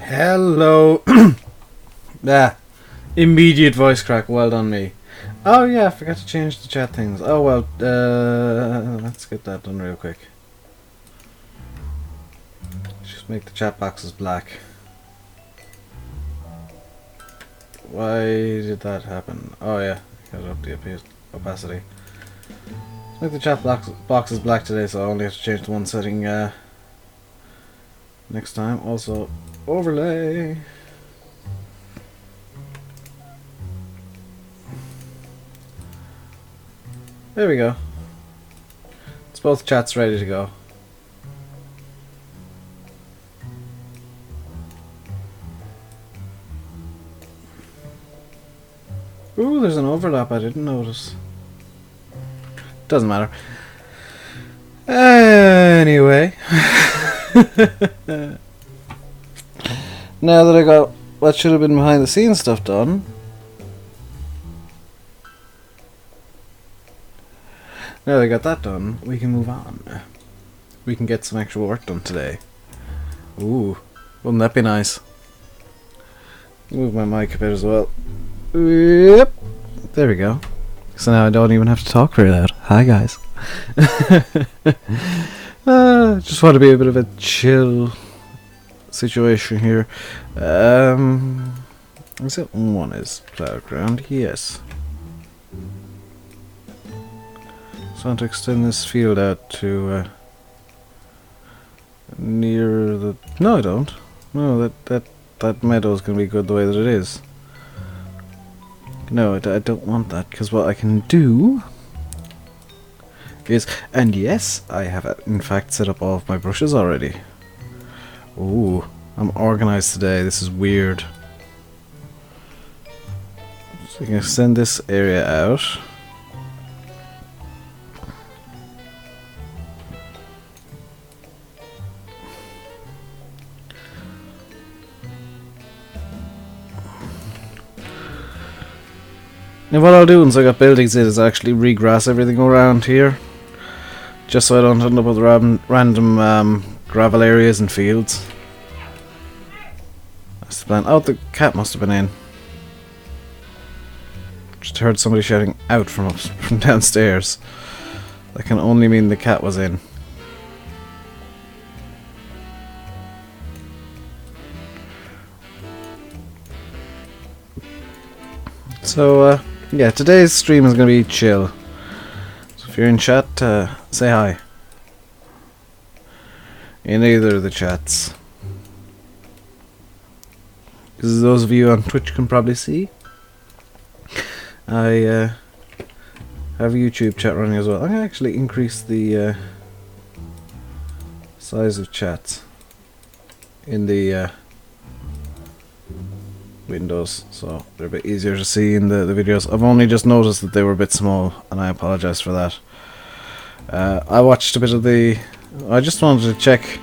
Hello, Ah, immediate voice crack. Well done, me. Oh yeah, I forgot to change the chat things. Oh well, let's get that done real quick. Just make the chat boxes black. Why did that happen? Oh yeah, got up the opacity. Let's make the chat boxes black today, so I only have to change the one setting next time. Also, overlay. There we go. It's both chats ready to go. Ooh, there's an overlap I didn't notice. Doesn't matter. Anyway. Now that I got what should have been behind the scenes stuff done. Now that I got that done, we can move on. We can get some actual work done today. Ooh, wouldn't that be nice? Move my mic a bit as well. Yep. There we go. So now I don't even have to talk very loud. Hi guys. Just want to be a bit of a chill situation here. Is it one is plowed ground? Yes. Just want to extend this field out to near the. No, I don't. No, that meadow's gonna be good the way that it is. No, I don't want that, because what I can do is, and yes, I have in fact set up all of my brushes already. Ooh, I'm organized today. This is weird. So I can extend this area out. And what I'll do once I got buildings in is actually regrass everything around here, just so I don't end up with random gravel areas and fields. That's the plan. Oh, the cat must have been in. Just heard somebody shouting out from downstairs. That can only mean the cat was in. So, yeah, today's stream is going to be chill. So if you're in chat, say hi. In either of the chats. Because those of you on Twitch can probably see, I have a YouTube chat running as well. I'm going to actually increase the size of chats in the windows, so they're a bit easier to see in the videos. I've only just noticed that they were a bit small, and I apologize for that. I watched a bit of the. I just wanted to check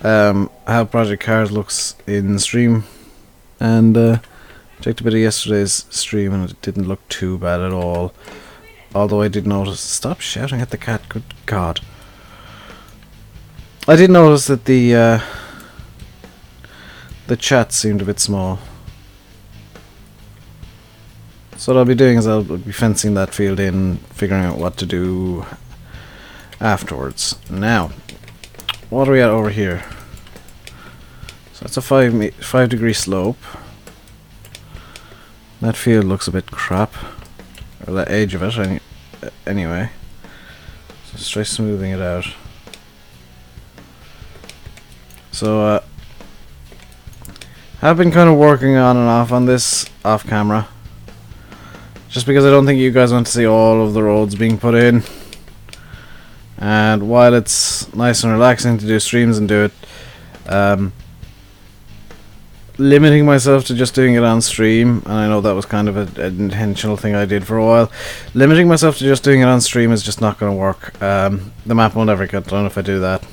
how Project Cars looks in stream, and checked a bit of yesterday's stream, and it didn't look too bad at all. Although I did notice. Stop shouting at the cat! Good God! I did notice that the chat seemed a bit small. So what I'll be doing is I'll be fencing that field in, figuring out what to do afterwards. Now, what are we at over here? So that's a 5 degree slope. That field looks a bit crap, or the edge of it anyway. So let's try smoothing it out. So I've been kind of working on and off on this off camera, just because I don't think you guys want to see all of the roads being put in. And while it's nice and relaxing to do streams and do it, limiting myself to just doing it on stream, and I know that was kind of an intentional thing I did for a while, limiting myself to just doing it on stream is just not going to work. The map won't ever get done if I do that.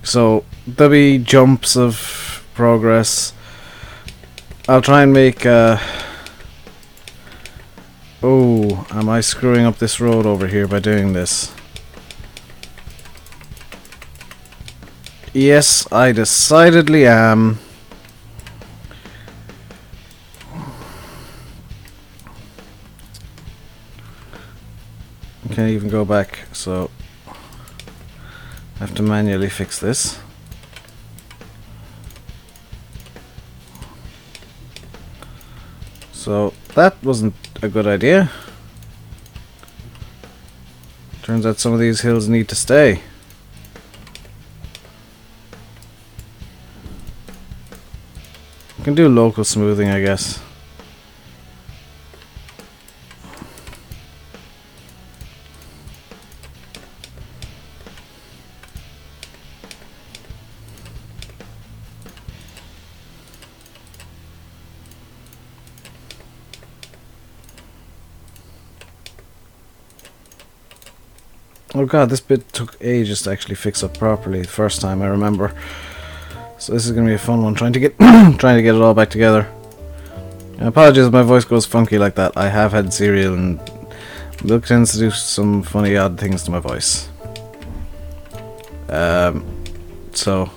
So there'll be jumps of progress. I'll try and make oh, am I screwing up this road over here by doing this? Yes, I decidedly am. can't even go back, so I have to manually fix this. So that wasn't a good idea. Turns out some of these hills need to stay. I can do local smoothing, I guess. Oh god, this bit took ages to actually fix up properly the first time, I remember. So this is gonna be a fun one, trying to get trying to get it all back together. And apologies if my voice goes funky like that. I have had cereal and milk tends to do some funny odd things to my voice. So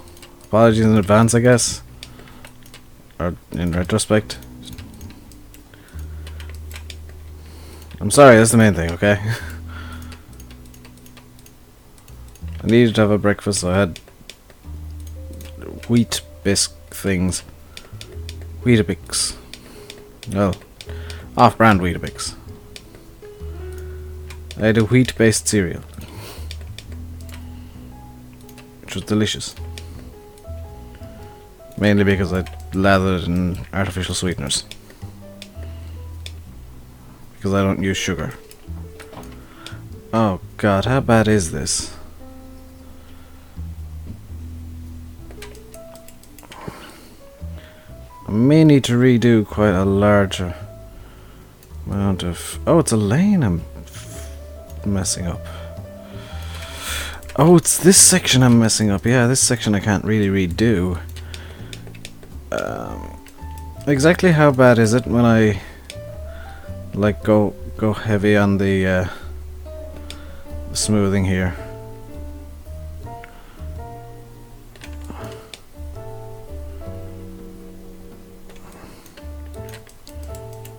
apologies in advance, I guess. Or in retrospect. I'm sorry, that's the main thing, okay? I needed to have a breakfast, so I had wheat bisque things. Weetabix. Well, off-brand Weetabix. I had a wheat-based cereal, which was delicious. Mainly because I lathered it in artificial sweeteners. Because I don't use sugar. Oh god, how bad is this? I may need to redo quite a larger amount of... Oh, it's a lane I'm messing up. Oh, it's this section I'm messing up. Yeah, this section I can't really redo. Exactly how bad is it when I like go heavy on the smoothing here?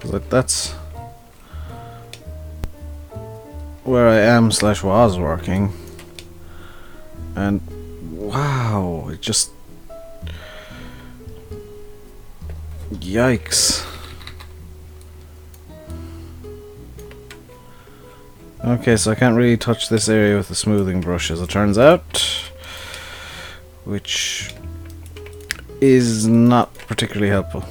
Like that's where I am / was working, and wow, it just yikes. Okay, so I can't really touch this area with the smoothing brush, as it turns out, which is not particularly helpful.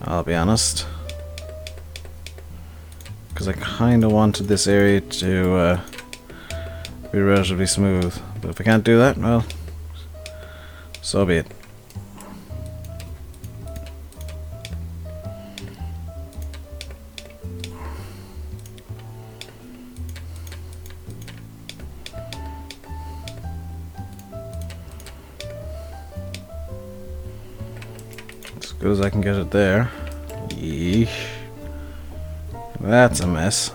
I'll be honest, because I kind of wanted this area to be relatively smooth, but if I can't do that, well, so be it. As good as I can get it there. Yeesh. That's a mess.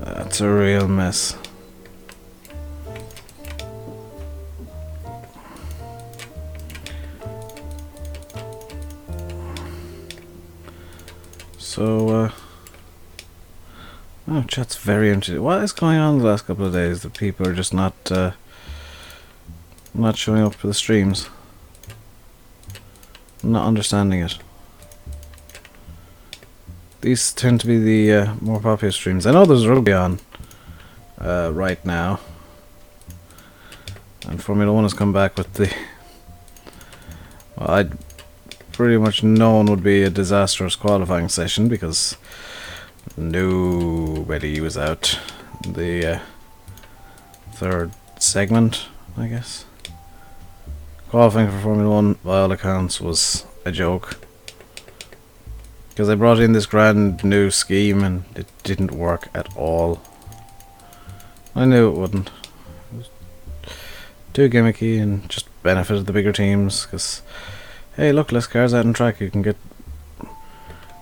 That's a real mess. So, oh, chat's very interesting. What is going on the last couple of days that people are just not showing up for the streams? I'm not understanding it. These tend to be the more popular streams. I know there's rugby on right now, and Formula 1 has come back with the... Well, I'd pretty much known would be a disastrous qualifying session because nobody was out. The third segment, I guess. Qualifying for Formula 1, by all accounts, was a joke. Because they brought in this grand new scheme and it didn't work at all. I knew it wouldn't. It was too gimmicky and just benefited the bigger teams. Because, hey, look, less cars out on track. You can get,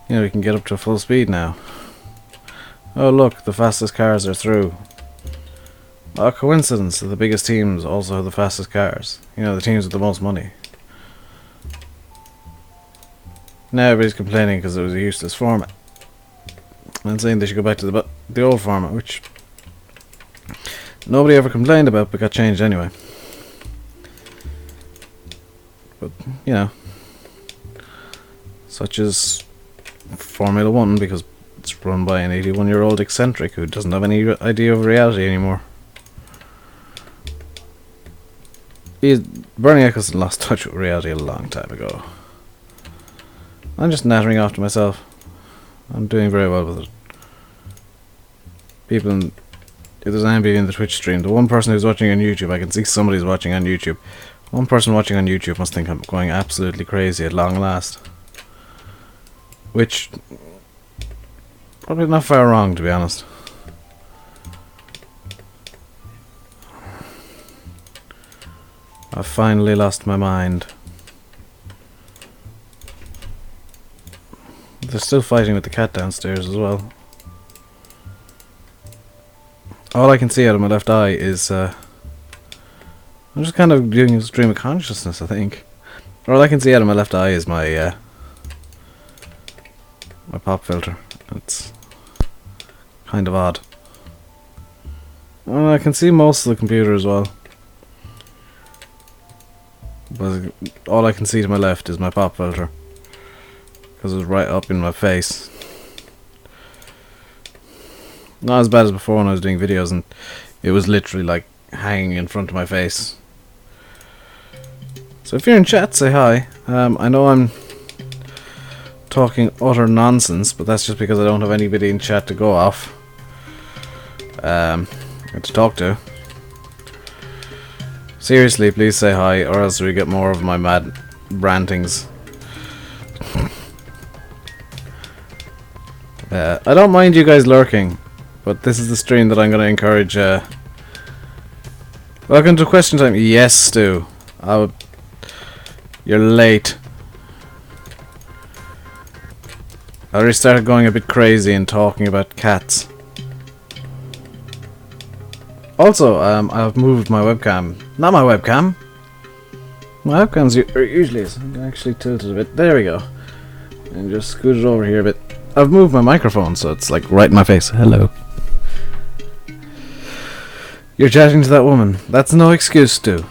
you can get up to full speed now. Oh, look, the fastest cars are through. A coincidence that the biggest teams also have the fastest cars. The teams with the most money. Now everybody's complaining because it was a useless format. and saying they should go back to the old format, which nobody ever complained about, but got changed anyway. But, you know, such as Formula 1, because it's run by an 81-year-old eccentric who doesn't have any idea of reality anymore. Bernie Eccleston lost touch with reality a long time ago. I'm just nattering off to myself. I'm doing very well with it. People if there's anybody in the Twitch stream, the one person who's watching on YouTube, I can see somebody's watching on YouTube. One person watching on YouTube must think I'm going absolutely crazy at long last. Which, probably not far wrong, to be honest. I've finally lost my mind. They're still fighting with the cat downstairs as well. All I can see out of my left eye is I'm just kind of doing a stream of consciousness, I think. All I can see out of my left eye is my my pop filter. It's kind of odd. And I can see most of the computer as well. But all I can see to my left is my pop filter, because it's right up in my face. Not as bad as before when I was doing videos and it was literally like hanging in front of my face. So if you're in chat, say hi. I know I'm talking utter nonsense, but that's just because I don't have anybody in chat to go off or to talk to. Seriously, please say hi, or else we get more of my mad rantings. I don't mind you guys lurking, but this is the stream that I'm going to encourage. Welcome to question time. Yes, Stu. You're late. I already started going a bit crazy and talking about cats. Also, I've moved my webcam. Not my webcam. My webcam's usually is. I'm actually tilted a bit. There we go. And just scoot it over here a bit. I've moved my microphone, so it's like right in my face. Hello. You're chatting to that woman. That's no excuse, Stu.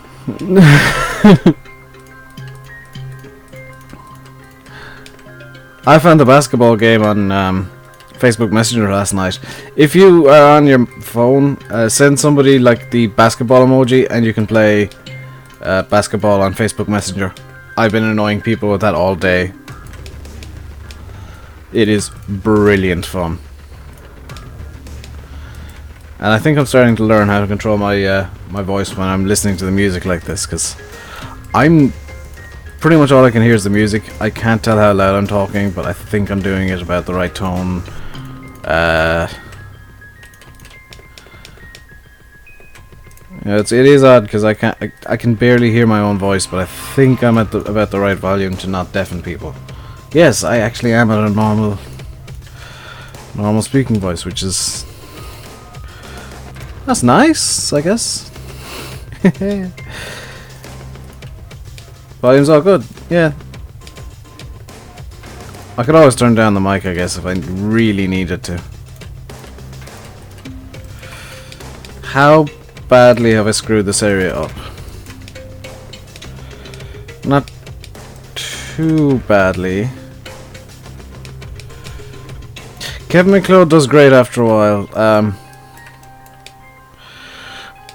I found the basketball game on Facebook Messenger last night. If you are on your phone, send somebody like the basketball emoji and you can play basketball on Facebook Messenger. I've been annoying people with that all day. It is brilliant fun. And I think I'm starting to learn how to control my my voice when I'm listening to the music like this, because I'm pretty much all I can hear is the music. I can't tell how loud I'm talking, but I think I'm doing it about the right tone. Yeah, it is odd because I can barely hear my own voice, but I think I'm at about the right volume to not deafen people. Yes, I actually am at a normal speaking voice, which is that's nice, I guess. Volume's all good, yeah. I could always turn down the mic, I guess, if I really needed to. How badly have I screwed this area up? Not too badly. Kevin McLeod does great after a while.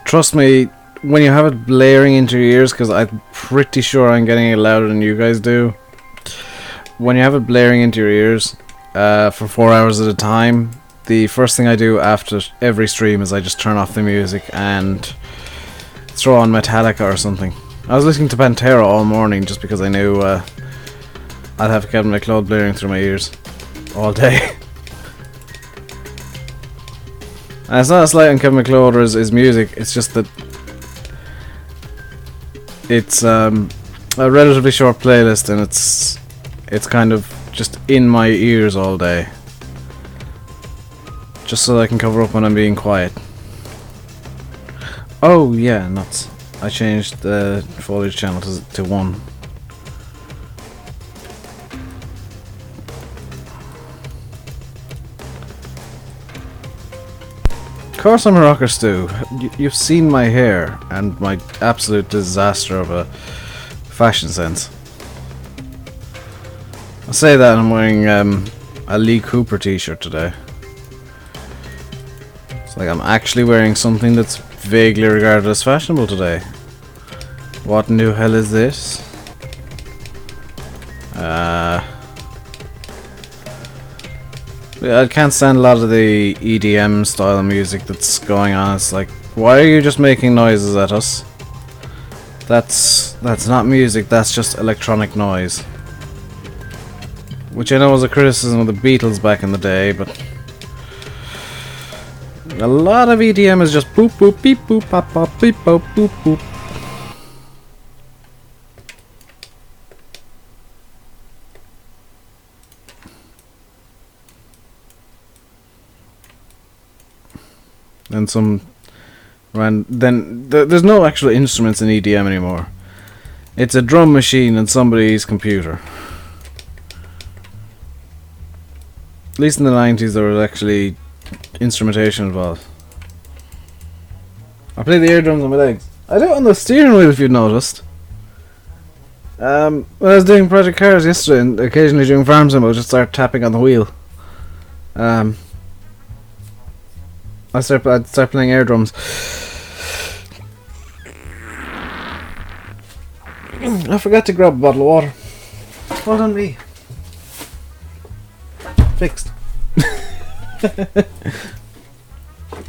Trust me, when you have it blaring into your ears, because I'm pretty sure I'm getting it louder than you guys do. When you have it blaring into your ears for 4 hours at a time, the first thing I do after every stream is I just turn off the music and throw on Metallica or something. I was listening to Pantera all morning just because I knew I'd have Kevin McLeod blaring through my ears all day. And it's not a slight on Kevin McLeod or his music, it's just that it's a relatively short playlist and it's kind of just in my ears all day. Just so that I can cover up when I'm being quiet. Oh yeah, nuts. I changed the foliage channel to 1. course I'm a rocker stew. You've seen my hair and my absolute disaster of a fashion sense. I say that I'm wearing a Lee Cooper t-shirt today. It's like I'm actually wearing something that's vaguely regarded as fashionable today. What in the hell is this? Yeah, I can't stand a lot of the EDM style music that's going on. It's like, why are you just making noises at us? That's not music, that's just electronic noise. Which I know was a criticism of the Beatles back in the day, but a lot of EDM is just boop boop beep boop pop pop beep boop boop boop. And there's no actual instruments in EDM anymore. It's a drum machine and somebody's computer. At least in the 90s there was actually instrumentation involved. I play the air drums on my legs. I do it on the steering wheel, if you've noticed. When I was doing Project Cars yesterday and occasionally during farm sim, I would just start tapping on the wheel. I'd start playing air drums. I forgot to grab a bottle of water. Well done me. Fixed.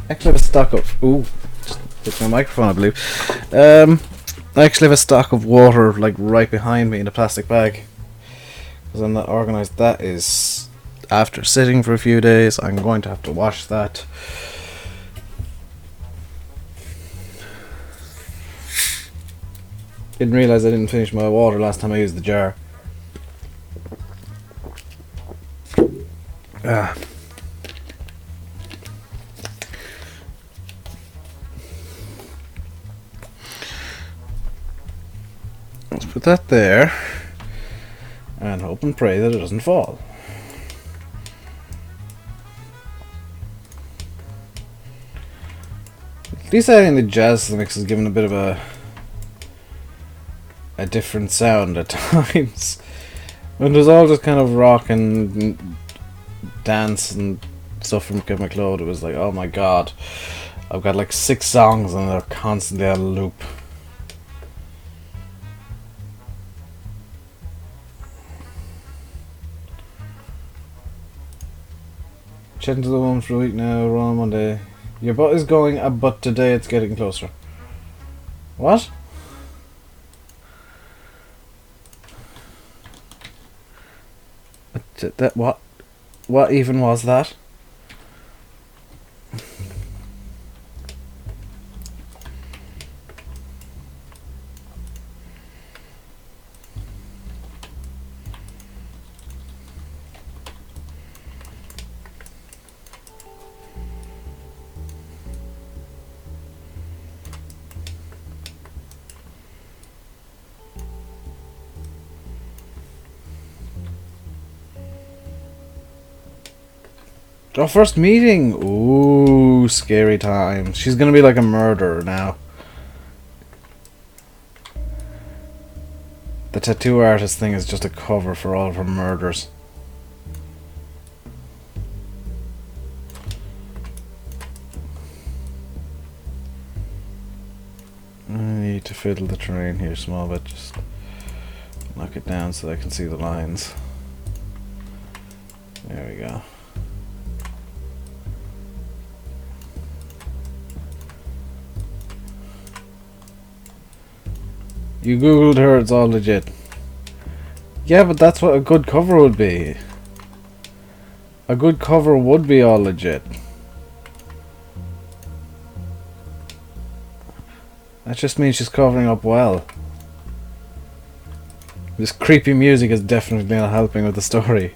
Actually have a stock of... Ooh, just hit my microphone I believe. I actually have a stock of water like right behind me in a plastic bag. Because I'm not organised. That is... After sitting for a few days, I'm going to have to wash that. Didn't realise I didn't finish my water last time I used the jar. Let's put that there and hope and pray that it doesn't fall. At least adding the jazz to the mix is giving a bit of a different sound at times. When it was all just kind of rock and dance and stuff from Kevin McLeod, it was like, oh my god, I've got like 6 songs and they're constantly on a loop. Chatting to the woman for a week now, we're on Monday. Your butt is going, but today it's getting closer. What? What even was that? Our first meeting! Ooh, scary times. She's gonna be like a murderer now. The tattoo artist thing is just a cover for all of her murders. I need to fiddle the terrain here a small bit, just knock it down so I can see the lines. There we go. You googled her, it's all legit. Yeah, but that's what a good cover would be. A good cover would be all legit. That just means she's covering up well. This creepy music is definitely not helping with the story.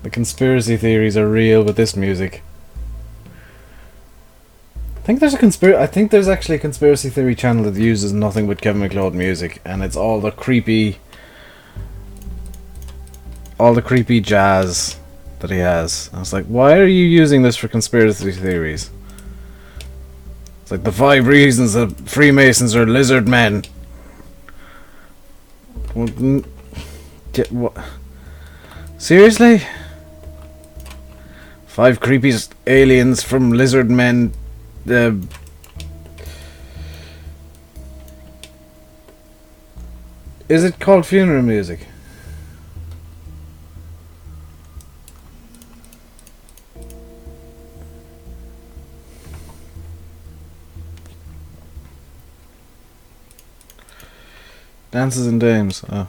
The conspiracy theories are real with this music. I think there's actually a conspiracy theory channel that uses nothing but Kevin McLeod music, and it's all the creepy jazz that he has. I was like, why are you using this for conspiracy theories? It's like the 5 reasons that Freemasons are lizard men. What? Seriously? 5 creepiest aliens from lizard men. Is it called funeral music? Dances and Dames. Oh.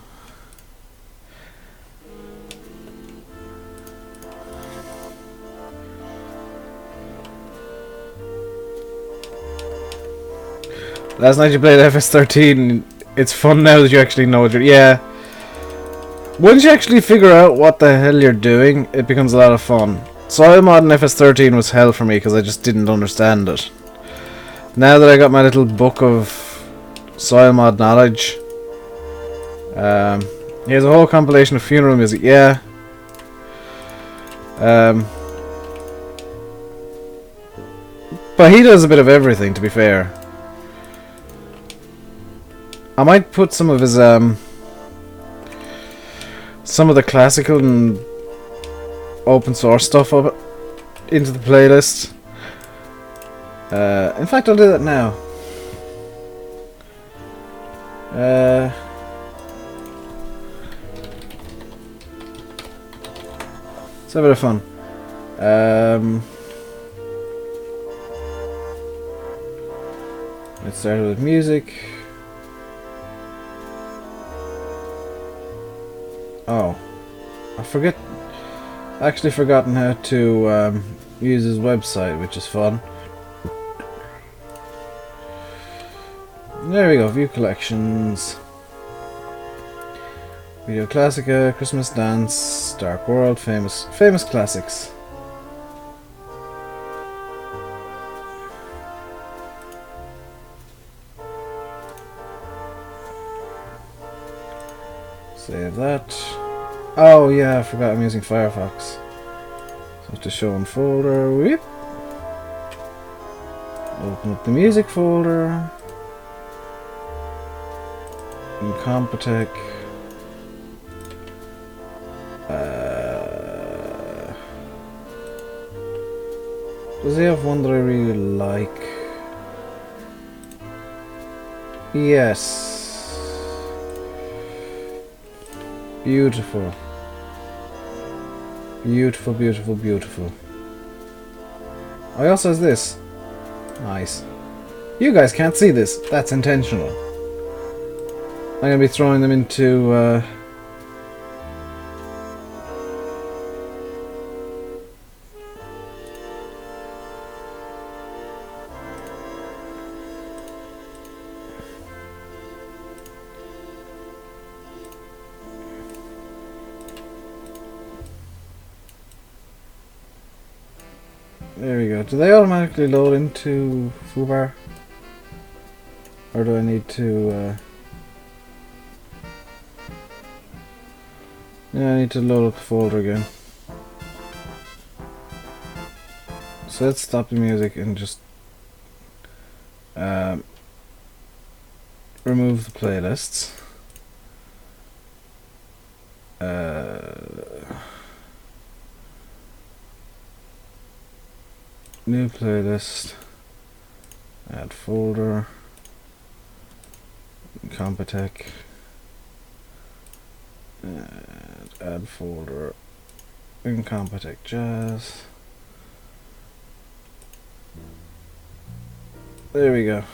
Last night you played FS13. It's fun now that you actually know what you're... Yeah. Once you actually figure out what the hell you're doing, it becomes a lot of fun. Soil mod in FS13 was hell for me because I just didn't understand it. Now that I got my little book of soil mod knowledge, here's a whole compilation of funeral music. Yeah. But he does a bit of everything, to be fair. I might put some of his some of the classical and open source stuff up into the playlist. In fact, I'll do that now. Let's have a bit of fun. Let's start with music. Oh, I actually forgotten how to use his website, which is fun. There we go, view collections. Video Classica, Christmas Dance, Dark World, famous classics. Save that. Oh yeah, I forgot I'm using Firefox. So I have to show in folder. WIP. Open up the music folder. In Compotech. Does he have one that I really like? Yes. Beautiful. Beautiful, beautiful, beautiful. Oh, he also has this. Nice. You guys can't see this. That's intentional. I'm gonna be throwing them into there we go. Do they automatically load into foobar? Or do I need to yeah, I need to load up the folder again. So let's stop the music and just remove the playlists. New playlist. Add folder. Compotech. And add folder. In Compotech Jazz. There we go.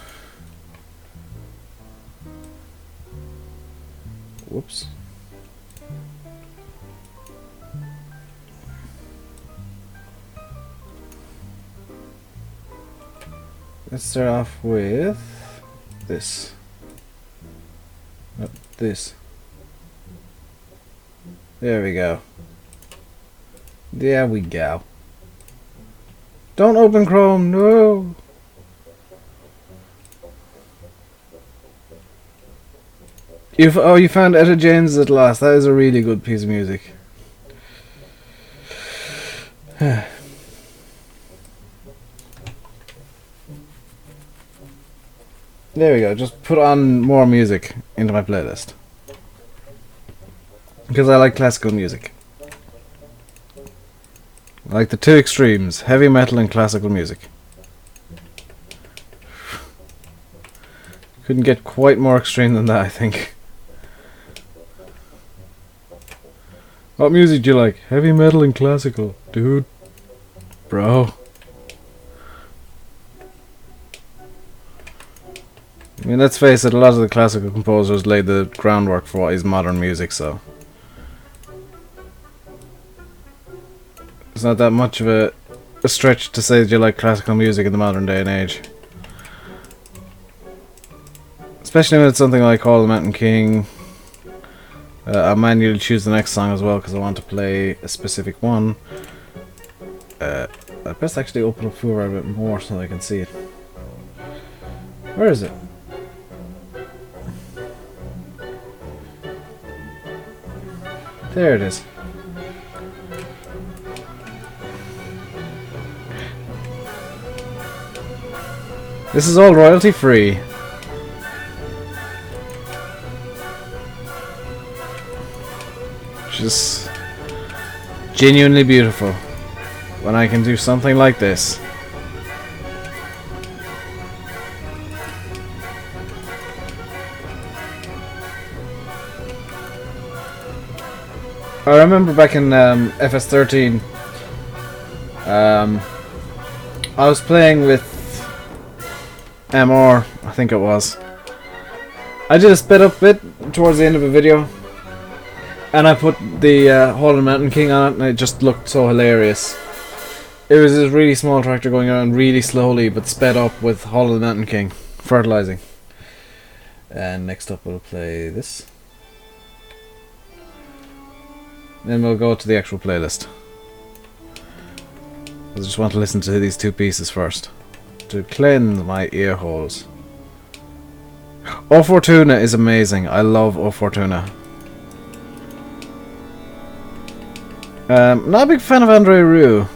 Whoops. Let's start off with this. This. There we go. There we go. Don't open Chrome, no! You found Etta James at last. That is a really good piece of music. There we go. Just put on more music into my playlist. Because I like classical music. I like the two extremes, heavy metal and classical music. Couldn't get quite more extreme than that, I think. What music do you like? Heavy metal and classical, dude. Bro. I mean, let's face it, a lot of the classical composers laid the groundwork for what is modern music, so it's not that much of a stretch to say that you like classical music in the modern day and age. Especially when it's something like Hall of the Mountain King. I'll manually choose the next song as well because I want to play a specific one. I best actually open up Foover a bit more so I can see it. Where is it? There it is. This is all royalty free. Which is genuinely beautiful when I can do something like this. I remember back in FS13, I was playing with MR, I think it was. I did a sped up bit towards the end of a video, and I put the Hall of the Mountain King on it, and it just looked so hilarious. It was this really small tractor going around really slowly, but sped up with Hall of the Mountain King, fertilizing. And next up we'll play this. Then we'll go to the actual playlist. I just want to listen to these two pieces first, to cleanse my ear holes. O Fortuna is amazing. I love O Fortuna. Not a big fan of Andre Rieu.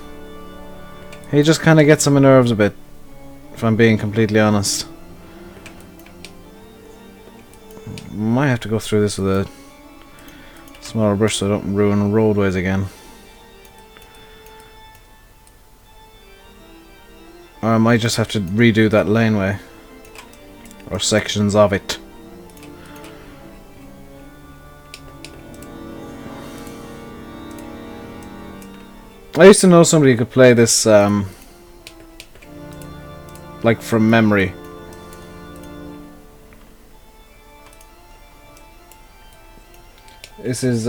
He just kind of gets on my nerves a bit, if I'm being completely honest. Might have to go through this with a smaller brush so I don't ruin roadways again. Or I might just have to redo that laneway, or sections of it. I used to know somebody who could play this like from memory. This is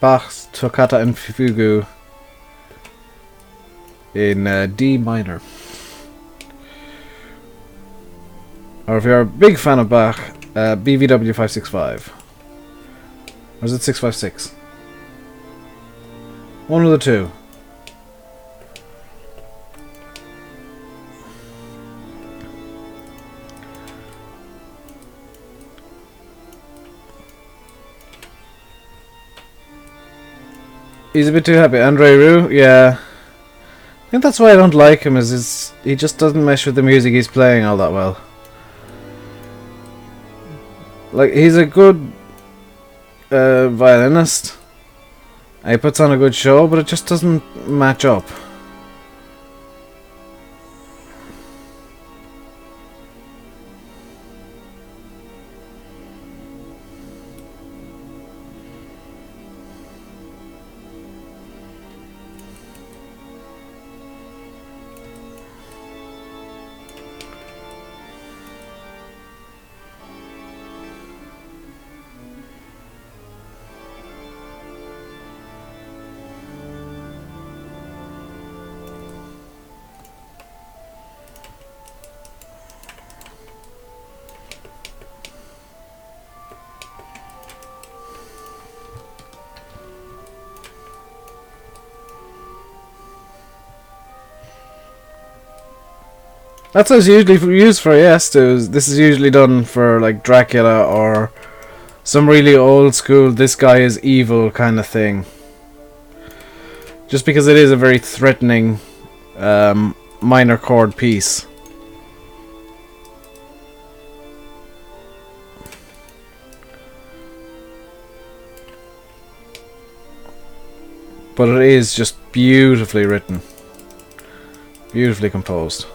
Bach's Toccata and Fugue in D minor. Or if you're a big fan of Bach, BVW 565. Or is it 656? One of the two. He's a bit too happy. Andre Rieu, yeah. I think that's why I don't like him, is he just doesn't mesh with the music he's playing all that well. Like, he's a good violinist. He puts on a good show, but it just doesn't match up. That's what it's usually used for, yes. This is usually done for like Dracula or some really old school, this guy is evil kind of thing. Just because it is a very threatening minor chord piece. But it is just beautifully written. Beautifully composed.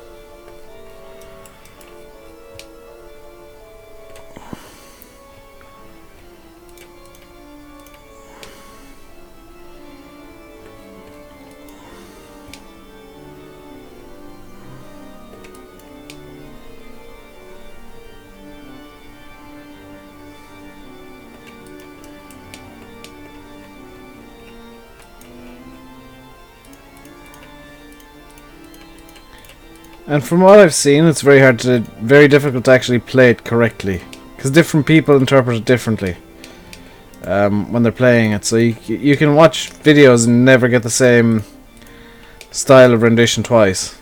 And from what I've seen, it's very difficult to actually play it correctly, because different people interpret it differently when they're playing it. So you can watch videos and never get the same style of rendition twice.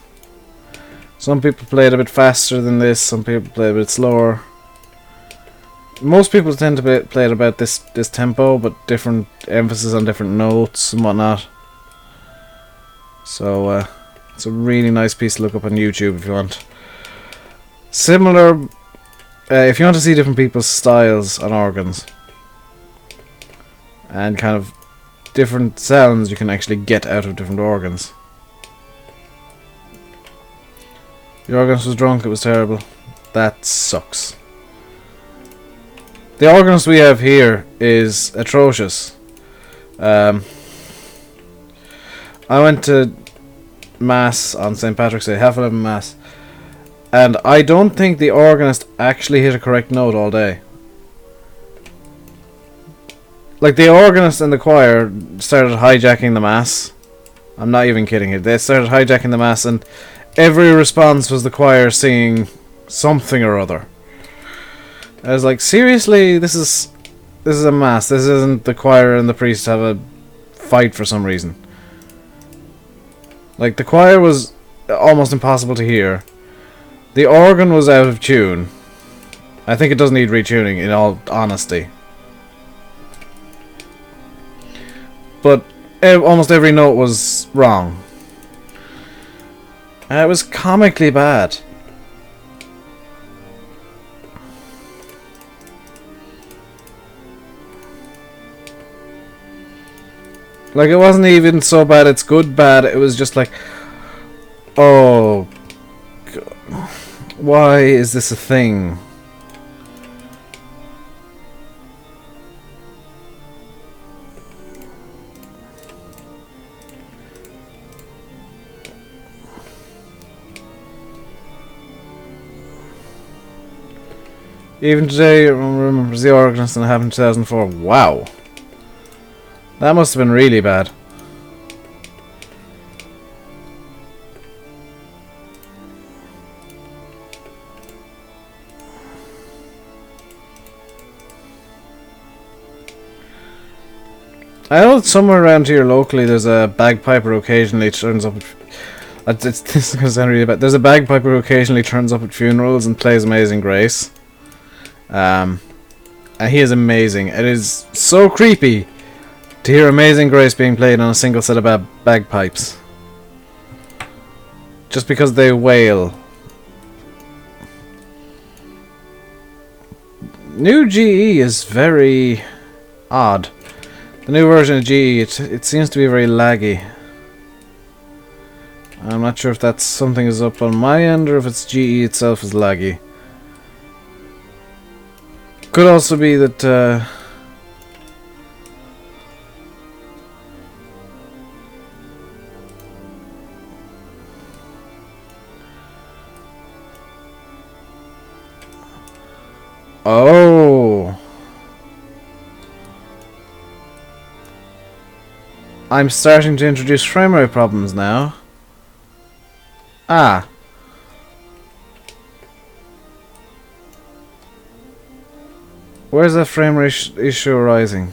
Some people play it a bit faster than this. Some people play it a bit slower. Most people tend to play it about this tempo, but different emphasis on different notes and whatnot. So. It's a really nice piece to look up on YouTube if you want. Similar, if you want to see different people's styles on organs and kind of different sounds you can actually get out of different organs. The organist was drunk, it was terrible. That sucks. The organist we have here is atrocious. I went to Mass on St. Patrick's Day, half 11 Mass, and I don't think the organist actually hit a correct note all day. Like, the organist and the choir started hijacking the Mass. I'm not even kidding you. They started hijacking the Mass, and every response was the choir singing something or other. I was like, seriously, this is a Mass. This isn't the choir and the priest have a fight for some reason. Like, the choir was almost impossible to hear. The organ was out of tune. I think it does need retuning, in all honesty. But almost every note was wrong. And it was comically bad. Like, it wasn't even so bad it's good bad, it was just like, oh, God, why is this a thing? Even today, it remembers the organist and it happened in 2004. Wow. That must have been really bad. I know that somewhere around here locally there's a bagpiper who occasionally turns up at... this is going to sound really bad. There's a bagpiper who occasionally turns up at funerals and plays Amazing Grace. And he is amazing. It is so creepy to hear Amazing Grace being played on a single set of bagpipes. Just because they wail. New GE is very odd. The new version of GE, it seems to be very laggy. I'm not sure if that's something is up on my end or if it's GE itself is laggy. Could also be that oh, I'm starting to introduce frame rate problems now. Ah. Where's that frame rate issue arising?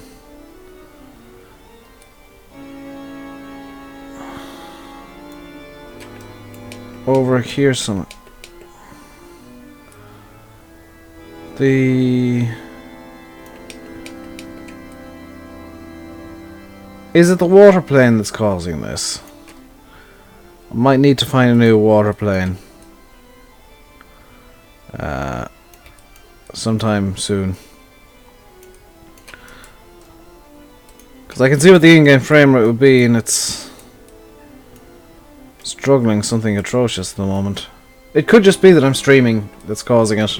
Over here somewhere. Is it the water plane that's causing this? I might need to find a new water plane. Sometime soon. Because I can see what the in-game frame rate would be, and it's struggling something atrocious at the moment. It could just be that I'm streaming that's causing it.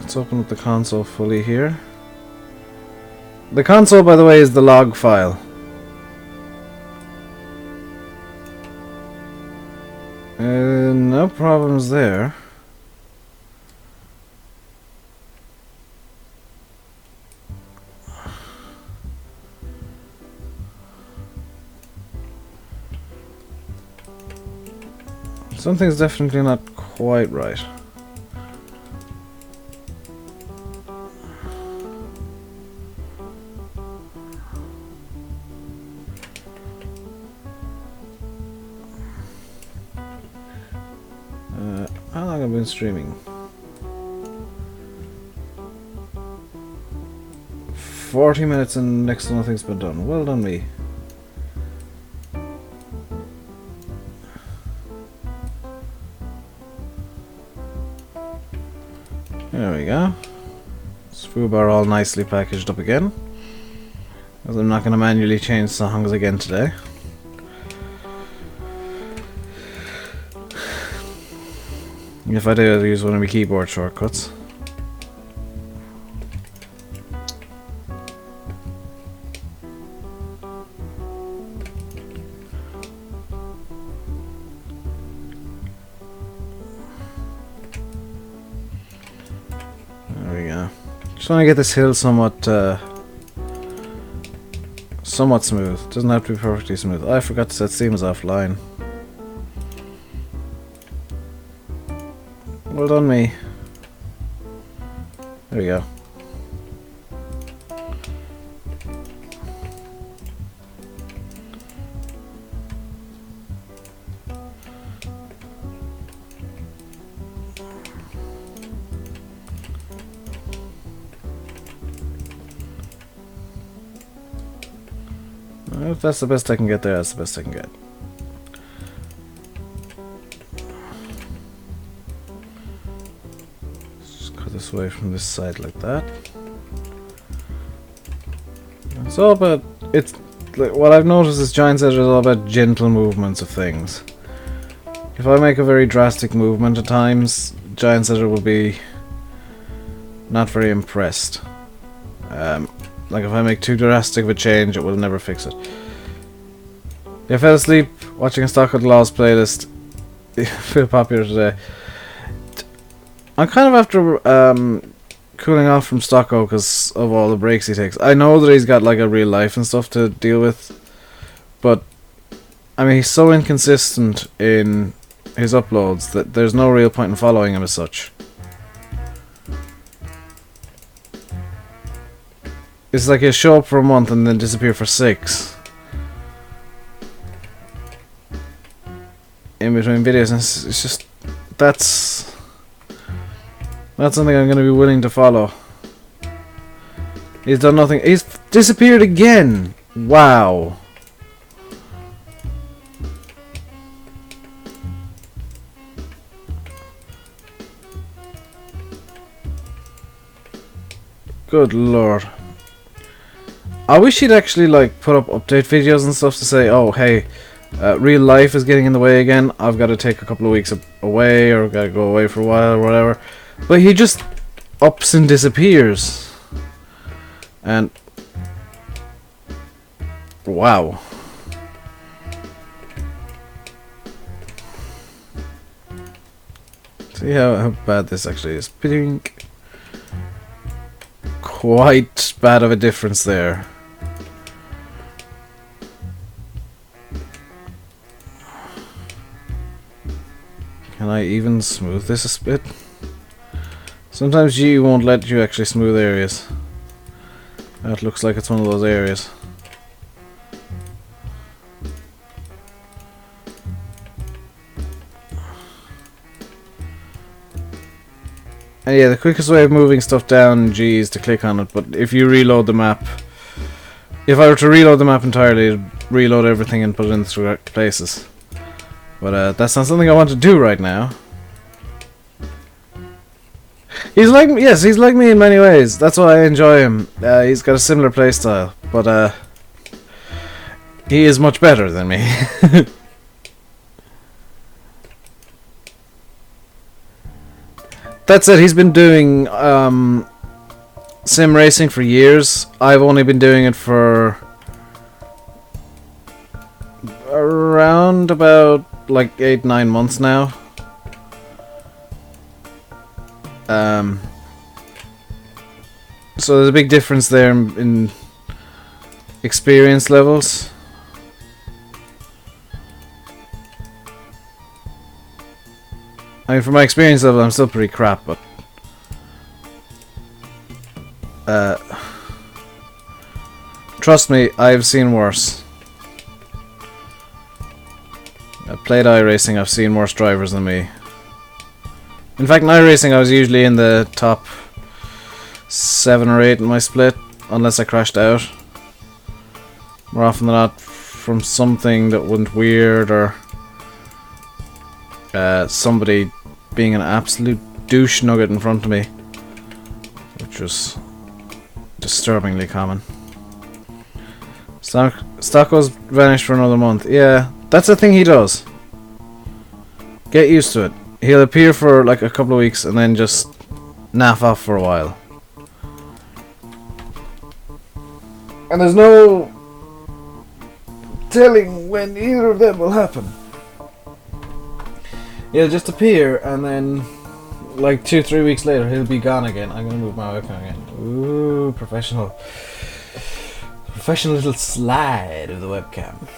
Let's open up the console fully here. The console, by the way, is the log file. No problems there. Something's definitely not quite right. How long have I been streaming? 40 minutes and next to nothing's been done. Well done me. There we go. Foobar all nicely packaged up again. As I'm not going to manually change songs again today. If I do, I'll use one of my keyboard shortcuts. There we go. Just want to get this hill somewhat smooth. Doesn't have to be perfectly smooth. I forgot to set seams offline. Well done me. There we go. If that's the best I can get there, that's the best I can get. This way from this side like that. It's all about, it's like, what I've noticed is Giant Edge is all about gentle movements of things. If I make a very drastic movement at times, Giant Edge will be not very impressed. Like if I make too drastic of a change, it will never fix it. I fell asleep watching a Stock of the Laws playlist. Feel popular today. I'm kind of after cooling off from Stocko because of all the breaks he takes. I know that he's got like a real life and stuff to deal with, but I mean he's so inconsistent in his uploads that there's no real point in following him as such. It's like he'll show up for a month and then disappear for 6 in between videos, and it's just that's something I'm going to be willing to follow. He's done nothing. He's disappeared again. Wow. Good lord. I wish he'd actually like put up update videos and stuff to say, oh hey, real life is getting in the way again. I've got to take a couple of weeks away, or I've got to go away for a while or whatever. But he just ups and disappears. And wow. See how bad this actually is. Pink. Quite bad of a difference there. Can I even smooth this a bit? Sometimes G won't let you actually smooth areas. That looks like it's one of those areas. And yeah, the quickest way of moving stuff down G is to click on it, but if you reload the map, if I were to reload the map entirely, it'd reload everything and put it in the correct places. But that's not something I want to do right now. He's like me, yes, he's like me in many ways. That's why I enjoy him. He's got a similar playstyle, but he is much better than me. That said, he's been doing sim racing for years. I've only been doing it for around about like 8-9 months now. So there's a big difference there in experience levels. I mean, for my experience level, I'm still pretty crap, but trust me, I've seen worse. I've played iRacing, I've seen worse drivers than me. In fact, in iRacing, I was usually in the top 7 or 8 in my split, unless I crashed out. More often than not, from something that went weird, or somebody being an absolute douche nugget in front of me, which was disturbingly common. Stocko's vanished for another month. Yeah, that's the thing he does. Get used to it. He'll appear for like a couple of weeks and then just naff off for a while. And there's no telling when either of them will happen. He'll just appear and then like 2-3 weeks later he'll be gone again. I'm gonna move my webcam again. Ooh, professional. Professional little slide of the webcam.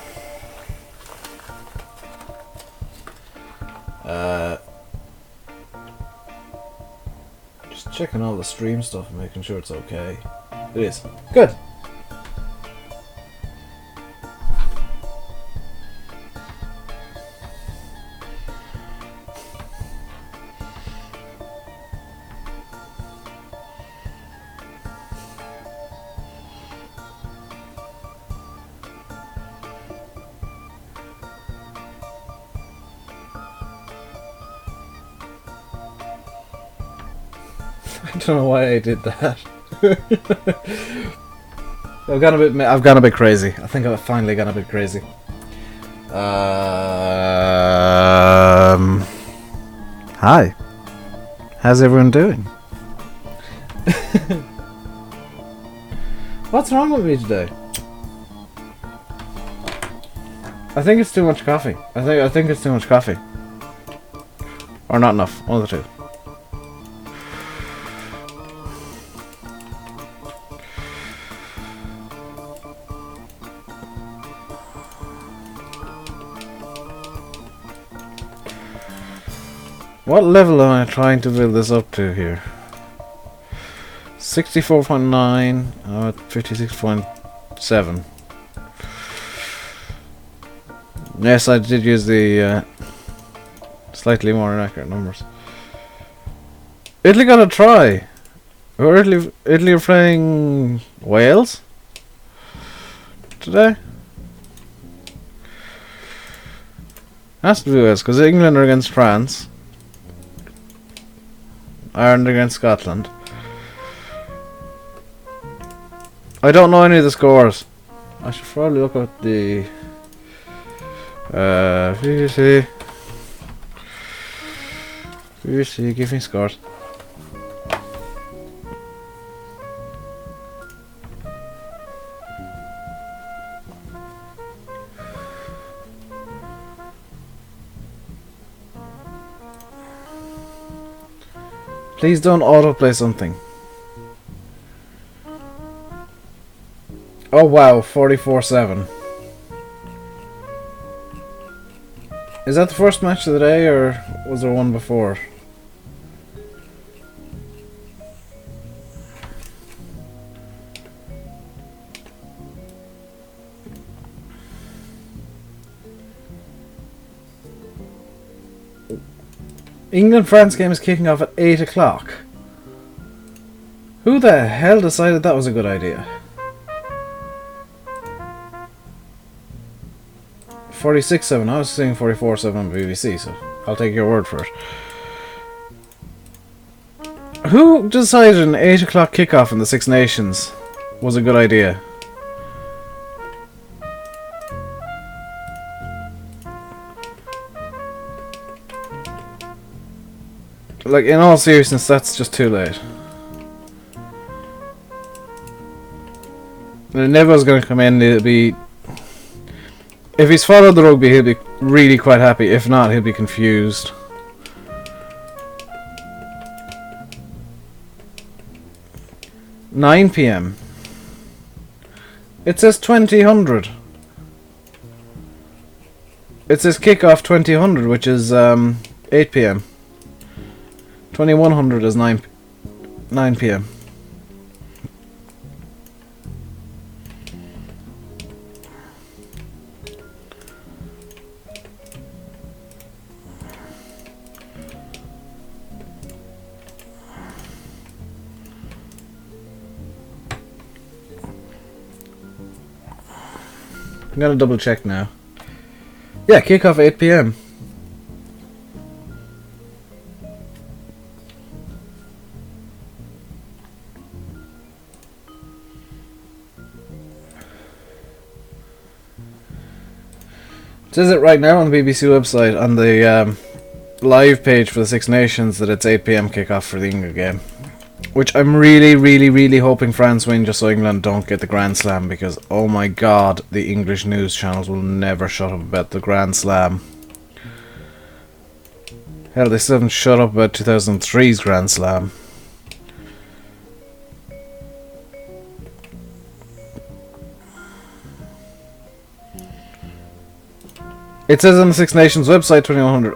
Just checking all the stream stuff and making sure it's okay. It is. Good. I don't know why I did that. I've gone a bit crazy. I think I've finally gone a bit crazy. Hi. How's everyone doing? What's wrong with me today? I think it's too much coffee. I think it's too much coffee. Or not enough. One of the two. What level am I trying to build this up to here? 64.9, 56.7. Yes, I did use the slightly more inaccurate numbers. Italy got a try. Or Italy are playing Wales today. Has to be Wales because England are against France. Ireland against Scotland. I don't know any of the scores. I should probably look at the BBC. Give me scores. Please don't autoplay something. Oh wow, 44-7. Is that the first match of the day, or was there one before? England-France game is kicking off at 8 o'clock. Who the hell decided that was a good idea? 46-7. I was saying 44-7 on BBC, so I'll take your word for it. Who decided an 8 o'clock kickoff in the Six Nations was a good idea? Like, in all seriousness, that's just too late. And Nevo's going to come in, it'll be... If he's followed the rugby, he'll be really quite happy. If not, he'll be confused. (9 PM) It says 2000. It says kickoff 2000, which is 8 PM. 2100 is 9 PM. I'm gonna double check now. Yeah, kickoff 8 PM. It says it right now on the BBC website, on the live page for the Six Nations, that it's 8 PM kickoff for the England game. Which I'm really hoping France win, just so England don't get the Grand Slam, because oh my god, the English news channels will never shut up about the Grand Slam. Hell, they still haven't shut up about 2003's Grand Slam. It says on the Six Nations website 2100.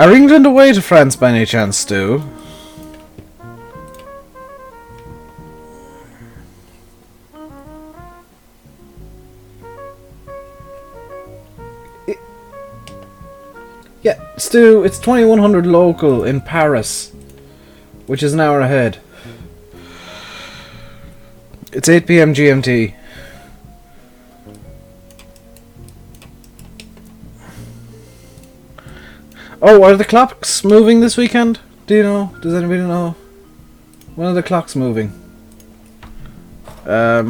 Are England away to France by any chance, Stu? Yeah, Stu, it's 2100 local in Paris, which is an hour ahead. It's 8 PM GMT. Oh, are the clocks moving this weekend? Do you know? Does anybody know? When are the clocks moving? Are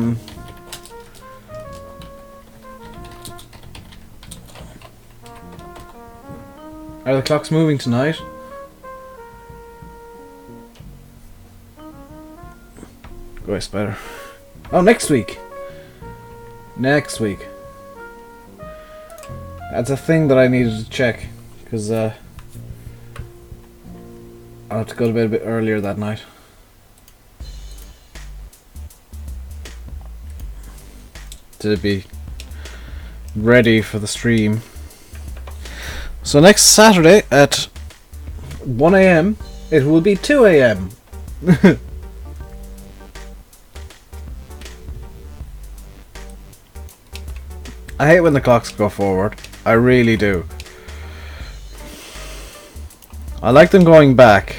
the clocks moving tonight? Go away, spider. Oh, next week! Next week. That's a thing that I needed to check, because I'll have to go to bed a bit earlier that night. To be ready for the stream. So next Saturday at 1 AM, it will be 2 AM. I hate when the clocks go forward. I really do. I like them going back,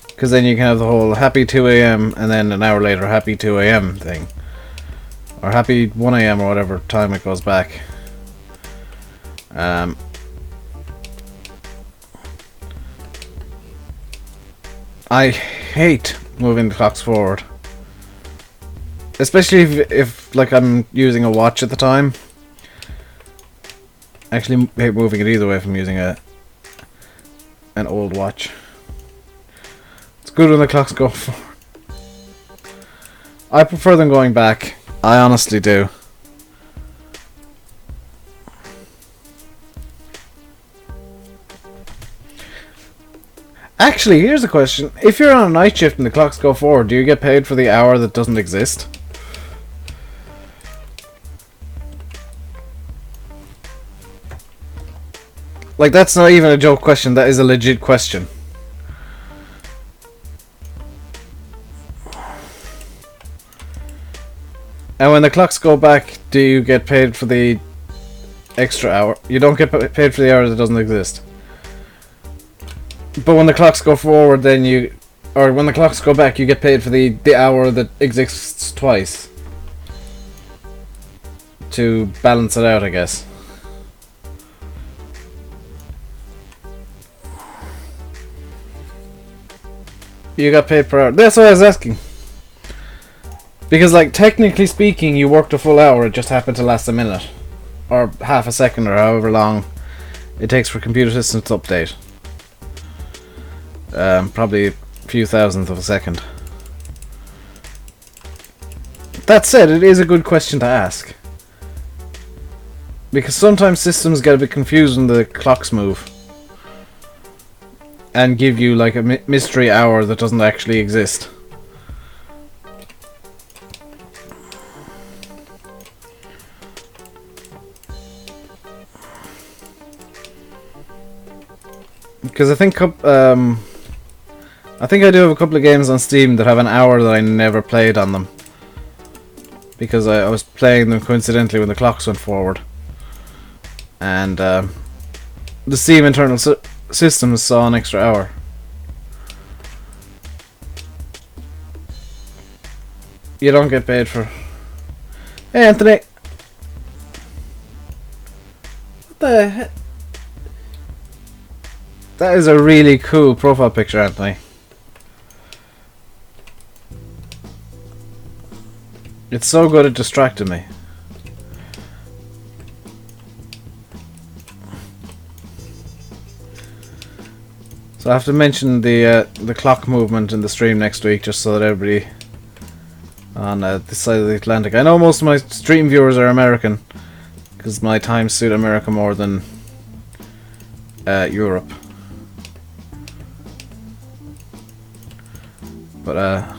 because then you can have the whole happy 2 AM and then an hour later happy 2 AM thing. Or happy 1 AM or whatever time it goes back. I hate moving the clocks forward. Especially if like I'm using a watch at the time. I actually hate moving it either way if I'm using an old watch. It's good when the clocks go forward. I prefer them going back. I honestly do. Actually, here's a question. If you're on a night shift and the clocks go forward, do you get paid for the hour that doesn't exist? Like, that's not even a joke question, that is a legit question. And when the clocks go back, do you get paid for the extra hour? You don't get paid for the hour that doesn't exist. But when the clocks go forward, then you... Or when the clocks go back, you get paid for the hour that exists twice. to balance it out, I guess. You got paid per hour. That's what I was asking. Because, like, technically speaking, you worked a full hour. It just happened to last a minute. Or half a second, or however long it takes for computer systems to update. Probably a few thousandth of a second. That said, it is a good question to ask. Because sometimes systems get a bit confused when the clocks move. And give you like a mystery hour that doesn't actually exist. Because I think I do have a couple of games on Steam that have an hour that I never played on them. Because I was playing them coincidentally when the clocks went forward. And the Steam internal systems saw an extra hour. You don't get paid for... Hey Anthony! What the heck? That is a really cool profile picture, Anthony. It's so good it distracted me. So I have to mention the clock movement in the stream next week, just so that everybody on this side of the Atlantic. I know most of my stream viewers are American, because my times suit America more than Europe. But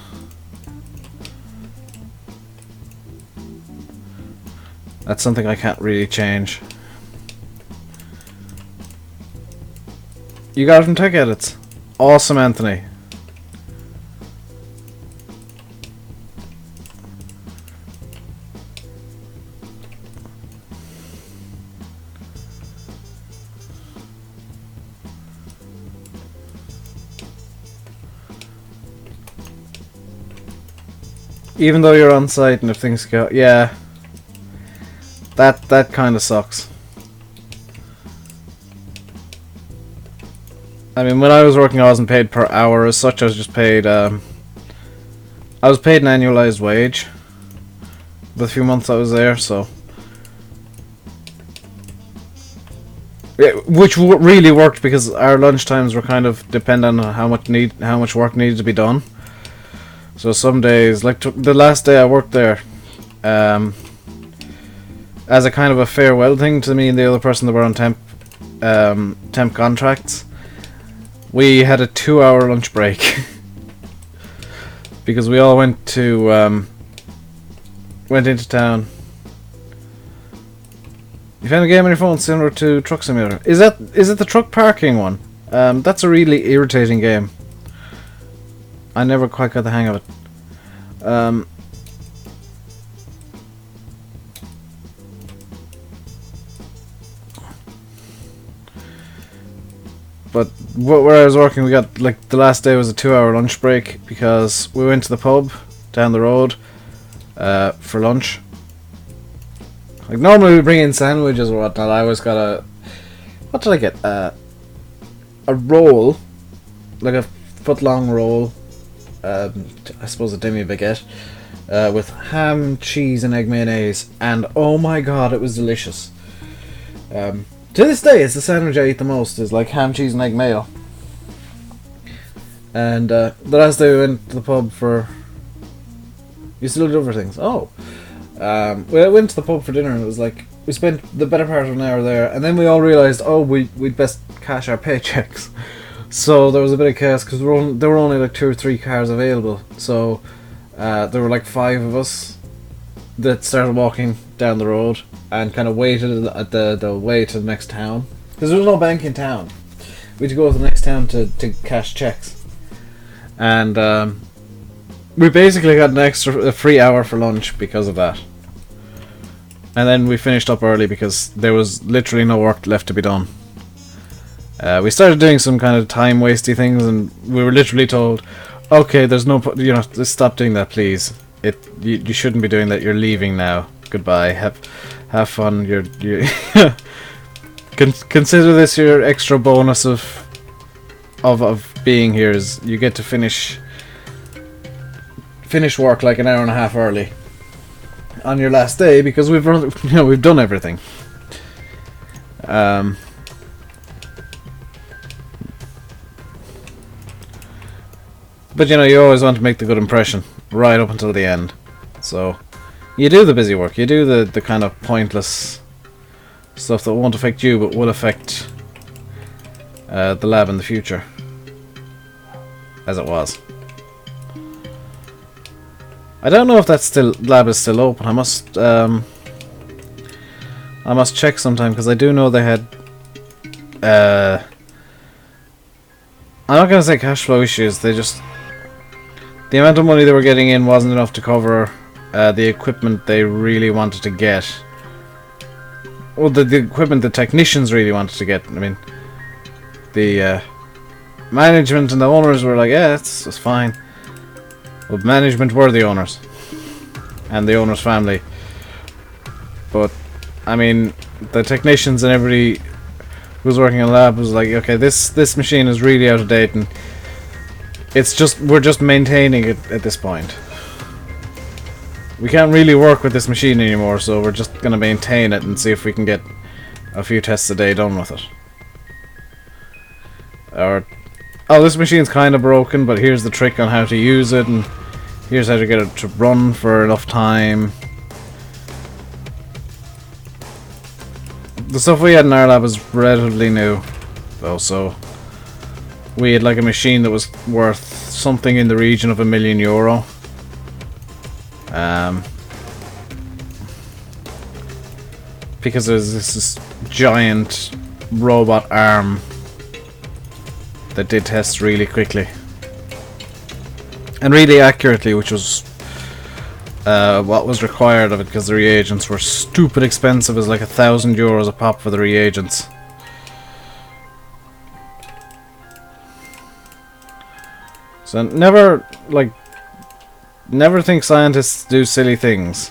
that's something I can't really change. You got it from Tech Edits. Awesome, Anthony. Even though you're on site and if things go... Yeah. That kind of sucks. I mean, when I was working, I wasn't paid per hour as such. I was just paid. I was paid an annualized wage. The few months I was there, so yeah, which really worked because our lunch times were kind of dependent on how much work needed to be done. So some days, like the last day I worked there, as a kind of a farewell thing to me and the other person that were on temp contracts. We had a 2-hour lunch break because we all went into town. You found a game on your phone similar to Truck Simulator. Is it the truck parking one? That's a really irritating game. I never quite got the hang of it. But where I was working, we got, like, the last day was a 2-hour lunch break because we went to the pub down the road for lunch. Like, normally we bring in sandwiches or whatnot. I always got a... What did I get? A roll. Like a foot-long roll. I suppose a demi-baguette. With ham, cheese and egg mayonnaise. And oh my god, it was delicious. To this day, it's the sandwich I eat the most, is like ham, cheese and egg mayo. And the last day we went to the pub for... You still do other things? Oh. We went to the pub for dinner and it was like... We spent the better part of an hour there and then we all realised, oh, we'd best cash our paychecks. So there was a bit of chaos because there were only like 2 or 3 cars available. So there were like 5 of us that started walking down the road and kind of waited at the way to the next town because there was no bank in town. We had to go to the next town to cash checks, and we basically got a free hour for lunch because of that. And then we finished up early because there was literally no work left to be done. We started doing some kind of time wasty things, and we were literally told, "Okay, there's no, just stop doing that, please. You shouldn't be doing that. You're leaving now. Goodbye. have fun. You consider this your extra bonus of being here. Is you get to finish work like an hour and a half early on your last day because we've done everything. But you always want to make the good impression right up until the end. So you do the busy work, you do the kind of pointless stuff that won't affect you but will affect the lab in the future, as it was. I don't know if that lab is still open. I must check sometime because I do know they had. I'm not gonna say cash flow issues. They just the amount of money they were getting in wasn't enough to cover the equipment they really wanted to get. Well, the equipment the technicians really wanted to get. I mean, the management and the owners were like, yeah, it's fine. Well, management were the owners and the owner's family. But, I mean, the technicians and everybody who was working in the lab was like, okay, this machine is really out of date and we're just maintaining it at this point. We can't really work with this machine anymore, so we're just going to maintain it and see if we can get a few tests a day done with it. Or, oh, this machine's kind of broken, but here's the trick on how to use it, and here's how to get it to run for enough time. The stuff we had in our lab was relatively new, though, so we had like a machine that was worth something in the region of €1 million. Because there's this giant robot arm that did tests really quickly and really accurately, which was what was required of it, because the reagents were stupid expensive. It was like €1,000 a pop for the reagents. So never think scientists do silly things.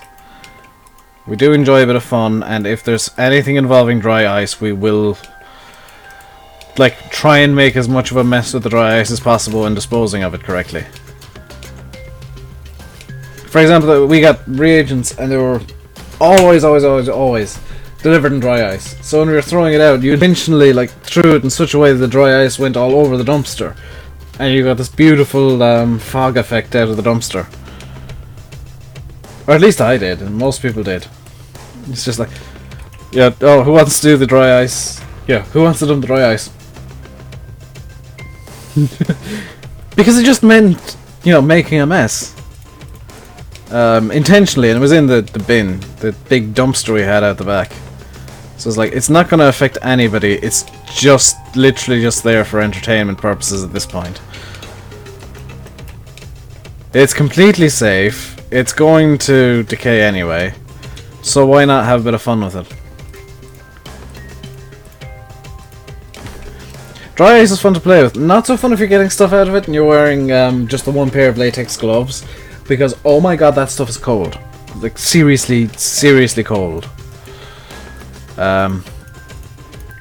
We do enjoy a bit of fun, and if there's anything involving dry ice, we will try and make as much of a mess with the dry ice as possible and disposing of it correctly. For example, we got reagents and they were always delivered in dry ice. So when we were throwing it out, you intentionally threw it in such a way that the dry ice went all over the dumpster. And you got this beautiful fog effect out of the dumpster. Or at least I did, and most people did. It's just like, yeah, oh, who wants to do the dry ice? Yeah, who wants to do the dry ice? Because it just meant, making a mess. Intentionally, and it was in the bin, the big dumpster we had out the back. So it's like, it's not going to affect anybody, it's just literally just there for entertainment purposes at this point. It's completely safe, it's going to decay anyway, so why not have a bit of fun with it? Dry ice is fun to play with. Not so fun if you're getting stuff out of it and you're wearing just the one pair of latex gloves, because oh my god, that stuff is cold. Like seriously cold.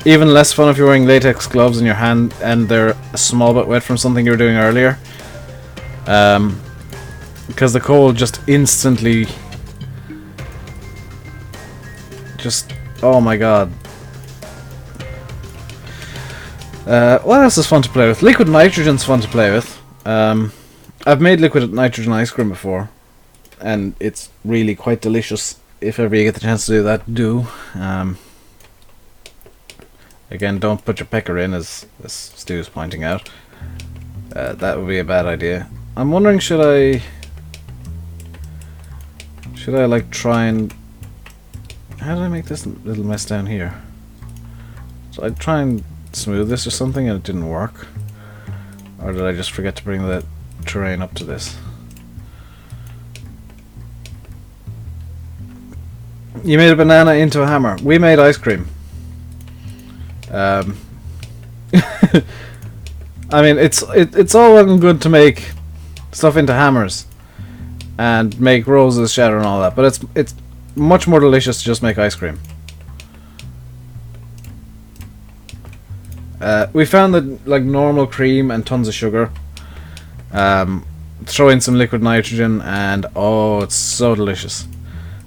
Even less fun if you're wearing latex gloves in your hand and they're a small bit wet from something you were doing earlier. Because the cold just instantly... oh my god. What else is fun to play with? Liquid nitrogen's fun to play with. I've made liquid nitrogen ice cream before, and it's really quite delicious. If ever you get the chance to do that, do. Again, don't put your pecker in, as Stu is pointing out. That would be a bad idea. I'm wondering, should I try and... How did I make this little mess down here? So I'd try and smooth this or something and it didn't work. Or did I just forget to bring the terrain up to this? You made a banana into a hammer. We made ice cream. I mean, it's all well and good to make stuff into hammers and make roses shatter and all that, but much more delicious to just make ice cream. We found that like normal cream and tons of sugar, throw in some liquid nitrogen, and oh, it's so delicious.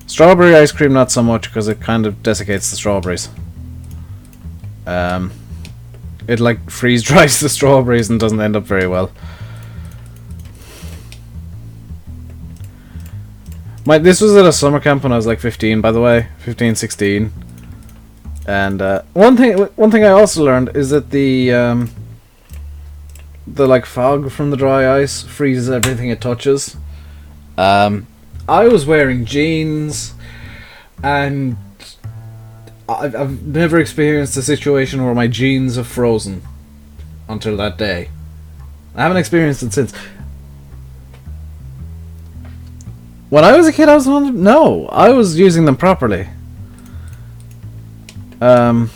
Strawberry ice cream not so much, because it kind of desiccates the strawberries. It like freeze dries the strawberries and doesn't end up very well. This was at a summer camp when I was like 15, by the way, 15, 16. And one thing I also learned is that the like fog from the dry ice freezes everything it touches. I was wearing jeans, and I've never experienced a situation where my jeans have frozen until that day. I haven't experienced it since. When I was a kid, I was using them properly. I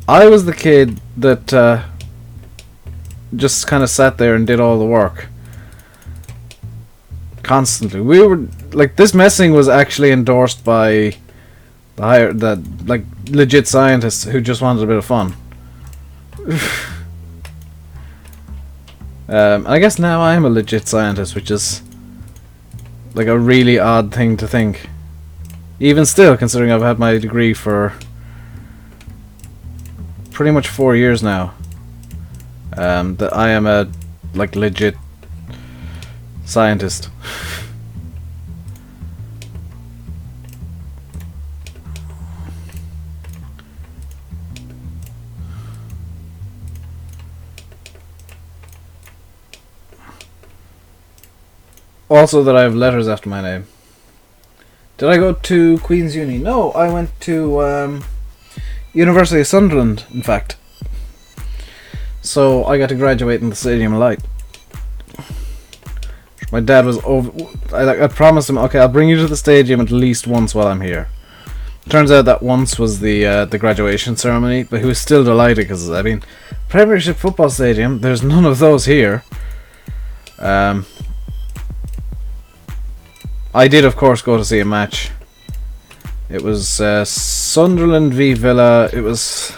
was the kid that just kind of sat there and did all the work constantly. We were like, this messing was actually endorsed by the like legit scientists who just wanted a bit of fun. I guess now I am a legit scientist, which is like a really odd thing to think. Even still, considering I've had my degree for pretty much 4 years now. That I am a like legit scientist. Also that I have letters after my name. Did I go to Queen's Uni? No, I went to University of Sunderland, in fact. So I got to graduate in the Stadium of Light. My dad was over. I promised him, okay, I'll bring you to the stadium at least once while I'm here. Turns out that once was the graduation ceremony, but he was still delighted because, I mean, Premiership Football Stadium, there's none of those here. I did, of course, go to see a match. It was Sunderland v Villa. It was,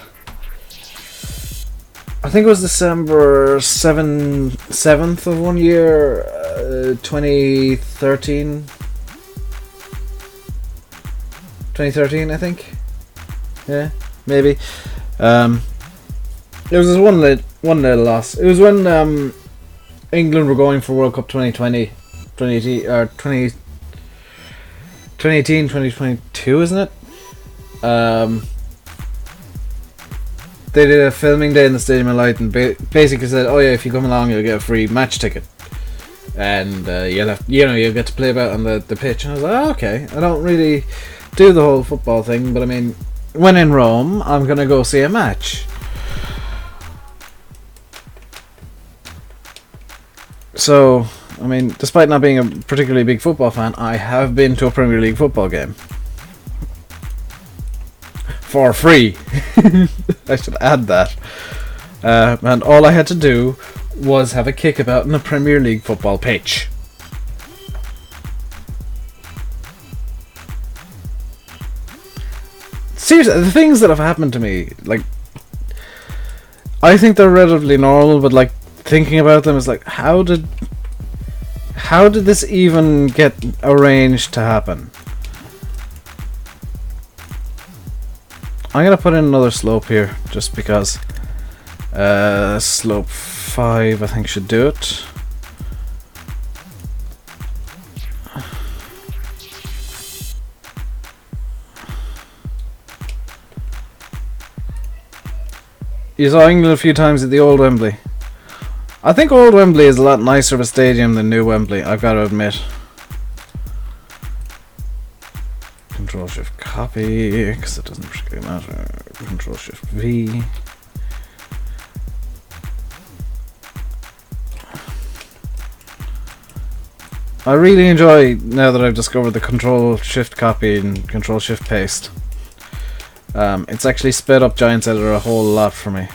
I think it was December 7th of one year, 2013. 2013, I think. Yeah, maybe. It was just one little loss. It was when England were going for World Cup 2020, 2018, 2022, isn't it? They did a filming day in the Stadium of Light and basically said, "Oh yeah, if you come along, you'll get a free match ticket, and you'll get to play about on the pitch." And I was like, "Oh, okay, I don't really do the whole football thing, but I mean, when in Rome, I'm gonna go see a match." So, I mean, despite not being a particularly big football fan, I have been to a Premier League football game. For free. I should add that. And all I had to do was have a kickabout in a Premier League football pitch. Seriously, the things that have happened to me, like, I think they're relatively normal, but like, thinking about them is like, how did this even get arranged to happen? I'm gonna put in another slope here, just because slope 5 I think should do it. You saw England a few times at the old Wembley. I think old Wembley is a lot nicer of a stadium than new Wembley, I've got to admit. Control Shift copy, because it doesn't particularly matter. Control Shift V. I really enjoy, now that I've discovered the Control Shift copy and Control Shift paste. It's actually sped up Giants Editor a whole lot for me.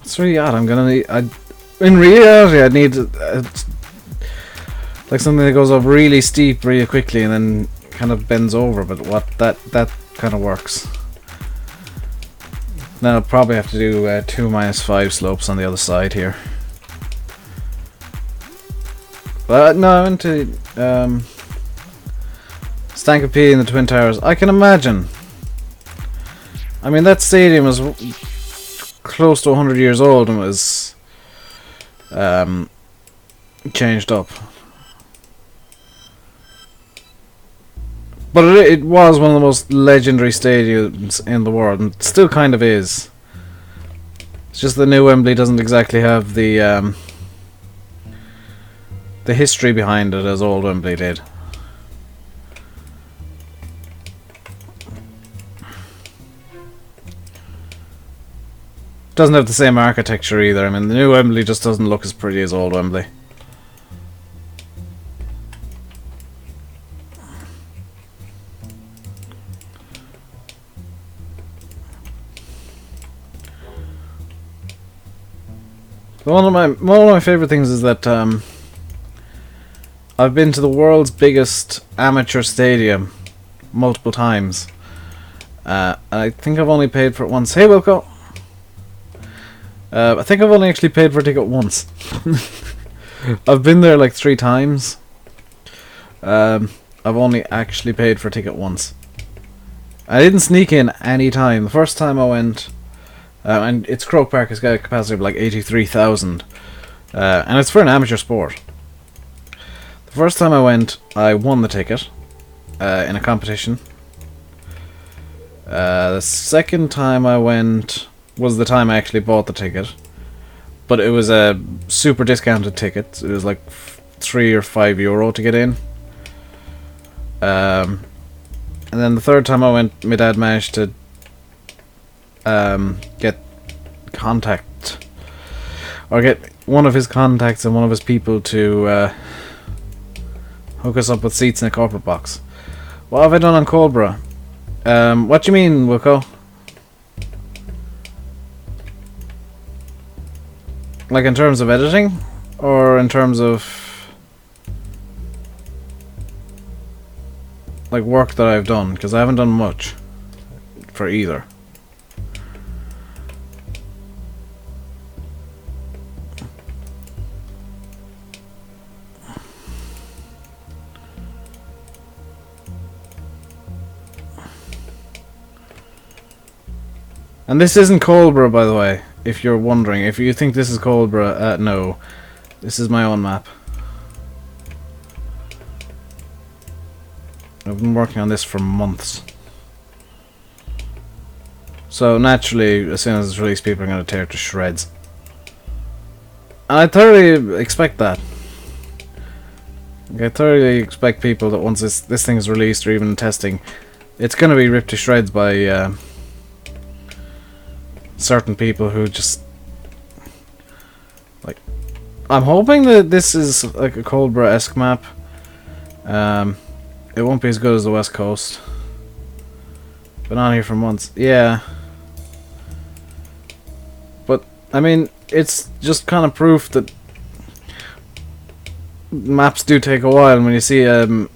It's really odd. I'm gonna need. In reality, I need like something that goes up really steep really quickly and then kind of bends over. But what that kind of works. Now I'll probably have to do 2 -5 slopes on the other side here. But no, I went to Stankopede in the Twin Towers. I can imagine. I mean, that stadium is close to 100 years old and was changed up. But it was one of the most legendary stadiums in the world, and still kind of is. It's just the new Wembley doesn't exactly have the history behind it as old Wembley did. Doesn't have the same architecture either. I mean, the new Wembley just doesn't look as pretty as old Wembley. One of my favorite things is that I've been to the world's biggest amateur stadium multiple times. I think I've only paid for it once. Hey, Wilco! I think I've only actually paid for a ticket once. I've been there like 3 times. I've only actually paid for a ticket once. I didn't sneak in any time. The first time I went, and it's Croke Park, it's got a capacity of like 83,000. And it's for an amateur sport. The first time I went, I won the ticket in a competition. The second time I went was the time I actually bought the ticket, but it was a super discounted ticket. It was like €3 or €5 to get in. And then the third time I went, my dad managed to get contact, or get one of his contacts and one of his people to hook us up with seats in a corporate box. What have I done on Coldborough? What do you mean, Wilco? Like in terms of editing? Or in terms of like work that I've done? Because I haven't done much for either. And this isn't Coldborough, by the way, if you're wondering. If you think this is Coldborough, no. This is my own map. I've been working on this for months. So naturally, as soon as it's released, people are going to tear it to shreds. And I thoroughly expect that. I thoroughly expect people that once this thing is released, or even in testing, it's going to be ripped to shreds by certain people who just like. I'm hoping that this is like a Coldborough-esque map. It won't be as good as the West Coast. Been on here for months. Yeah. But I mean, it's just kind of proof that maps do take a while. When you see a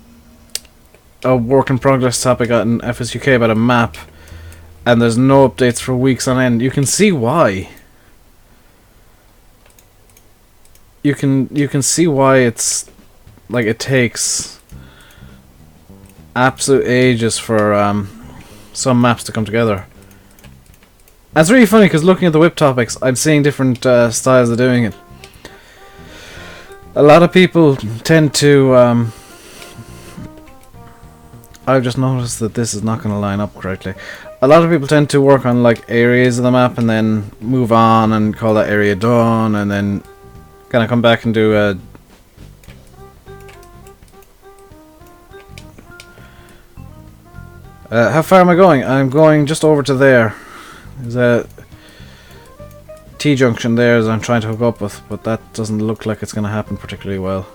work in progress topic on FSUK about a map, and there's no updates for weeks on end, you can see why. You can see why it's like it takes absolute ages for some maps to come together. And it's really funny because looking at the WIP topics, I'm seeing different styles of doing it. A lot of people tend to I've just noticed that this is not going to line up correctly. A lot of people tend to work on like areas of the map and then move on and call that area done, and then kind of come back and do a how far am I going? I'm going just over to there. There's a T-junction there as I'm trying to hook up with, but that doesn't look like it's going to happen particularly well.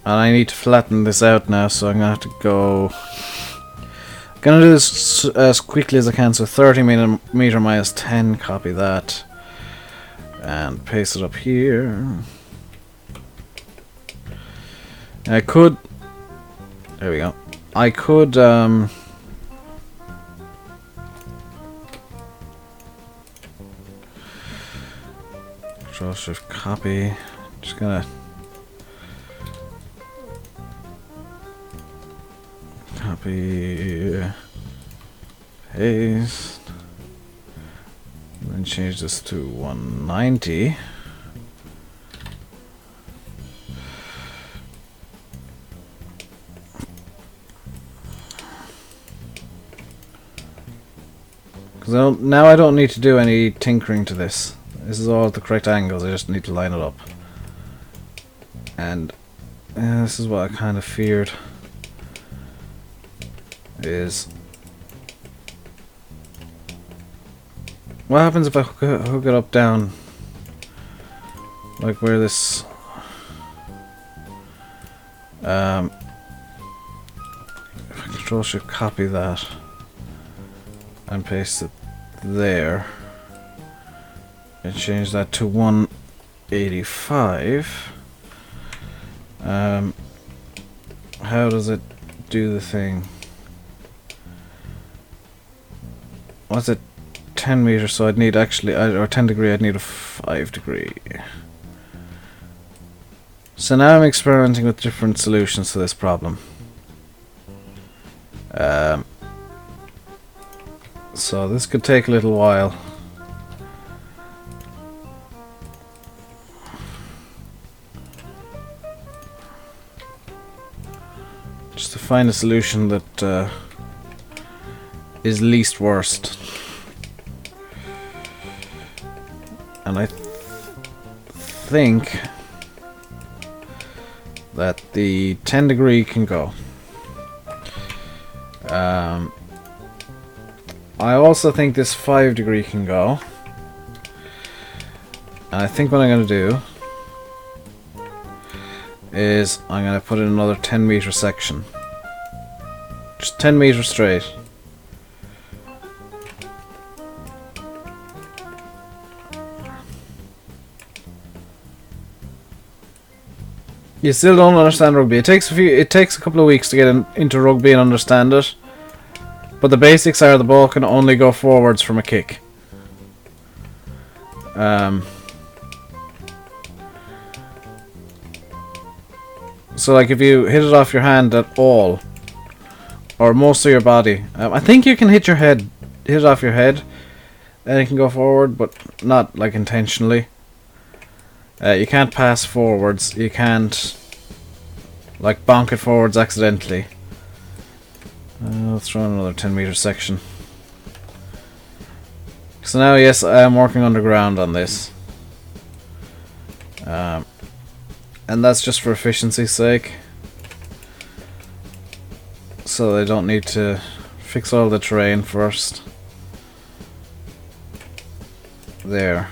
And I need to flatten this out now, so I'm going to have to go Gonna do this as quickly as I can, so 30 meter minus 10, copy that. And paste it up here. I could... There we go. I could... Control Shift copy. Just gonna... Copy... Paste... And change this to 190. Because now I don't need to do any tinkering to this. This is all at the correct angles, I just need to line it up. And this is what I kind of feared. Is... What happens if I hook it up down? Like where this... if I Control Shift copy that and paste it there and change that to 185. How does it do the thing? What's it? 10 meters, so I'd need actually, or 10 degree, I'd need a 5 degree. So now I'm experimenting with different solutions to this problem. So this could take a little while. Just to find a solution that is least worst. And I think that the 10 degree can go. I also think this 5 degree can go. And I think what I'm going to do is I'm going to put in another 10 meter section. Just 10 meters straight. You still don't understand rugby. It takes a couple of weeks to get into rugby and understand it. But the basics are the ball can only go forwards from a kick. So like if you hit it off your hand at all, or most of your body, I think you can hit it off your head, and it can go forward, but not like intentionally. You can't pass forwards. You can't like bonk it forwards accidentally. Let's throw in another 10 meter section. So now, yes, I am working underground on this, and that's just for efficiency's sake. So they don't need to fix all the terrain first. There.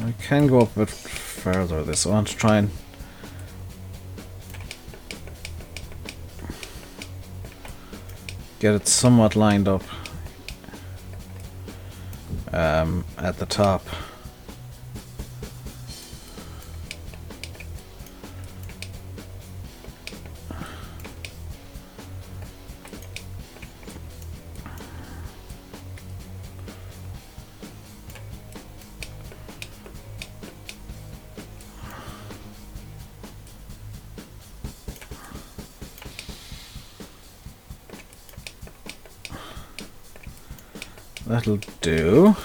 I can go up a bit further with this. I want to try and get it somewhat lined up at the top. That'll do.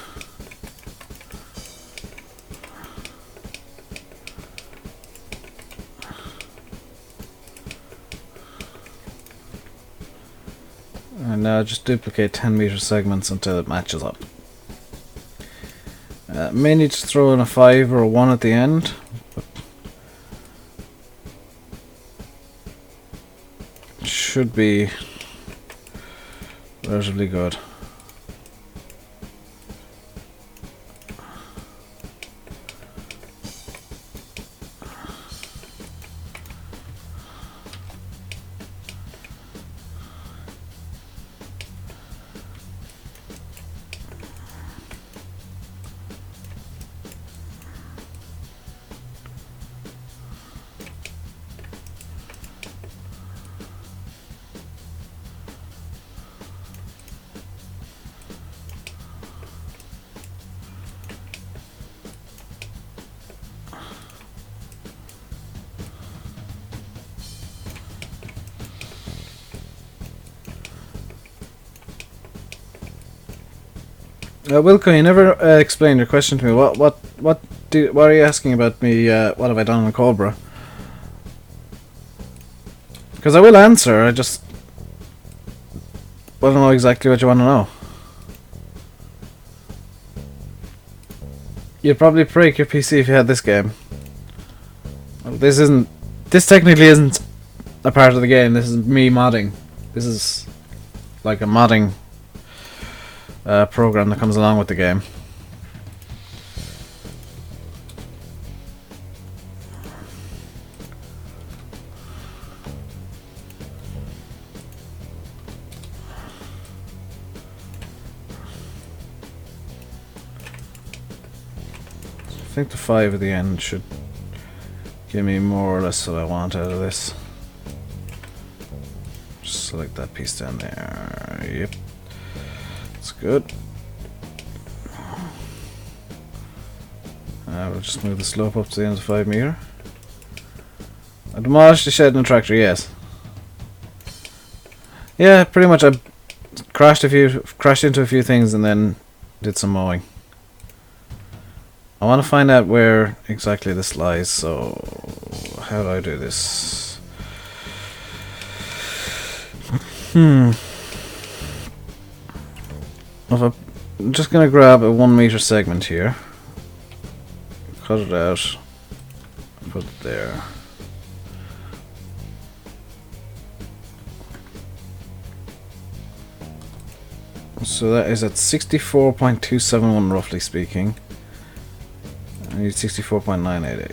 And now just duplicate 10 meter segments until it matches up. May need to throw in a 5 or a 1 at the end. But should be relatively good. Wilco, you never explained your question to me. What are you asking about me? What have I done in Cobra? Because I will answer. I just don't know exactly what you want to know. You'd probably break your PC if you had this game. Well, this technically isn't a part of the game. This is me modding. This is like a modding program that comes along with the game. I think the 5 at the end should give me more or less what I want out of this. Just select that piece down there. Yep. That's good. We'll just move the slope up to the end of 5 meter. I demolished the shed and the tractor, yes. Yeah, pretty much I crashed into a few things and then did some mowing. I want to find out where exactly this lies, so how do I do this? I'm just going to grab a 1 meter segment here, cut it out, put it there. So that is at 64.271 roughly speaking. I need 64.988.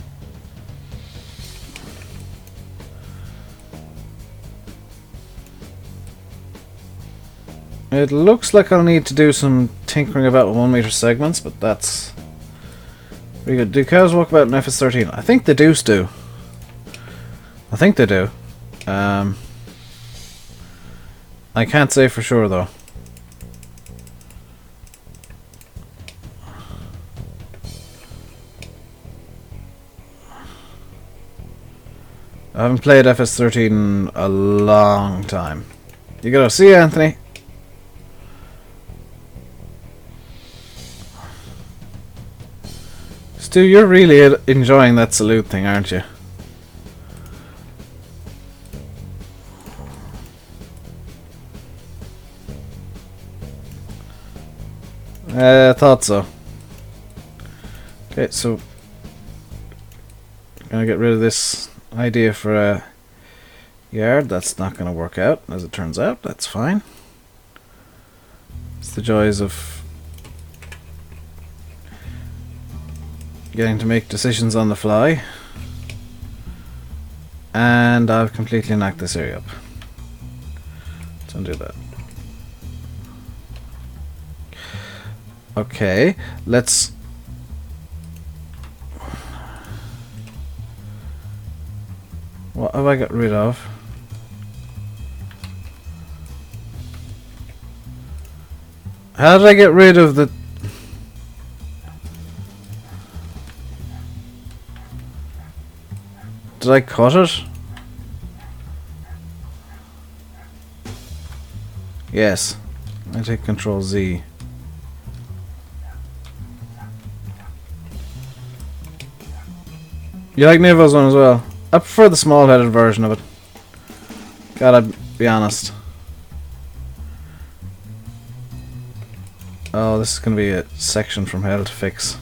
It looks like I'll need to do some tinkering about with 1 meter segments, but that's pretty good. Do cows walk about in FS13? I think they do. I think they do. I can't say for sure though. I haven't played FS13 in a long time. You gotta see you, Anthony. Stu, you're really enjoying that salute thing, aren't you? I thought so. Okay, so I'm gonna get rid of this idea for a yard. That's not going to work out, as it turns out. That's fine. It's the joys of getting to make decisions on the fly. And I've completely knocked this area up. Let's undo that. Okay, let's... What have I got rid of? How did I get rid of the... Did I cut it? Yes. I take Control Z. You like Nivo's one as well? I prefer the small-headed version of it. Gotta be honest. Oh, this is gonna be a section from hell to fix.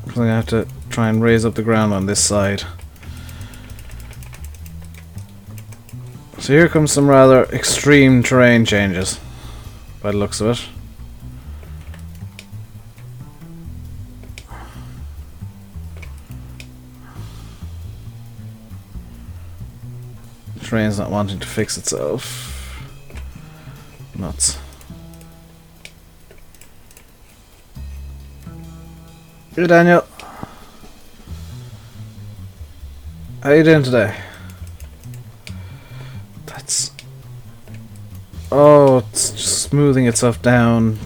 I'm gonna have to try and raise up the ground on this side. So here comes some rather extreme terrain changes, by the looks of it. Train's not wanting to fix itself. Nuts. Hey Daniel. How you doing today? That's... Oh, it's just smoothing itself down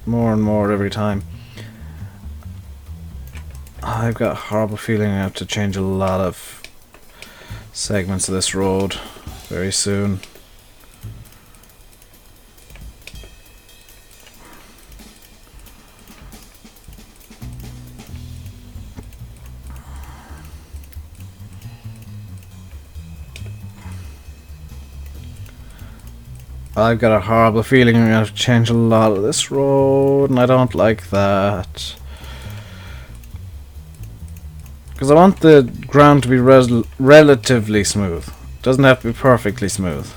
more and more every time. I've got a horrible feeling I have to change a lot of segments of this road very soon. I've got a horrible feeling I'm going to have to change a lot of this road, and I don't like that. Because I want the ground to be relatively smooth. It doesn't have to be perfectly smooth.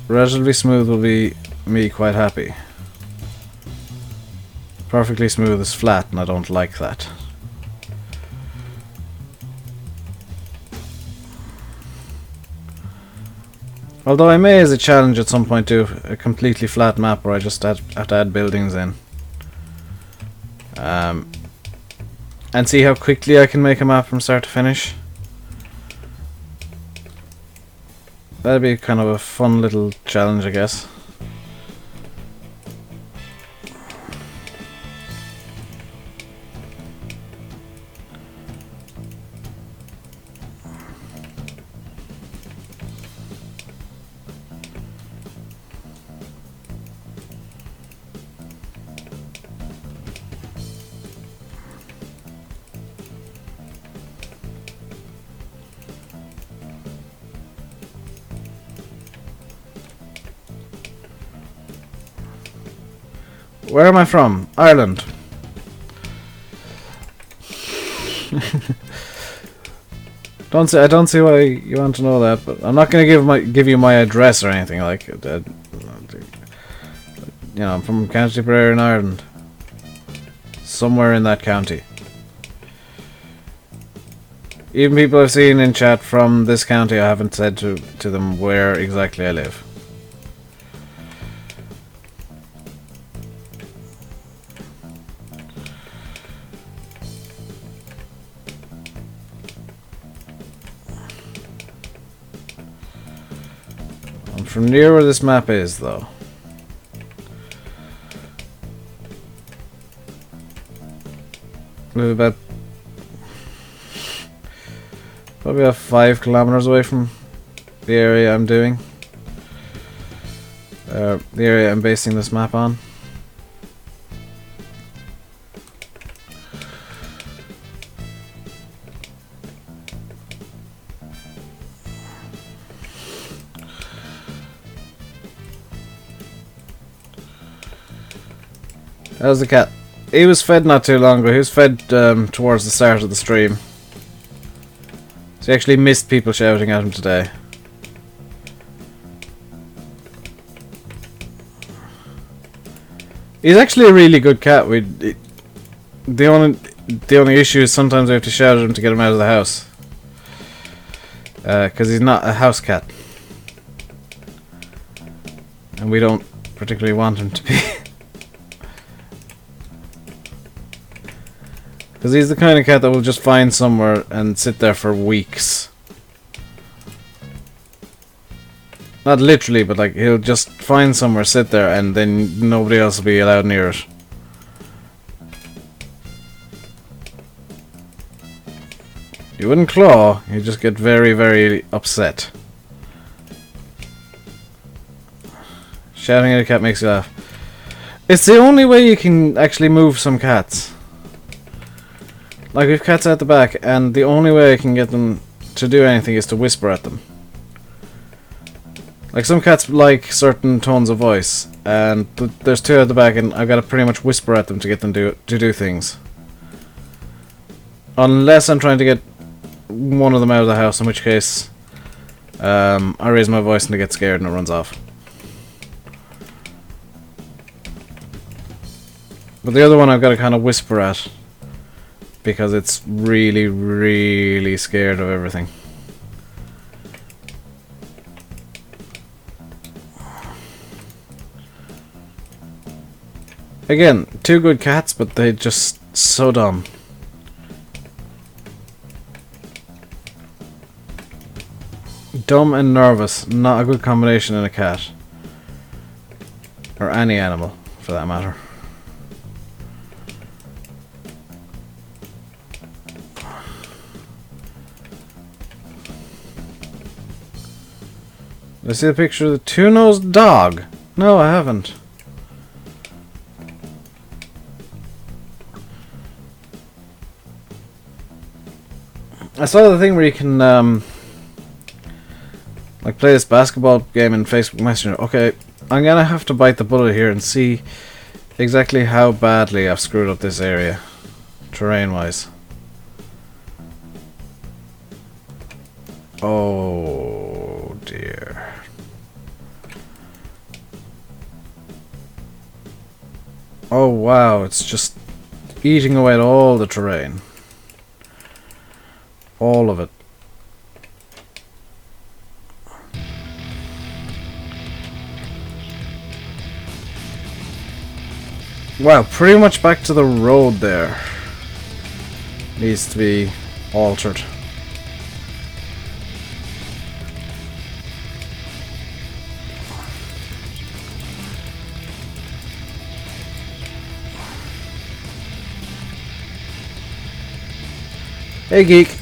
Relatively smooth will be me quite happy. Perfectly smooth is flat, and I don't like that. Although I may, as a challenge at some point, do a completely flat map where I just have to add buildings in. And see how quickly I can make a map from start to finish. That'd be kind of a fun little challenge, I guess. Where am I from? Ireland. I don't see why you want to know that, but I'm not going to give you my address or anything like that. You know, I'm from County Tipperary in Ireland. Somewhere in that county. Even people I've seen in chat from this county, I haven't said to them where exactly I live. From near where this map is, though. We're about probably about 5 kilometers away from the area I'm doing. The area I'm basing this map on. How's the cat? He was fed not too long ago. He was fed towards the start of the stream. So he actually missed people shouting at him today. He's actually a really good cat. The only issue is sometimes we have to shout at him to get him out of the house. Because he's not a house cat. And we don't particularly want him to be. Because he's the kind of cat that will just find somewhere and sit there for weeks. Not literally, but like he'll just find somewhere, sit there, and then nobody else will be allowed near it. You wouldn't claw, you just get very, very upset. Shouting at a cat makes you laugh. It's the only way you can actually move some cats. Like, we've cats out the back, and the only way I can get them to do anything is to whisper at them. Like, some cats like certain tones of voice, and there's 2 at the back, and I've got to pretty much whisper at them to get them to do things. Unless I'm trying to get one of them out of the house, in which case I raise my voice and they get scared and it runs off. But the other one I've got to kind of whisper at. Because it's really, really scared of everything. Again, 2 good cats, but they're just so dumb. Dumb and nervous, not a good combination in a cat. Or any animal, for that matter. I see the picture of the 2-nosed dog. No, I haven't. I saw the thing where you can Like, play this basketball game in Facebook Messenger. Okay, I'm gonna have to bite the bullet here and see exactly how badly I've screwed up this area, terrain-wise. Oh dear. Oh wow, it's just eating away at all the terrain. All of it. Wow, pretty much back to the road there. Needs to be altered. Hey, geek.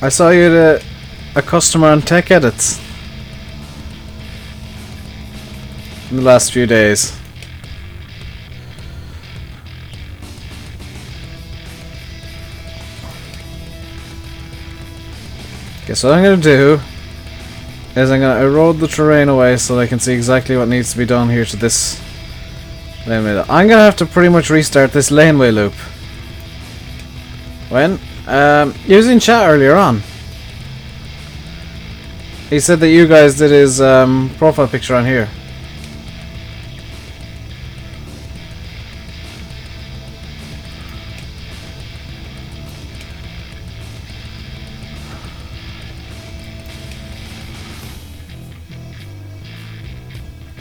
I saw you at a customer on Tech Edits in the last few days. Guess what I'm gonna do is I'm gonna erode the terrain away so that I can see exactly what needs to be done here to this laneway. I'm gonna have to pretty much restart this laneway loop. When? He was in chat earlier on. He said that you guys did his profile picture on here.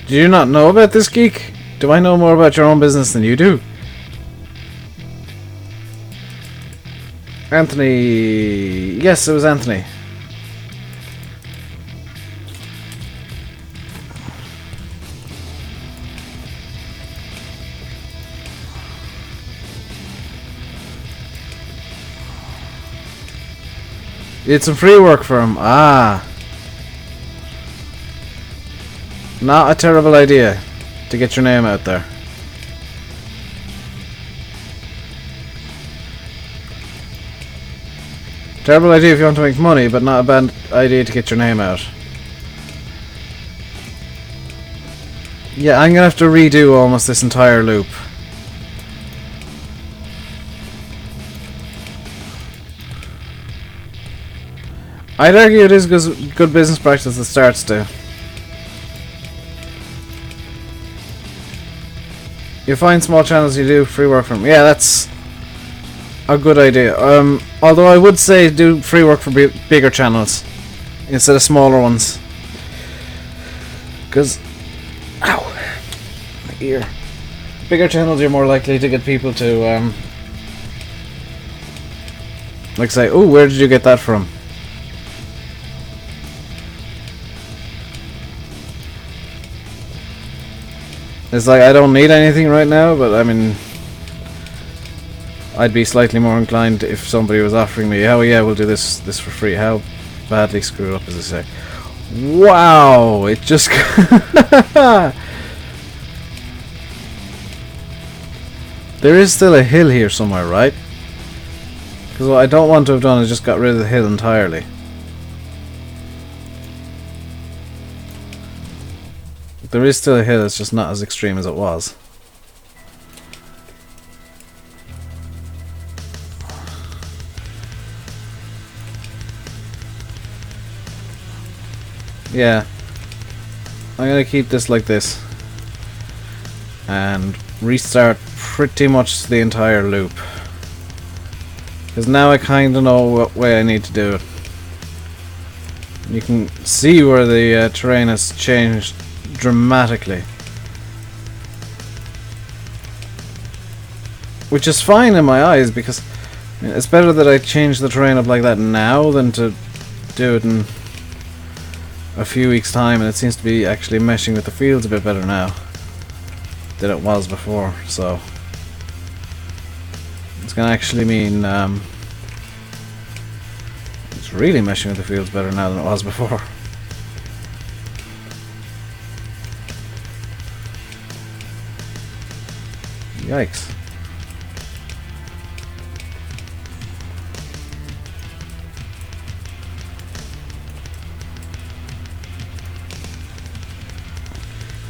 Do you not know about this, geek? Do I know more about your own business than you do? Anthony... Yes, it was Anthony. You did some free work for him. Ah. Not a terrible idea to get your name out there. Terrible idea if you want to make money, but not a bad idea to get your name out. Yeah, I'm gonna have to redo almost this entire loop. I'd argue it is good business practice that starts to. You find small channels, you do free work from. Yeah, that's a good idea. Although I would say do free work for bigger channels instead of smaller ones. Because, ow, my ear. Bigger channels, you're more likely to get people to, like say, oh, where did you get that from? It's like, I don't need anything right now, but I mean, I'd be slightly more inclined if somebody was offering me, oh yeah, we'll do this for free. How badly screwed up, as I say. Wow, it just... There is still a hill here somewhere, right? Because what I don't want to have done is just got rid of the hill entirely. There is still a hill, it's just not as extreme as it was. Yeah. I'm gonna keep this like this. And restart pretty much the entire loop. Because now I kinda know what way I need to do it. You can see where the terrain has changed dramatically, which is fine in my eyes, because I mean, it's better that I change the terrain up like that now than to do it in a few weeks time, and it seems to be actually meshing with the fields a bit better now than it was before, so it's gonna actually mean it's really meshing with the fields better now than it was before. Yikes.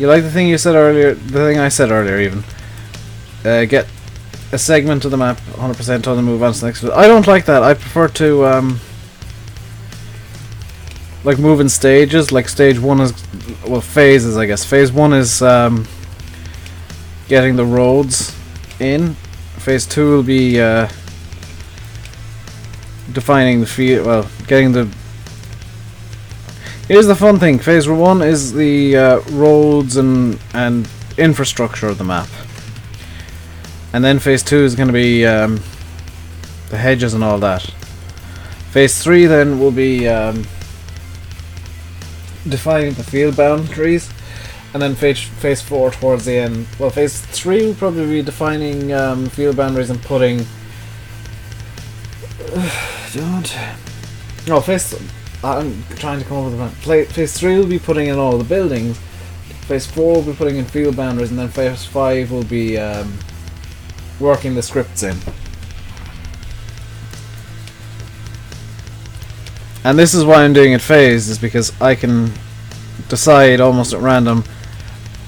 You like the thing you said earlier? The thing I said earlier, even. Get a segment of the map 100% on and move on to the next. I don't like that. I prefer to like move in stages. Like stage 1 is, well, phases, I guess. Phase 1 is getting the roads in. Phase 2 will be defining the field. Well, getting the. Here's the fun thing. Phase 1 is the roads and infrastructure of the map. And then phase 2 is going to be the hedges and all that. Phase 3 then will be defining the field boundaries. And then phase 4 towards the end. Well, phase 3 will probably be defining field boundaries and putting... No, I'm trying to come up with a plan. Phase 3 will be putting in all the buildings. Phase 4 will be putting in field boundaries. And then phase 5 will be... working the scripts in. And this is why I'm doing it phased, is because I can decide almost at random,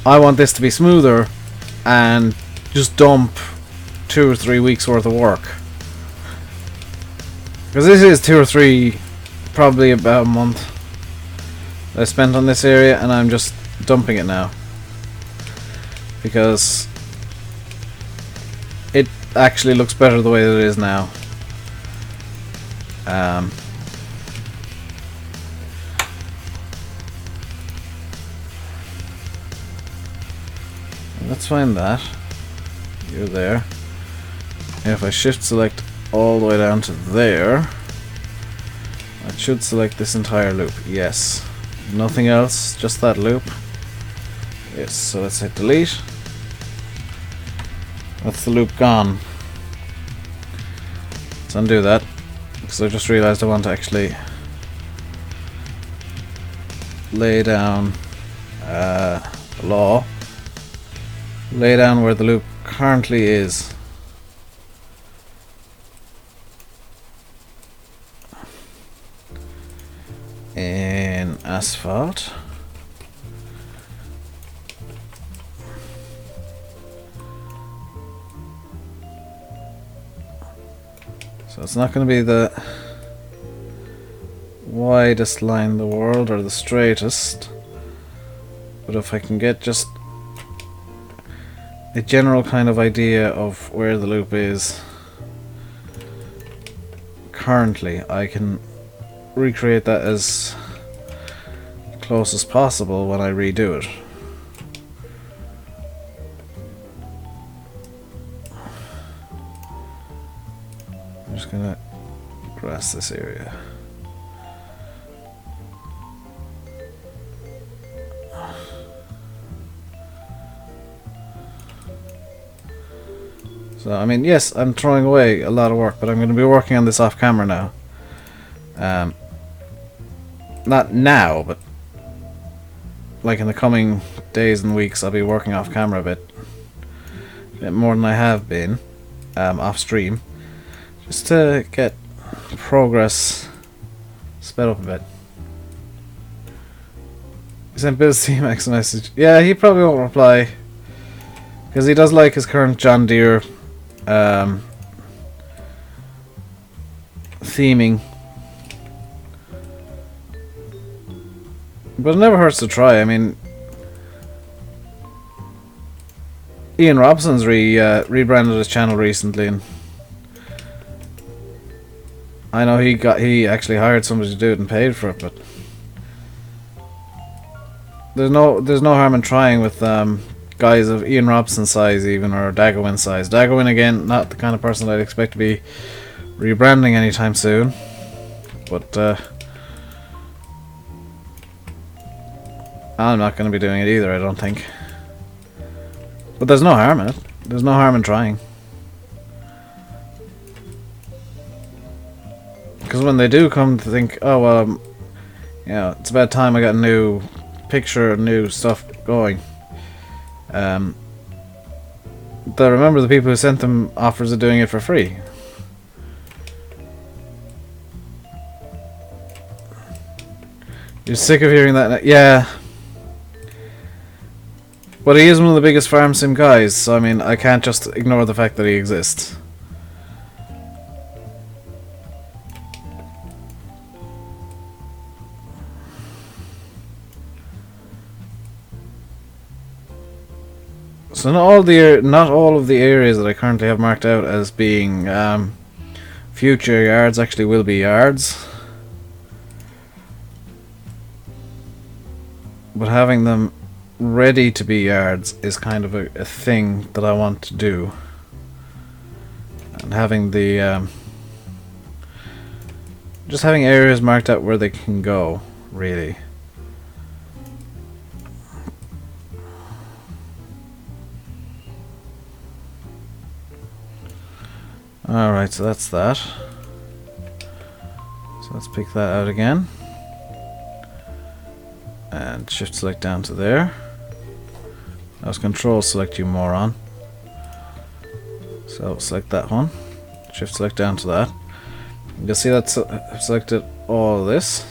I want this to be smoother, and just dump 2 or 3 weeks worth of work. Because this is 2 or 3, probably about a month that I spent on this area, and I'm just dumping it now. Because it actually looks better the way that it is now. Let's find that. You're there. And if I shift select all the way down to there, I should select this entire loop. Yes. Nothing else, just that loop. Yes, so let's hit delete. That's the loop gone. Let's undo that, because I just realized I want to actually lay down the law. Lay down where the loop currently is. In asphalt. So it's not going to be the widest line in the world or the straightest, but if I can get just a general kind of idea of where the loop is currently, I can recreate that as close as possible when I redo it. I'm just gonna grass this area. So, I mean, yes, I'm throwing away a lot of work, but I'm going to be working on this off camera now. Not now, but like in the coming days and weeks, I'll be working off camera a bit more than I have been off stream, just to get progress sped up a bit. He sent Bill's T-Max a message. Yeah, he probably won't reply, because he does like his current John Deere theming. But it never hurts to try. I mean, Ian Robson's rebranded his channel recently, and I know he actually hired somebody to do it and paid for it, but there's no harm in trying with guys of Ian Robson's size, even, or Dagowin's size. Dagowin, again, not the kind of person I'd expect to be rebranding anytime soon, but I'm not going to be doing it either, I don't think. But there's no harm in it. There's no harm in trying. Because when they do come to think, oh well, yeah, it's about time I got a new picture, new stuff going. They'll remember the people who sent them offers of doing it for free. You're sick of hearing that? Yeah. But he is one of the biggest farm sim guys, so I mean, I can't just ignore the fact that he exists. So not all of the areas that I currently have marked out as being future yards actually will be yards. But having them ready to be yards is kind of a thing that I want to do. And having the just having areas marked out where they can go, really. Alright, so that's that. So let's pick that out again. And shift select down to there. That was control select, you moron. So select that one. Shift select down to that. You can see that's selected all of this.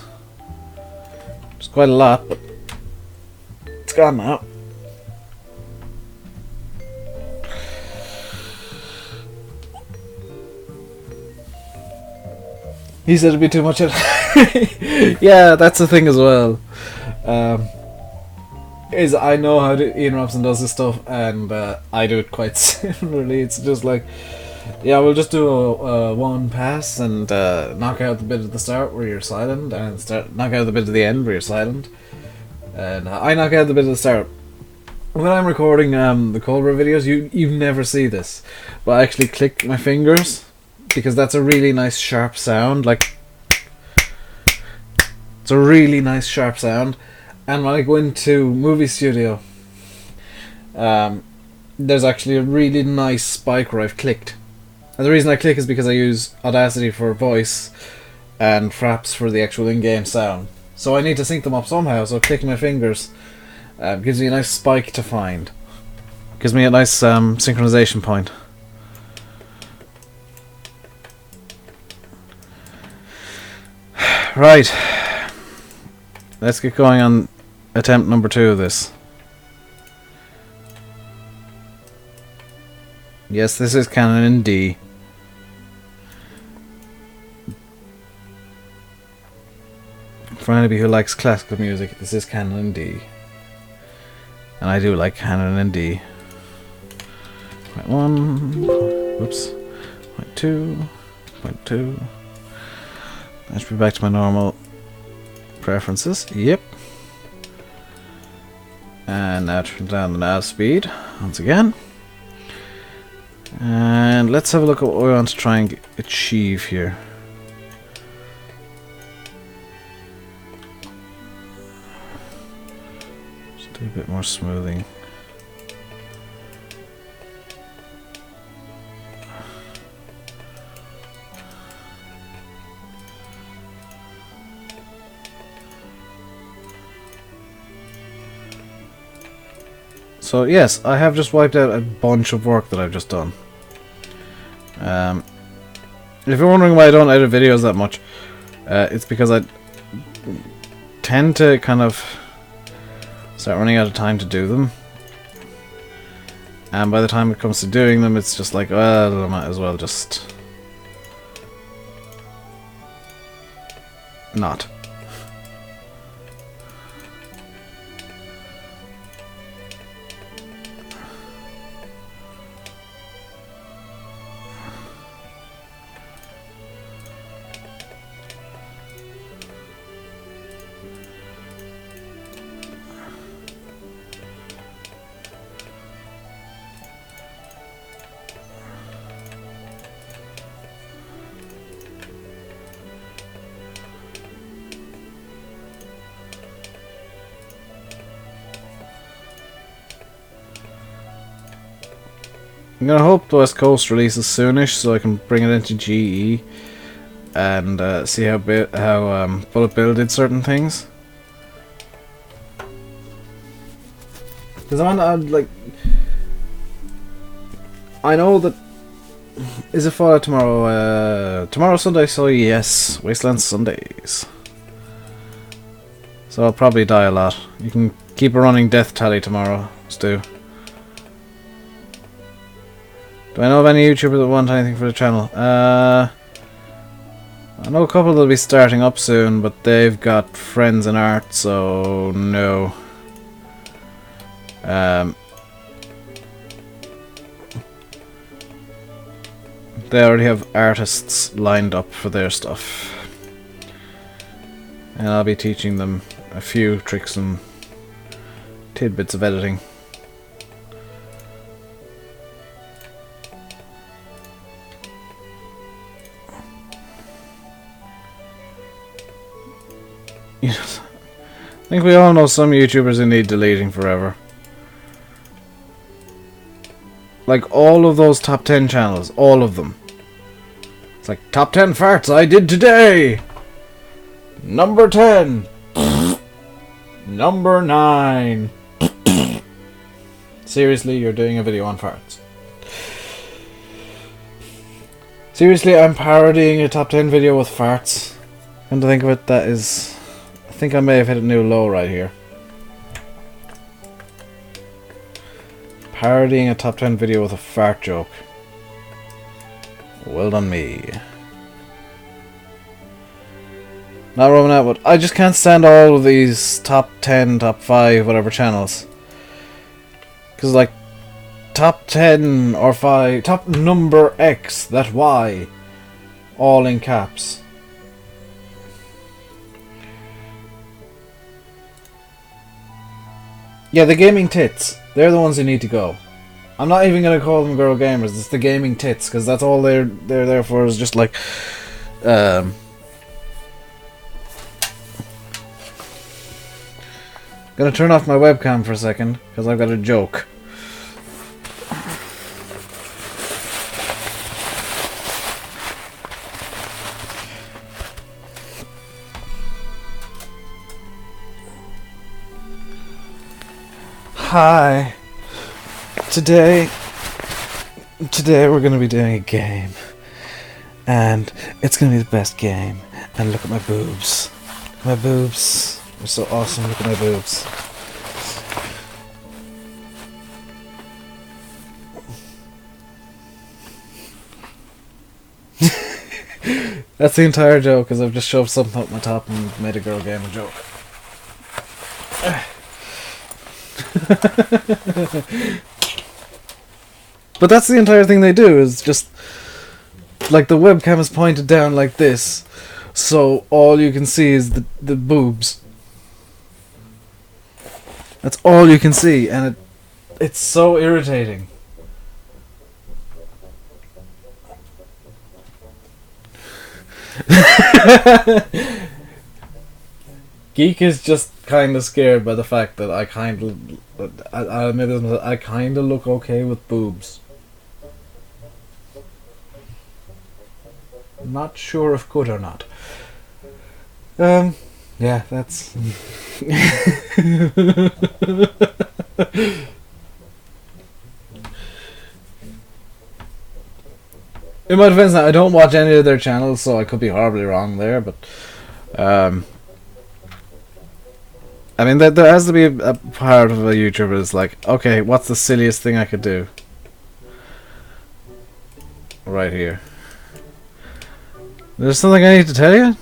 It's quite a lot, but it's gone now. He said it'd be too much. Yeah, that's the thing as well. Is I know how Ian Robson does this stuff, and I do it quite similarly. It's just like, yeah, we'll just do a one pass and knock out the bit at the start where you're silent, and knock out the bit at the end where you're silent, and I knock out the bit at the start. When I'm recording the Cobra videos, you never see this, but I actually click my fingers because that's a really nice sharp sound. Like, it's a really nice sharp sound. And when I go into movie studio, there's actually a really nice spike where I've clicked. And the reason I click is because I use Audacity for voice and Fraps for the actual in-game sound. So I need to sync them up somehow, so clicking my fingers gives me a nice spike to find. Gives me a nice synchronization point. Right. Let's get going on attempt number 2 of this. Yes, this is canon in D. For anybody who likes classical music, this is canon in D. And I do like canon in D. Point 1, whoops, point 2, point 2. I should be back to my normal preferences. Yep. And now turn down the nav speed once again. And let's have a look at what we want to try and achieve here. Just do a bit more smoothing. So yes, I have just wiped out a bunch of work that I've just done. If you're wondering why I don't edit videos that much, it's because I tend to kind of start running out of time to do them. And by the time it comes to doing them, it's just like, well, I might as well just not. I'm gonna hope the West Coast releases soonish so I can bring it into GE and see how Bullet Bill did certain things. Because I'm like, I know that, is it Fallout tomorrow? Tomorrow Sunday, so yes, Wasteland Sundays. So I'll probably die a lot. You can Keep a running death tally tomorrow, Stu. Do I know of any YouTubers that want anything for the channel? I know a couple that'll be starting up soon, but they've got friends in art, so no. They already have artists lined up for their stuff. And I'll be teaching them a few tricks and tidbits of editing. Yes. I think we all know some YouTubers who need deleting forever. Like all of those top 10 channels, all of them. It's like, top 10 farts I did today! Number 10! Number 9! Seriously, you're doing a video on farts. Seriously, I'm parodying a top 10 video with farts. Come to think of it, that is... I think I may have hit a new low right here. Parodying a top 10 video with a fart joke. Well done me. Not rubbing out, but I just can't stand all of these top 10, top 5, whatever channels. Because like, top 10 or 5, top number X, that Y, all in caps. Yeah, the gaming tits. They're the ones who need to go. I'm not even gonna call them girl gamers. It's the gaming tits, because that's all they're there for. Is just like, gonna turn off my webcam for a second because I've got a joke. Hi. Today we're going to be doing a game, and it's going to be the best game. And look at my boobs. My boobs are so awesome. Look at my boobs. That's the entire joke, because I've just shoved something up my top and made a girl game a joke. But that's the entire thing they do, is just like the webcam is pointed down like this, so all you can see is the boobs. That's all you can see, and it's so irritating. Geek is just kind of scared by the fact that I kind of, I kind of look okay with boobs. Not sure if good or not. Yeah, that's... In my defense, I don't watch any of their channels, so I could be horribly wrong there, but... I mean, there has to be a part of a YouTuber that's like, okay, what's the silliest thing I could do? Right here. There's something I need to tell you?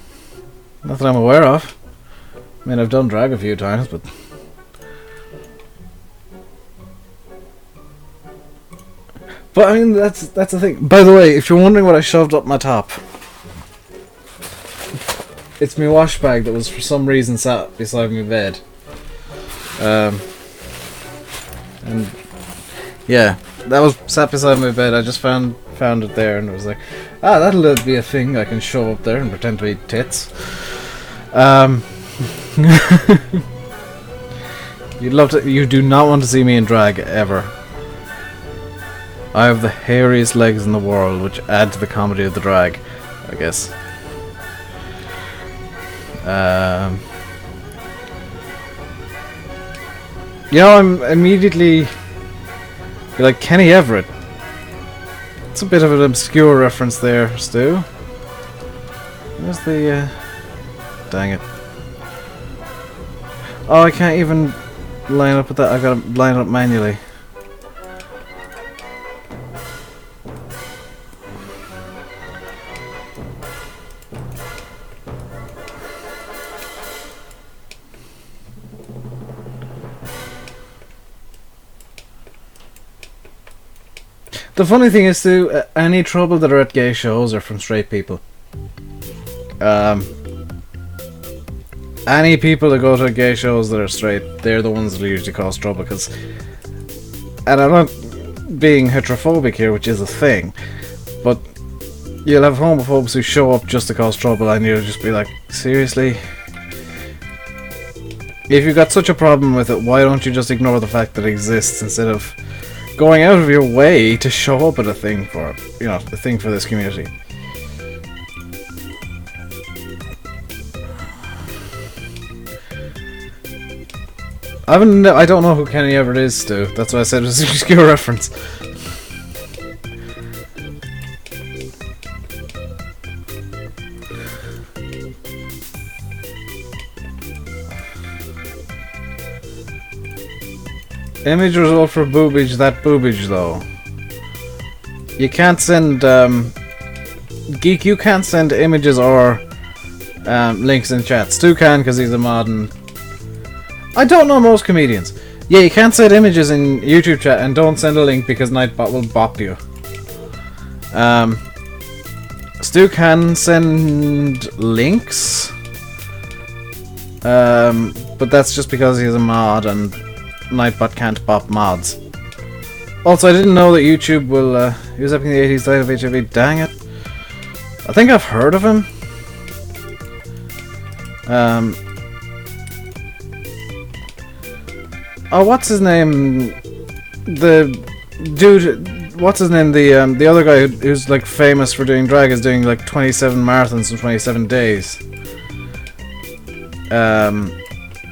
Not that I'm aware of. I mean, I've done drag a few times, but... But I mean, that's the thing. By the way, if you're wondering what I shoved up my top, it's my wash bag that was for some reason sat beside my bed. And yeah, that was sat beside my bed. I just found it there, and it was like, ah, that'll be a thing I can show up there and pretend to be tits. You'd love to. You do not want to see me in drag ever. I have the hairiest legs in the world, which add to the comedy of the drag, I guess. You know, I'm immediately... You're like, Kenny Everett. It's a bit of an obscure reference there, Stu. Where's the... Dang it. Oh, I can't even line up with that. I gotta line it up manually. The funny thing is, too, any trouble that are at gay shows are from straight people. Any people that go to gay shows that are straight, they're the ones that usually cause trouble. And I'm not being heterophobic here, which is a thing, but you'll have homophobes who show up just to cause trouble, and you'll just be like, seriously? If you've got such a problem with it, why don't you just ignore the fact that it exists instead of going out of your way to show up at a thing for it, you know, the thing for this community. I don't know who Kenny Everett is, Stu. That's why I said it was an obscure reference. Image result for boobage, that boobage though. You can't send, Geek, you can't send images or links in chat. Stu can because he's a mod, and I don't know most comedians. Yeah, you can't send images in YouTube chat, and don't send a link because Nightbot will bop you. Stu can send links, but that's just because he's a mod and Nightbot can't bop mods. Also, I didn't know that YouTube will, he was up in the 80s, died of HIV, dang it. I think I've heard of him. Oh, what's his name? The dude, what's his name? The other guy who's like famous for doing drag is doing like 27 marathons in 27 days.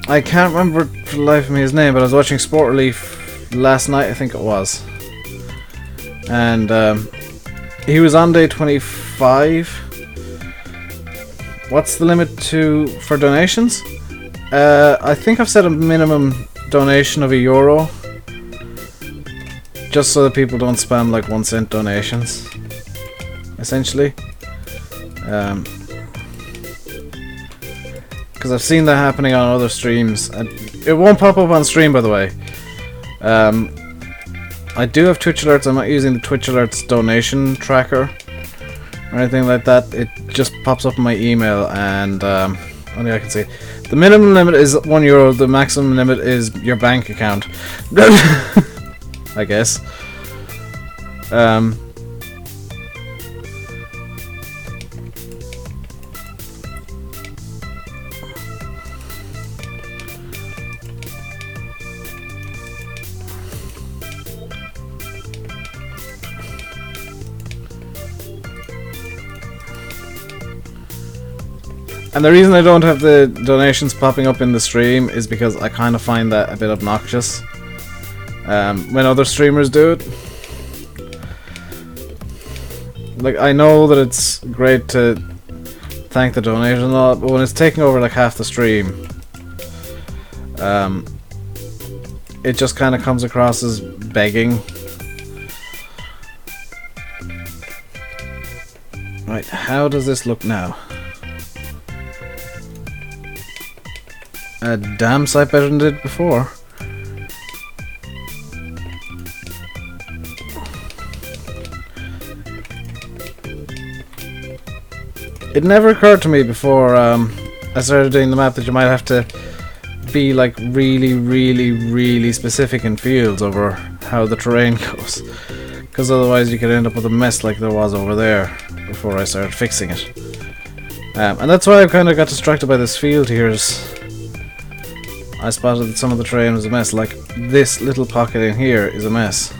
I can't remember for the life of me his name, but I was watching Sport Relief last night, I think it was. And he was on day 25. What's the limit for donations? I think I've set a minimum donation of €1, just so that people don't spam like 1 cent donations, essentially. Because I've seen that happening on other streams, and it won't pop up on stream, by the way. I do have Twitch alerts. I'm not using the Twitch alerts donation tracker or anything like that. It just pops up in my email, and only I can see. The minimum limit is €1. The maximum limit is your bank account. I guess. And the reason I don't have the donations popping up in the stream is because I kind of find that a bit obnoxious when other streamers do it. Like, I know that it's great to thank the donation and all, but when it's taking over like half the stream, it just kind of comes across as begging. Right, how does this look now? A damn sight better than it did before. It never occurred to me before I started doing the map that you might have to be like really specific in fields over how the terrain goes, because otherwise you could end up with a mess like there was over there before I started fixing it. And that's why I kind of got distracted by this field here. I spotted that some of the terrain was a mess, like this little pocket in here is a mess.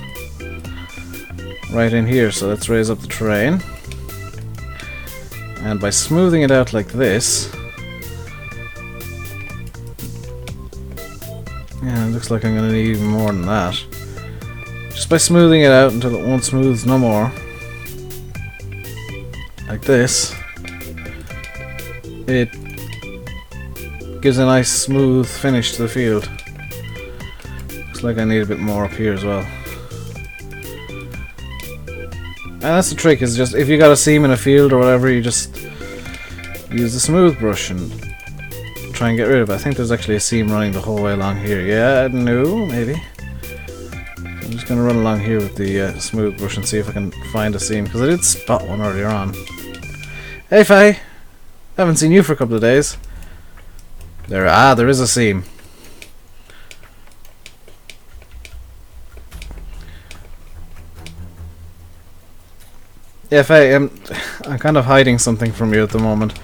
Right in here, so let's raise up the terrain. And by smoothing it out like this... Yeah, it looks like I'm going to need even more than that. Just by smoothing it out until it won't smooth no more. Like this. It gives a nice smooth finish to the field. Looks like I need a bit more up here as well. And that's the trick, is just if you got a seam in a field or whatever, you just use the smooth brush and try and get rid of it. I think there's actually a seam running the whole way along here. Yeah, no, maybe. I'm just going to run along here with the smooth brush and see if I can find a seam, because I did spot one earlier on. Hey Faye! Haven't seen you for a couple of days. There is a seam. Yeah, Faye, I'm kind of hiding something from you at the moment.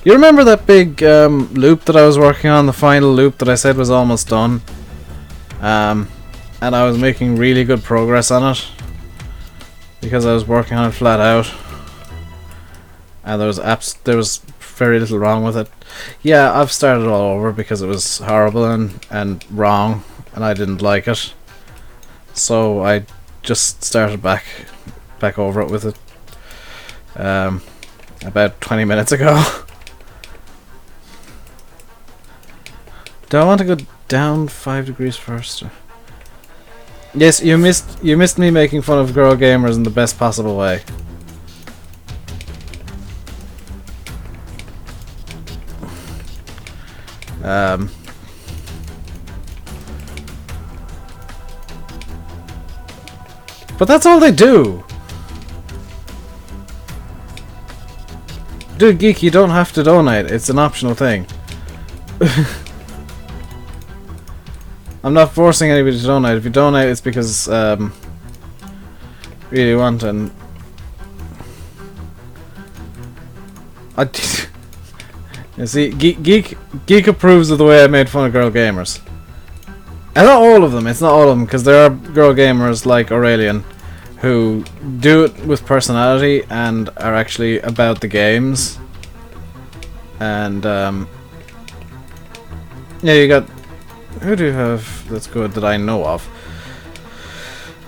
You remember that big loop that I was working on, the final loop that I said was almost done? And I was making really good progress on it because I was working on it flat out, and there was very little wrong with it. Yeah, I've started all over because it was horrible and wrong, and I didn't like it. So I just started back over it with it about 20 minutes ago. Do I want to go down 5 degrees first? Or? Yes, you missed me making fun of girl gamers in the best possible way. But that's all they do. Dude, Geek, you don't have to donate. It's an optional thing. I'm not forcing anybody to donate. If you donate, it's because really want, and you see, Geek approves of the way I made fun of girl gamers. And not all of them. It's not all of them, because there are girl gamers like Aurelian who do it with personality and are actually about the games. And yeah, you got. Who do you have that's good that I know of?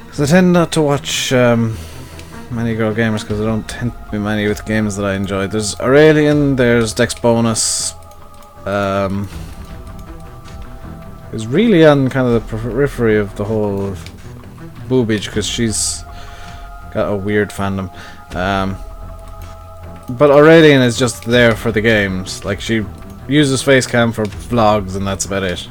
Because I tend not to watch many girl gamers, because there don't tend to be many with games that I enjoy. There's Aurelian, there's Dex Bonus. Is really on kind of the periphery of the whole boobage, because she's got a weird fandom. But Aurelian is just there for the games. Like, she uses Facecam for vlogs and that's about it.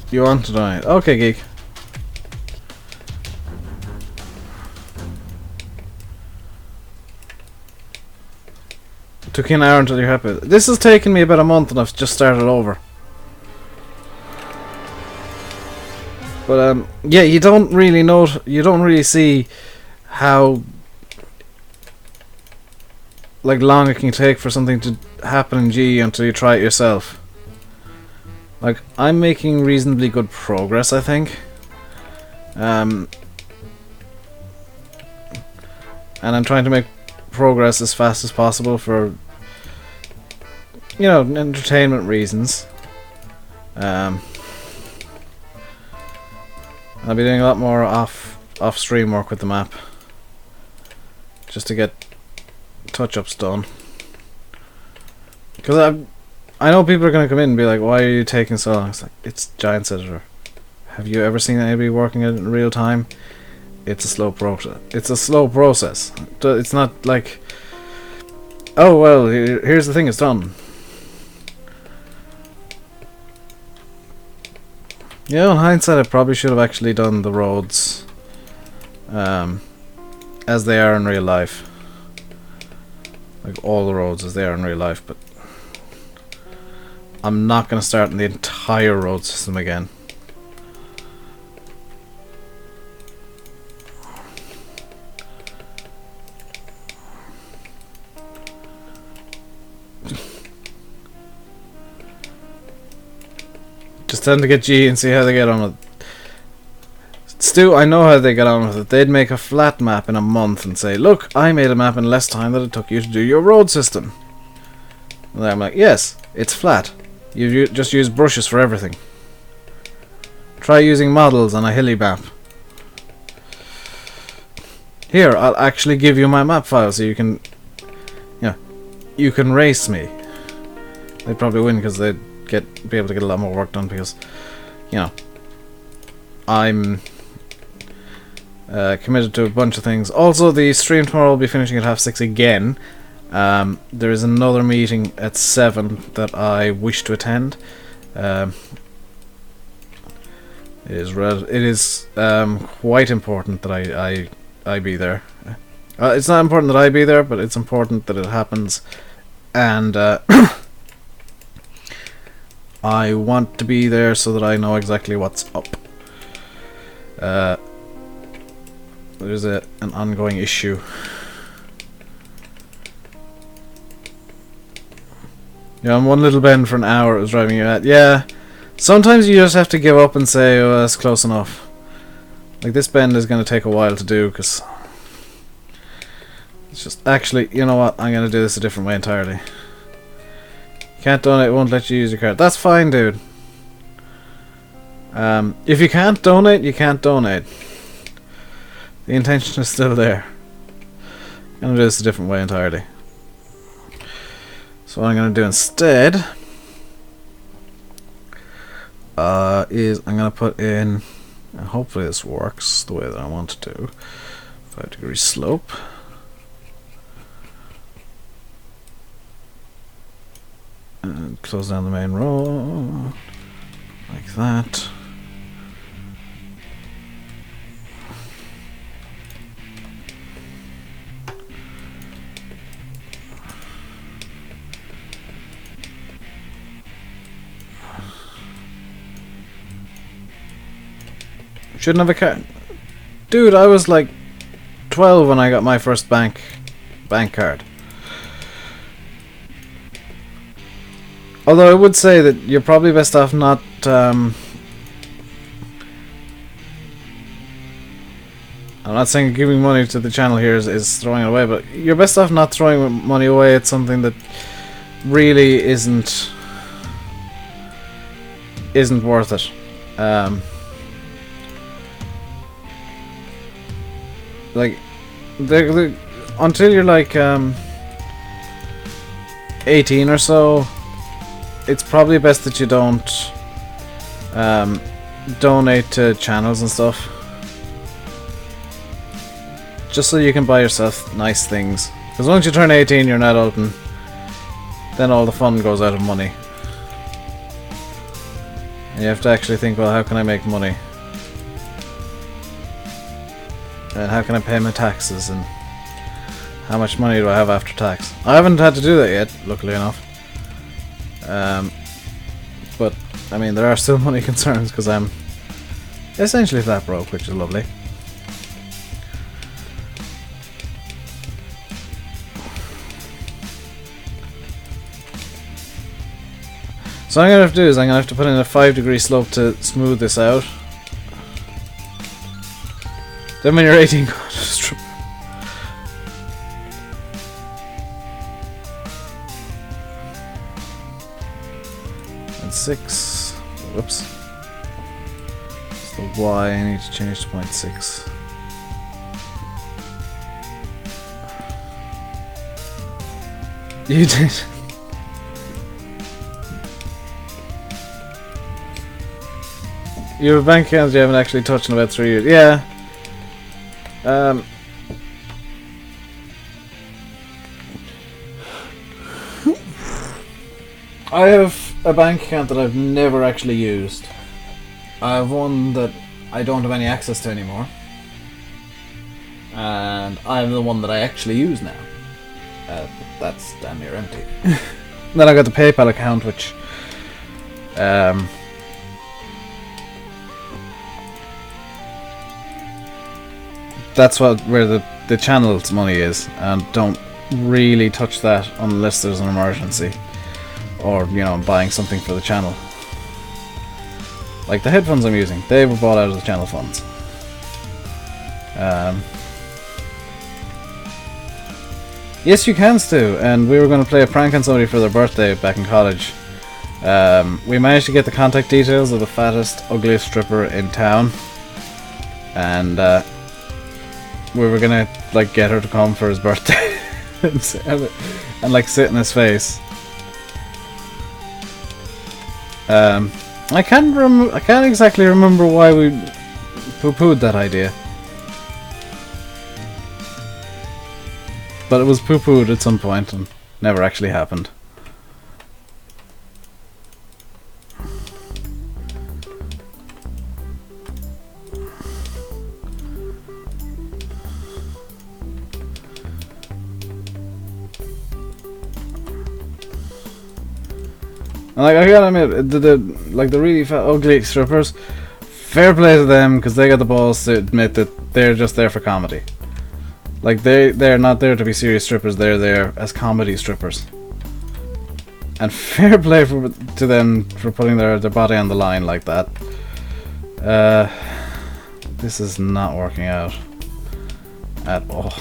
You want to donate? Okay, Geek. Took you an hour until you're happy. This has taken me about a month and I've just started over. But yeah, you don't really know. You don't really see how long it can take for something to happen in G until you try it yourself. Like, I'm making reasonably good progress, I think. And I'm trying to make progress as fast as possible for, you know, entertainment reasons. I'll be doing a lot more off-stream work with the map, just to get touch-ups done. Because I know people are going to come in and be like, why are you taking so long? It's like, it's Giants Editor. Have you ever seen anybody working it in real time? It's a slow process. It's a slow process. It's not like, oh well, here's the thing, it's done. Yeah, in hindsight, I probably should have actually done the roads as they are in real life. Like, all the roads as they are in real life, but I'm not going to start in the entire road system again. tell them to get G and see how they get on with it. Stu, I know how they get on with it. They'd make a flat map in a month and say, look, I made a map in less time than it took you to do your road system. And I'm like, yes, it's flat. You just use brushes for everything. Try using models on a hilly map. Here, I'll actually give you my map file so you can, you can race me. They'd probably win because they'd be able to get a lot more work done because, I'm committed to a bunch of things. Also, the stream tomorrow will be finishing at 6:30 again. There is another meeting at 7 that I wish to attend. It is quite important that I be there. It's not important that I be there, but it's important that it happens. And I want to be there so that I know exactly what's up. There's an ongoing issue. I'm one little bend for an hour it was driving you at. Yeah, sometimes you just have to give up and say, oh, that's close enough. Like, this bend is going to take a while to do, because it's just, actually, you know what, I'm going to do this a different way entirely. Can't donate, won't let you use your card. That's fine, dude. If you can't donate, you can't donate. The intention is still there. I'm going to do this a different way entirely. So what I'm going to do instead is I'm going to put in, and hopefully this works the way that I want to do, 5-degree slope. And close down the main road, like that. Shouldn't have a card. Dude, I was like 12 when I got my first bank card. Although I would say that you're probably best off not I'm not saying giving money to the channel here is throwing it away, but you're best off not throwing money away at something that really isn't worth it. Like, until you're like 18 or so, it's probably best that you don't donate to channels and stuff, just so you can buy yourself nice things. Because once you turn 18, you're an adult, and then all the fun goes out of money, and you have to actually think, well, how can I make money? And how can I pay my taxes, and how much money do I have after tax? I haven't had to do that yet, luckily enough. But, I mean, there are still money concerns because I'm essentially flat broke, which is lovely. So what I'm going to have to do is I'm going to have to put in a 5-degree slope to smooth this out. Then when you're 18, and 6. Whoops. It's the Y. I need to change to 0.6. You did. You have a bank account you haven't actually touched in about 3 years. Yeah. I have a bank account that I've never actually used. I have one that I don't have any access to anymore, and I have the one that I actually use now. That's damn near empty. Then I got the PayPal account, which that's where the channel's money is, and don't really touch that unless there's an emergency, or, you know, buying something for the channel. Like the headphones I'm using, they were bought out of the channel funds. Yes, you can, Stu. And we were going to play a prank on somebody for their birthday back in college. We managed to get the contact details of the fattest, ugliest stripper in town, and we were gonna like get her to come for his birthday and like sit in his face. I can't exactly remember why we poo-pooed that idea, but it was poo-pooed at some point and never actually happened. And like, I gotta admit, the really fat, ugly strippers, fair play to them, because they got the balls to admit that they're just there for comedy. Like, they're not there to be serious strippers, they're there as comedy strippers. And fair play to them for putting their body on the line like that. This is not working out at all.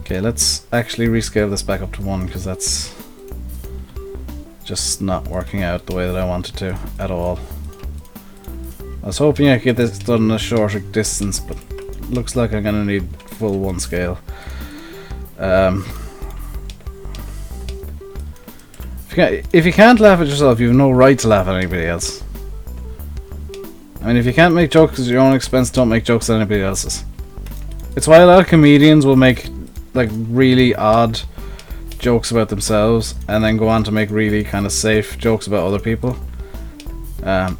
Okay, let's actually rescale this back up to 1, because that's just not working out the way that I wanted to at all. I was hoping I could get this done in a shorter distance, but looks like I'm gonna need full 1 scale. If you can't laugh at yourself, you have no right to laugh at anybody else. I mean, if you can't make jokes at your own expense, don't make jokes at anybody else's. It's why a lot of comedians will make like really odd jokes about themselves and then go on to make really kind of safe jokes about other people. That's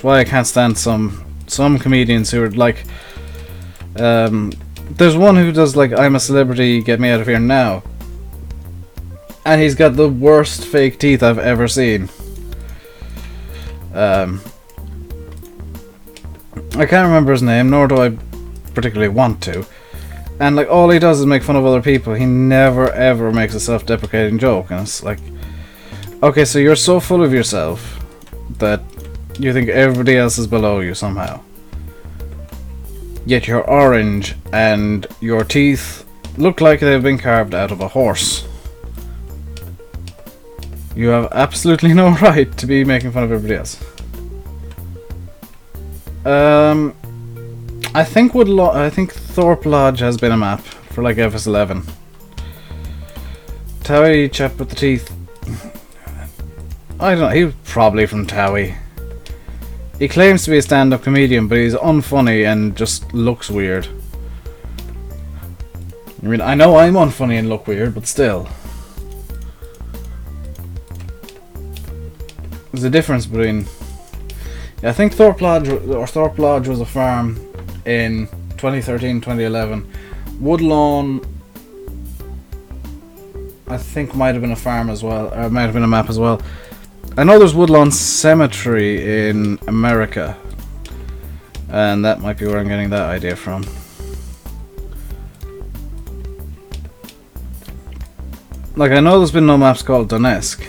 why I can't stand some comedians who are like, there's one who does like, I'm a celebrity, get me out of here now, and he's got the worst fake teeth I've ever seen. I can't remember his name, nor do I particularly want to. And like, all he does is make fun of other people. He never ever makes a self-deprecating joke, and it's like, okay, so you're so full of yourself that you think everybody else is below you somehow. Yet you're orange and your teeth look like they've been carved out of a horse. You have absolutely no right to be making fun of everybody else. I think Thorpe Lodge has been a map for like FS11. Towie chap with the teeth. I don't know, he was probably from Towie. He claims to be a stand-up comedian, but he's unfunny and just looks weird. I mean, I know I'm unfunny and look weird, but still. There's a difference between... Yeah, I think Thorpe Lodge was a farm in 2013, 2011. Woodlawn, I think, might have been a farm as well, or might have been a map as well. I know there's Woodlawn Cemetery in America, and that might be where I'm getting that idea from. Like, I know there's been no maps called Duneske,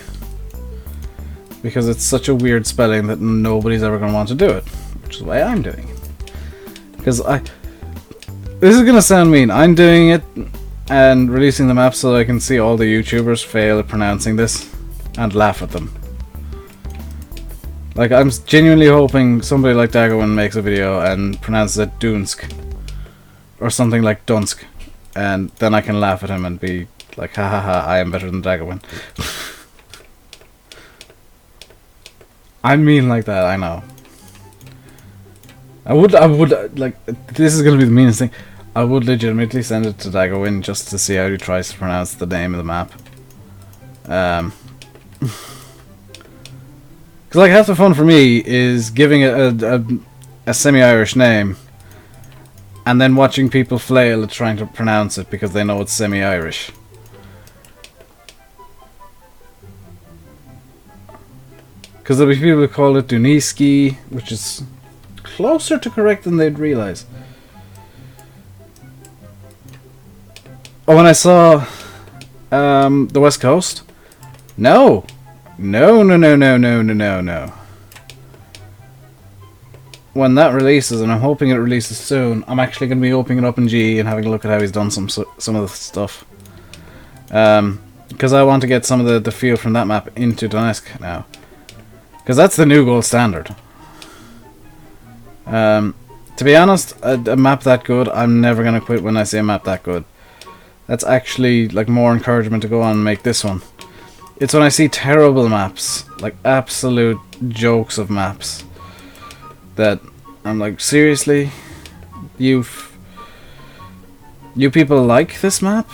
because it's such a weird spelling that nobody's ever going to want to do it, which is why I'm doing it. Because this is going to sound mean, I'm doing it and releasing the map so that I can see all the YouTubers fail at pronouncing this and laugh at them. Like, I'm genuinely hoping somebody like Daggerwin makes a video and pronounces it Duneske or something like Dunsk, and then I can laugh at him and be like, ha ha ha, I am better than Daggerwin. I'm mean like that, I know. I would like, this is gonna be the meanest thing, I would legitimately send it to Daggerwin just to see how he tries to pronounce the name of the map. Because like, half the fun for me is giving it a semi-Irish name and then watching people flail at trying to pronounce it because they know it's semi-Irish. Because there'll be people who call it Duneske, which is closer to correct than they'd realise. Oh, when I saw the West Coast, no, no, no, no, no, no, no, no, no. When that releases, and I'm hoping it releases soon, I'm actually going to be opening it up in GE and having a look at how he's done some of the stuff. Because I want to get some of the feel from that map into Duneske now. Because that's the new gold standard. To be honest, a map that good, I'm never going to quit when I say a map that good. That's actually like more encouragement to go on and make this one. It's when I see terrible maps, like absolute jokes of maps, that I'm like, seriously? You people like this map?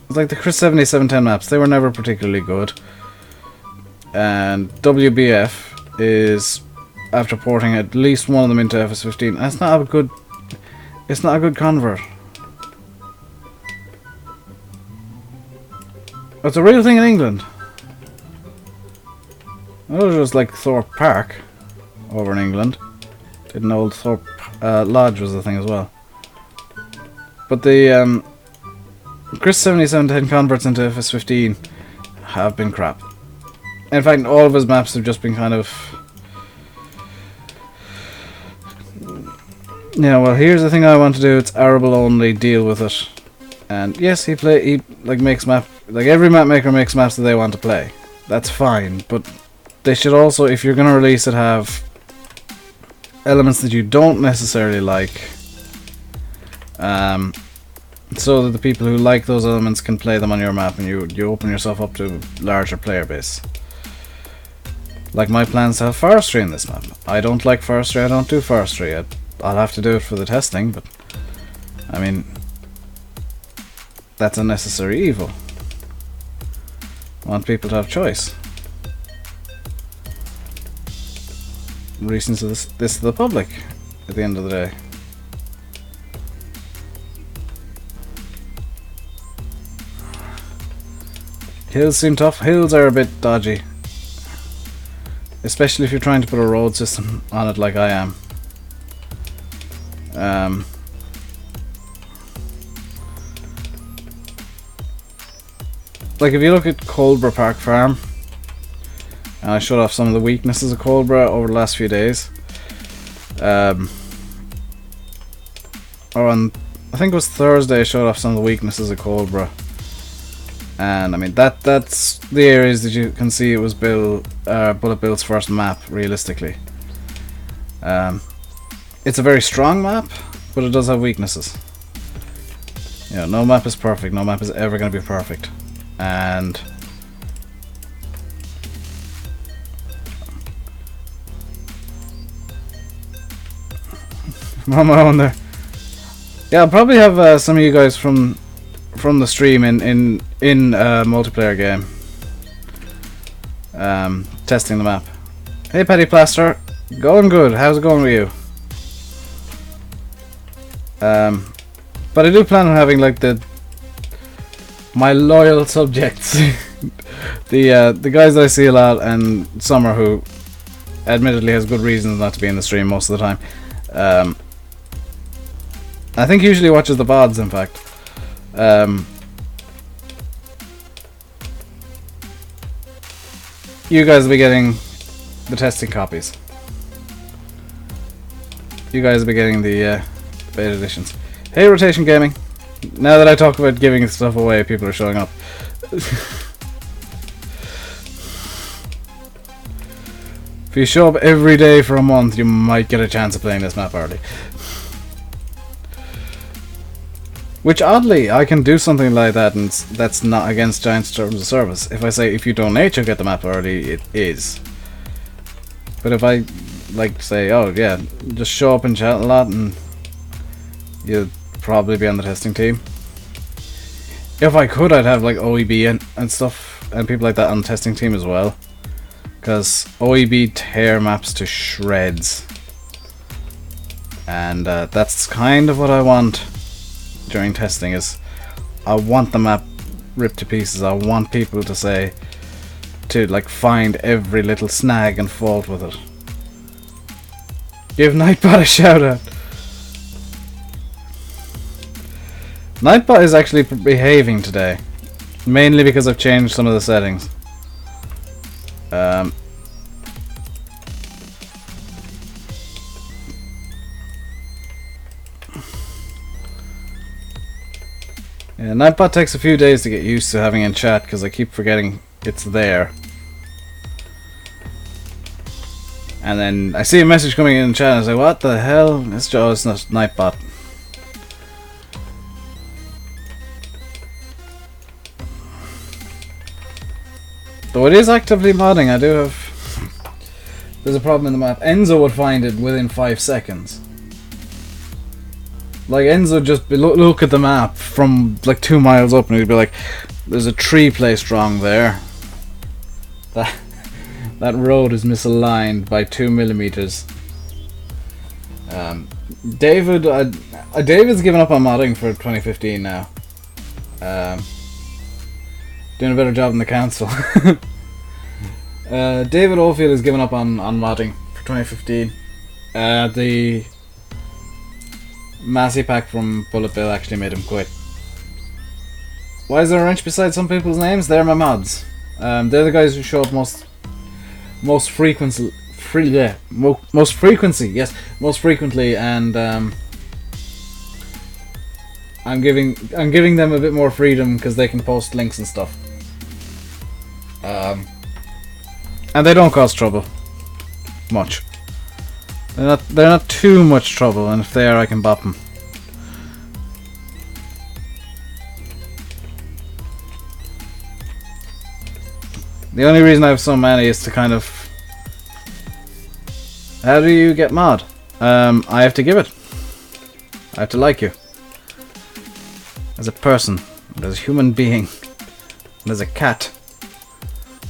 It's like the Chris 7710 maps, they were never particularly good. And WBF is, after porting at least one of them into FS15, and it's not a good convert. It's a real thing in England. It was just like Thorpe Park over in England. Didn't know Old Thorpe Lodge was the thing as well. But the Chris 7710 converts into FS15 have been crap. In fact, all of his maps have just been kind of... Yeah, well, here's the thing I want to do. It's arable only. Deal with it. And yes, he like makes map, like every map maker makes maps that they want to play. That's fine, but they should also, if you're gonna release it, have elements that you don't necessarily like, so that the people who like those elements can play them on your map, and you open yourself up to a larger player base. Like my plans to have forestry in this map. I don't like forestry. I don't do forestry. I'll have to do it for the testing, but I mean, that's a necessary evil. I want people to have choice. Reasons of this to the public at the end of the day. Hills seem tough. Hills are a bit dodgy. Especially if you're trying to put a road system on it like I am. Like if you look at Coldborough Park Farm, and I showed off some of the weaknesses of Coldborough over the last few days. Or on, I think it was Thursday, I showed off some of the weaknesses of Coldborough. And I mean that's the areas that you can see it was Bullet Bill's first map, realistically. It's a very strong map, but it does have weaknesses. You know, no map is perfect, no map is ever going to be perfect. And I'm on my own there. Yeah, I'll probably have some of you guys from the stream in a multiplayer game, testing the map. Hey Petty Plaster, going good. How's it going with you? But I do plan on having like my loyal subjects, the guys that I see a lot, and Summer, who admittedly has good reasons not to be in the stream most of the time. I think he usually watches the VODs, in fact. You guys will be getting the testing copies. You guys will be getting the beta editions. Hey Rotation Gaming! Now that I talk about giving stuff away, people are showing up. If you show up every day for a month, you might get a chance of playing this map early. Which, oddly, I can do something like that, and that's not against Giant's terms of service. If I say, if you donate, you'll get the map early, it is. But if I, like, say, oh, yeah, just show up and chat a lot, and you'll probably be on the testing team. If I could, I'd have, like, OEB and stuff, and people like that on the testing team as well. Because OEB tear maps to shreds. And that's kind of what I want during testing, is I want the map ripped to pieces. I want people to say, to like find every little snag and fault with it. Give Nightbot a shout out. Nightbot is actually behaving today. Mainly because I've changed some of the settings. Yeah, Nightbot takes a few days to get used to having in chat because I keep forgetting it's there. And then I see a message coming in chat and I say, what the hell? It's not Nightbot. Though it is actively modding, I do have... There's a problem in the map. Enzo would find it within 5 seconds. Like, Enzo just look at the map from like 2 miles up and he'd be like, there's a tree placed wrong there. That road is misaligned by 2 millimeters. David's given up on modding for 2015 now. Doing a better job in the council. David Oldfield has given up on modding for 2015. The Massey Pack from Bullet Bill actually made him quit. Why is there a wrench beside some people's names? They're my mods. They're the guys who show up most frequently, and I'm giving them a bit more freedom because they can post links and stuff. And they don't cause trouble much. They're not too much trouble, and if they are, I can bop them. The only reason I have so many is to kind of... How do you get mod? I have to give it. I have to like you. As a person, as a human being, and as a cat.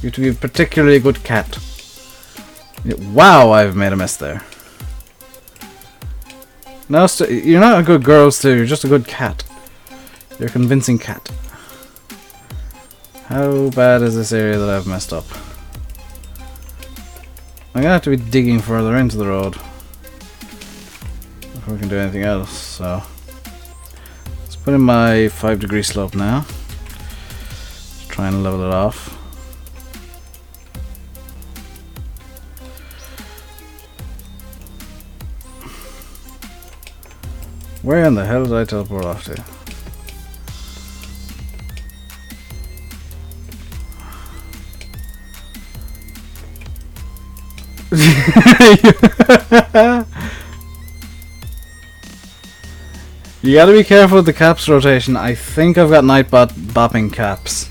You have to be a particularly good cat. Wow, I've made a mess there. No, you're not a good girl, Stu. You're just a good cat. You're a convincing cat. How bad is this area that I've messed up? I'm gonna have to be digging further into the road before we can do anything else, so let's put in my 5-degree slope now. Just try and level it off. Where in the hell did I teleport off to? You gotta be careful with the caps rotation. I think I've got Nightbot bopping caps.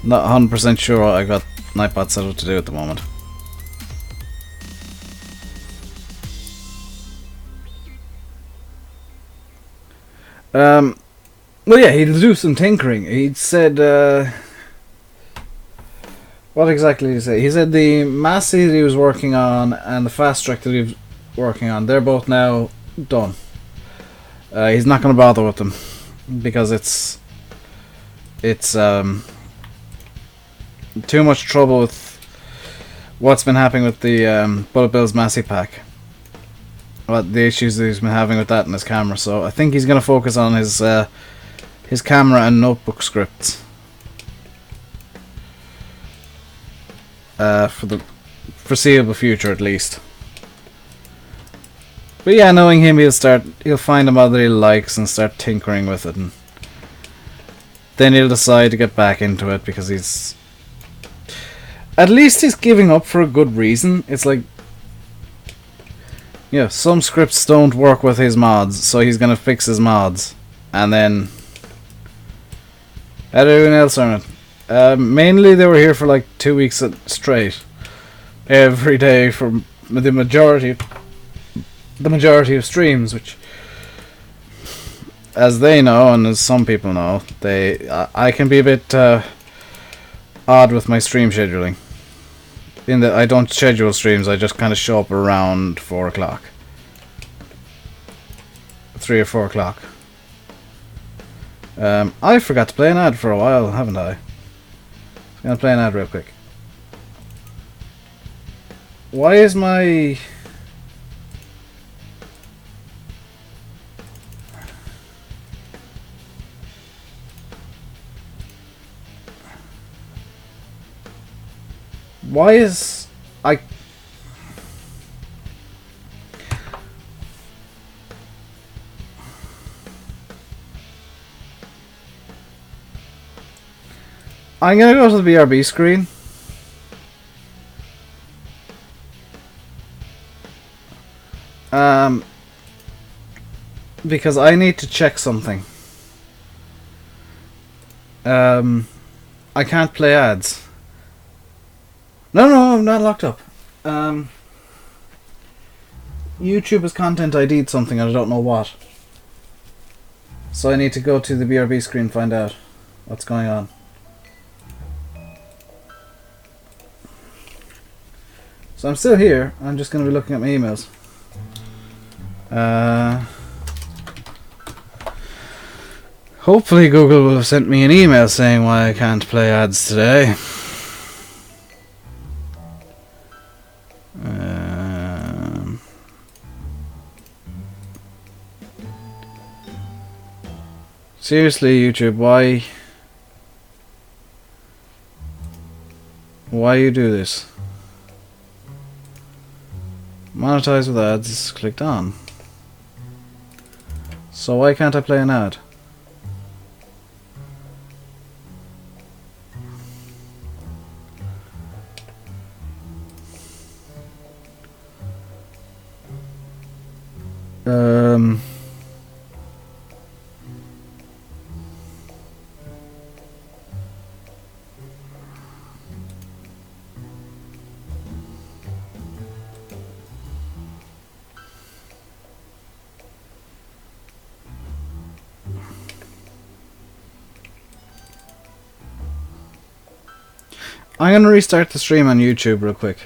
Not 100% sure what I've got Nightbot set up to do at the moment. Well, yeah, he'll do some tinkering. He said, what exactly did he say? He said the Massey that he was working on and the Fast Track that he was working on, they're both now done. He's not going to bother with them because it's too much trouble with what's been happening with the Bullet Bill's Massey Pack. The issues that he's been having with that and his camera, so I think he's going to focus on his camera and notebook scripts for the foreseeable future, at least. But yeah, knowing him, he'll find a mod that he likes and start tinkering with it, and then he'll decide to get back into it because at least he's giving up for a good reason. It's like, yeah, some scripts don't work with his mods, so he's gonna fix his mods, and then everyone else on it. Mainly they were here for like 2 weeks straight, every day for the majority of streams, which, as they know and as some people know, I can be a bit odd with my stream scheduling. In that I don't schedule streams, I just kind of show up around 4 o'clock. 3 or 4 o'clock. I forgot to play an ad for a while, haven't I? I'm gonna play an ad real quick. Why is my... Why is... I'm gonna go to the BRB screen. Because I need to check something. I can't play ads. No, I'm not locked up. YouTube has content ID'd something and I don't know what. So I need to go to the BRB screen and find out what's going on. So I'm still here. I'm just going to be looking at my emails. Hopefully Google will have sent me an email saying why I can't play ads today. Seriously, YouTube, why you do this? Monetize with ads is clicked on. So why can't I play an ad? I'm gonna restart the stream on YouTube real quick.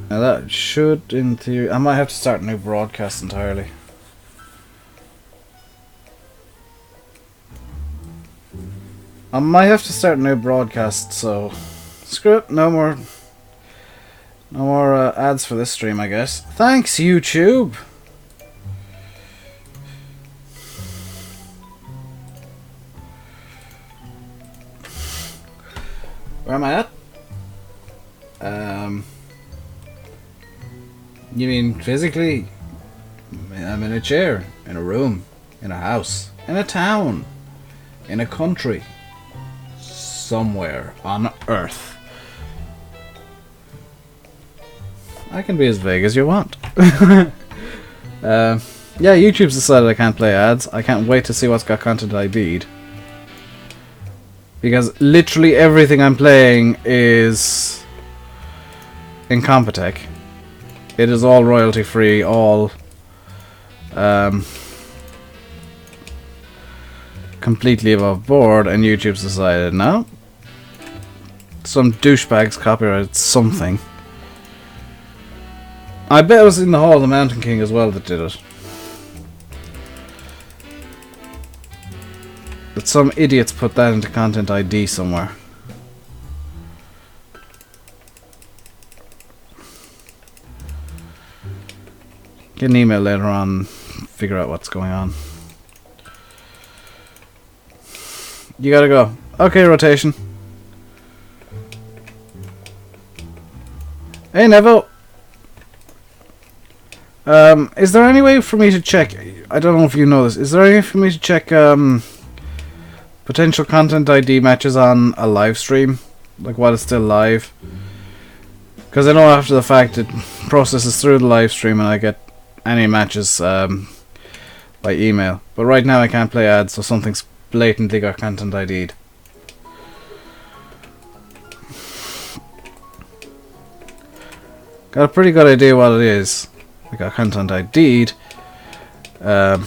Now that should, in theory, I might have to start a new broadcast entirely. I might have to start a new broadcast, so screw it. No more ads for this stream, I guess. Thanks, YouTube. Where am I at? You mean physically? I'm in a chair, in a room, in a house, in a town, in a country, somewhere on Earth. I can be as vague as you want. Yeah, YouTube's decided I can't play ads. I can't wait to see what's got content ID'd. Because literally everything I'm playing is Incompetech. It is all royalty free, all completely above board, and YouTube's decided no. Some douchebags copyrighted something. I bet it was in the Hall of the Mountain King as well that did it. That some idiots put that into content ID somewhere. Get an email later on, figure out what's going on. You gotta go. Okay, rotation. Hey, Neville. Is there any way for me to check? I don't know if you know this. Is there any way for me to check potential content ID matches on a live stream? Like while it's still live? Because I know after the fact it processes through the live stream and I get any matches by email. But right now I can't play ads, so something's blatantly got content ID'd. Got a pretty good idea what it is. I got content ID'd. And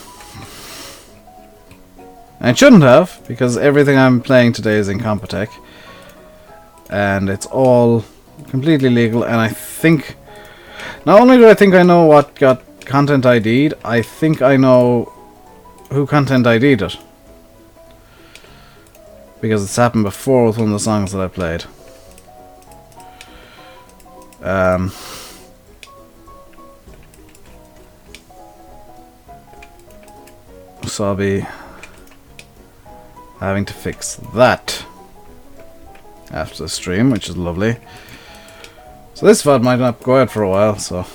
it shouldn't have, because everything I'm playing today is Incompetech. And it's all completely legal, and I think... Not only do I think I know what got content ID'd, I think I know who content ID'd it. Because it's happened before with one of the songs that I played. So I'll be having to fix that after the stream, which is lovely. So this VOD might not go out for a while, so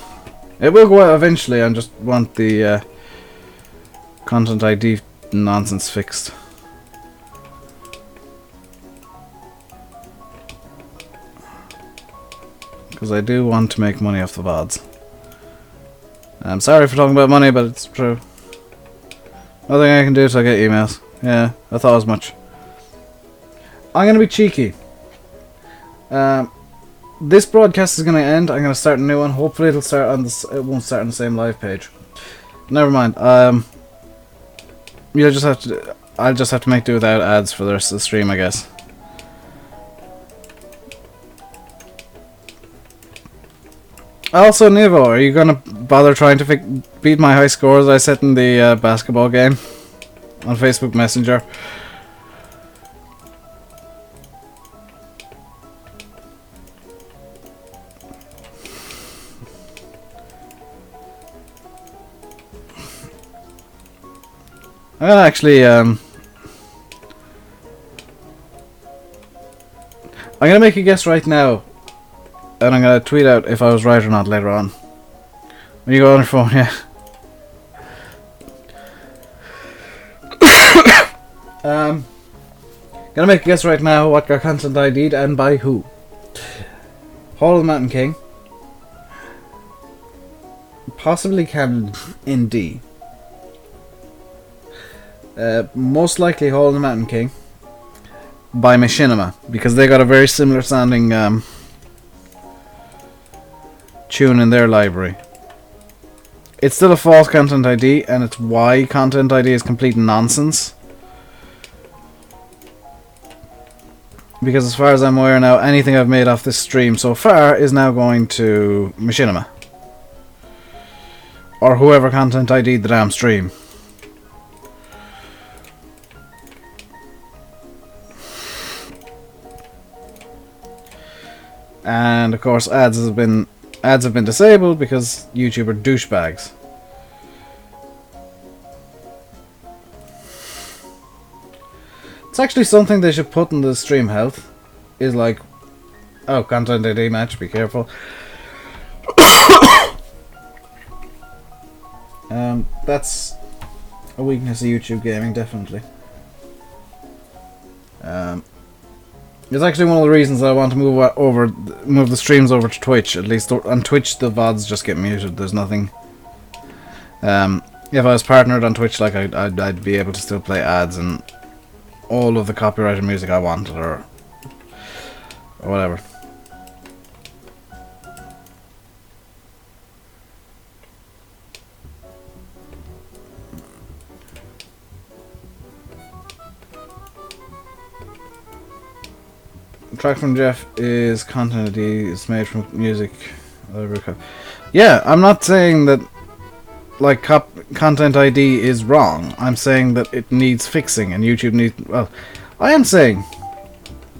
it will go out eventually. I just want the content ID nonsense fixed. Because I do want to make money off the VODs. I'm sorry for talking about money, but it's true. Nothing I can do till I get emails. Yeah, I thought as much. I'm going to be cheeky. This broadcast is going to end. I'm going to start a new one. Hopefully it'll start on this. It won't start on the same live page. Never mind. You'll just have to. I'll just have to make do without ads for the rest of the stream, I guess. Also, Nevo, are you gonna bother trying to beat my high scores I set in the basketball game on Facebook Messenger? Actually, I'm gonna make a guess right now. And I'm gonna tweet out if I was right or not later on. When you go on your phone, yeah. Gonna make a guess right now what got content ID'd and by who. Hall of the Mountain King. Possibly Canon in D. Most likely Hall of the Mountain King by Machinima, because they got a very similar sounding tune in their library. It's still a false content ID, and it's why content ID is complete nonsense. Because as far as I'm aware now, anything I've made off this stream so far is now going to Machinima. Or whoever content ID'd the damn stream. And of course ads have been disabled because YouTube are douchebags. It's actually something they should put in the stream health. Is like, oh, content ID match, be careful. That's a weakness of YouTube gaming, definitely. It's actually one of the reasons I want to move the streams over to Twitch. At least on Twitch, the VODs just get muted. There's nothing. If I was partnered on Twitch, like I'd be able to still play ads and all of the copyrighted music I wanted, or whatever. Track from Jeff is content ID. It's made from music. Yeah, I'm not saying that like content ID is wrong. I'm saying that it needs fixing, and YouTube needs. Well, I am saying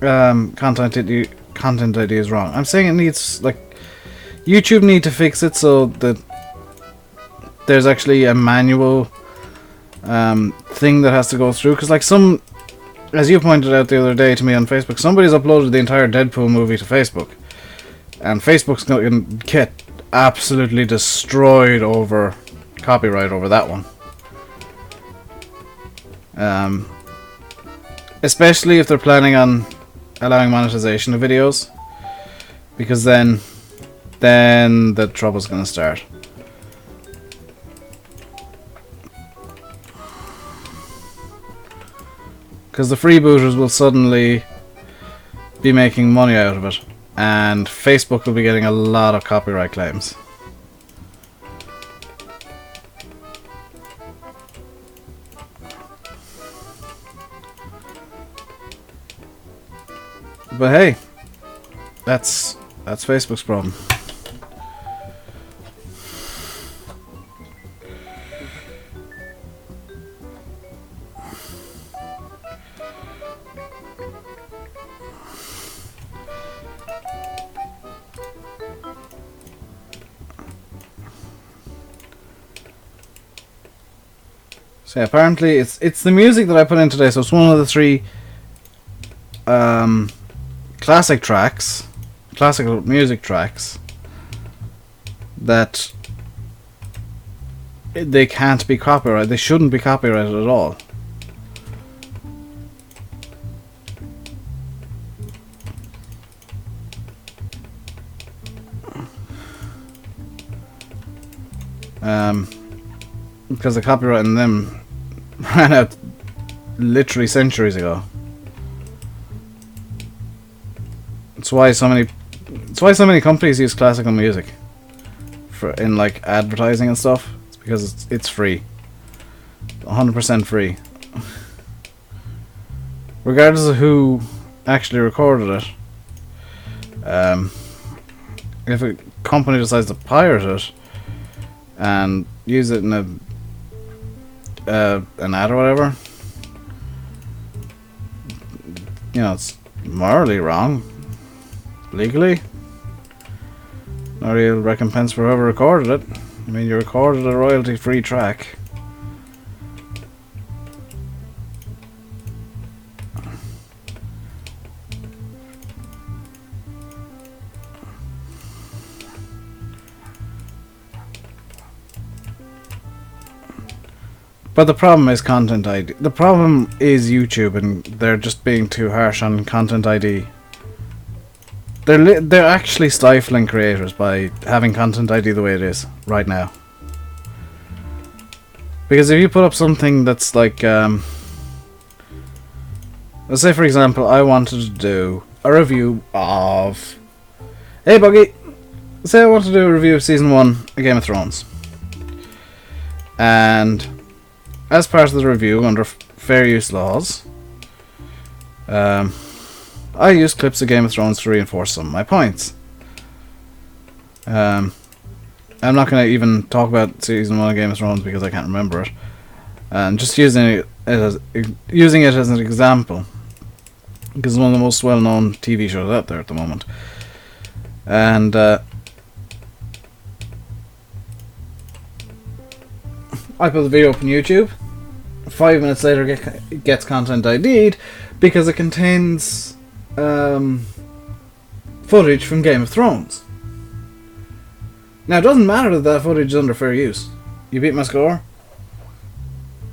content ID is wrong. I'm saying it needs, like, YouTube need to fix it so that there's actually a manual thing that has to go through. Because like some. As you pointed out the other day to me on Facebook, somebody's uploaded the entire Deadpool movie to Facebook. And Facebook's going to get absolutely destroyed over copyright over that one. Especially if they're planning on allowing monetization of videos. Because then the trouble's going to start. Because the freebooters will suddenly be making money out of it, and Facebook will be getting a lot of copyright claims. But hey, that's Facebook's problem. So yeah, apparently it's the music that I put in today, so it's one of the 3 classic tracks classical music tracks that they can't be copyrighted. They shouldn't be copyrighted at all. Because the copyright in them ran out literally centuries ago. It's why so many companies use classical music in like advertising and stuff. It's because it's free, 100% free, regardless of who actually recorded it. If a company decides to pirate it and use it in an ad or whatever, you know, it's morally wrong. Legally, no real recompense for whoever recorded it. I mean, you recorded a royalty-free track. But the problem is content ID. The problem is YouTube, and they're just being too harsh on content ID. They're actually stifling creators by having content ID the way it is right now. Because if you put up something that's like, let's say for example, I wanted to do a review of, hey Buggy, say I want to do a review of season 1 of Game of Thrones, and as part of the review, under fair use laws, I use clips of Game of Thrones to reinforce some of my points. I'm not going to even talk about season 1 of Game of Thrones because I can't remember it. And just using it as an example, because it's one of the most well-known TV shows out there at the moment. And I put the video up on YouTube. 5 minutes later, it gets content ID'd because it contains footage from Game of Thrones. Now, it doesn't matter that that footage is under fair use. You beat my score?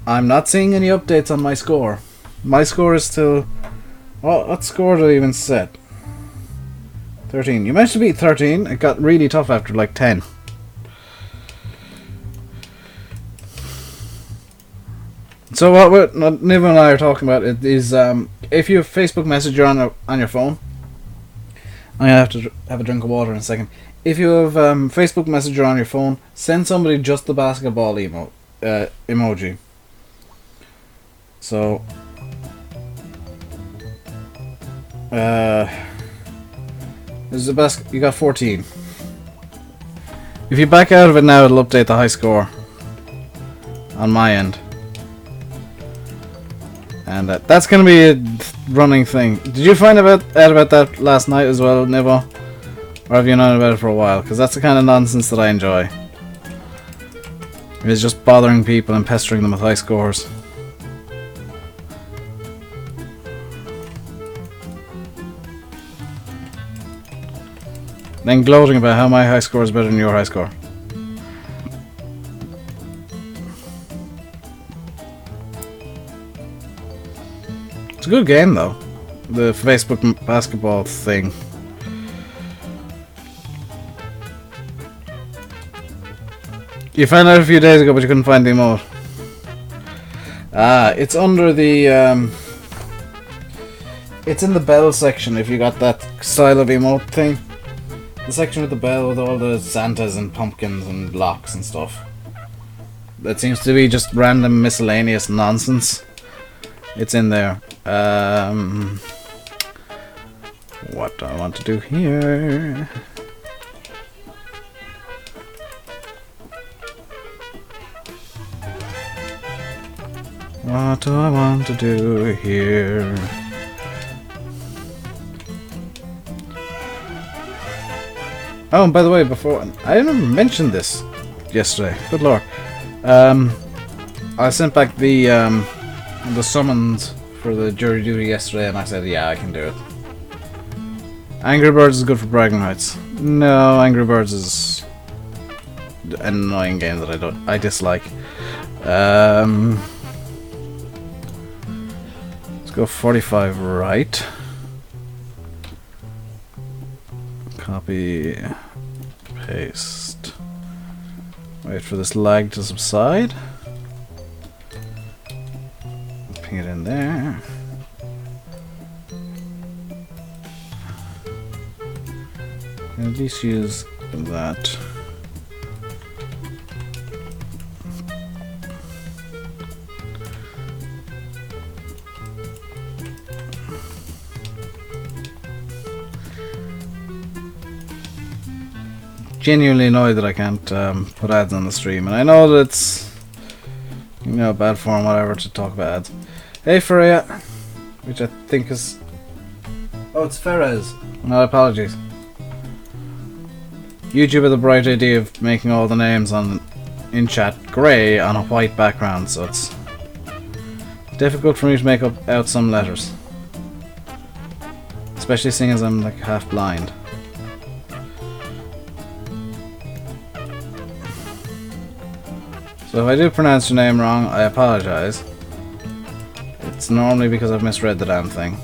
I'm not seeing any updates on my score. My score is still... Well, what score did I even set? 13. You managed to beat 13. It got really tough after like 10. So what Niv and I are talking about is if you have Facebook Messenger on your phone, I'm gonna have to have a drink of water in a second. If you have Facebook Messenger on your phone, send somebody just the basketball emoji. So there's a you got 14. If you back out of it now, it'll update the high score on my end. And that's going to be a running thing. Did you find out about that last night as well, Nivo? Or have you known about it for a while? Because that's the kind of nonsense that I enjoy. It's just bothering people and pestering them with high scores. Then gloating about how my high score is better than your high score. It's a good game though, the Facebook basketball thing. You found out a few days ago, but you couldn't find the emote. It's under the it's in the bell section if you got that style of emote thing. The section with the bell with all the Santas and pumpkins and blocks and stuff. That seems to be just random miscellaneous nonsense. It's in there. What do I want to do here? What do I want to do here? Oh, and by the way, before I didn't mention this yesterday. Good lord. I sent back the summons for the jury duty yesterday, and I said, yeah, I can do it. Angry Birds is good for bragging rights. No, Angry Birds is an annoying game that I dislike. Let's go 45 right. Copy, paste. Wait for this lag to subside. Ping it in there. At least use that. Genuinely annoyed that I can't put ads on the stream, and I know that it's, you know, bad form, whatever, to talk about ads. Hey Freya, which I think is, oh, it's Ferez. My apologies. YouTube had the bright idea of making all the names in chat grey on a white background, so it's difficult for me to make out some letters, especially seeing as I'm like half blind. So if I do pronounce your name wrong, I apologize. It's normally because I've misread the damn thing.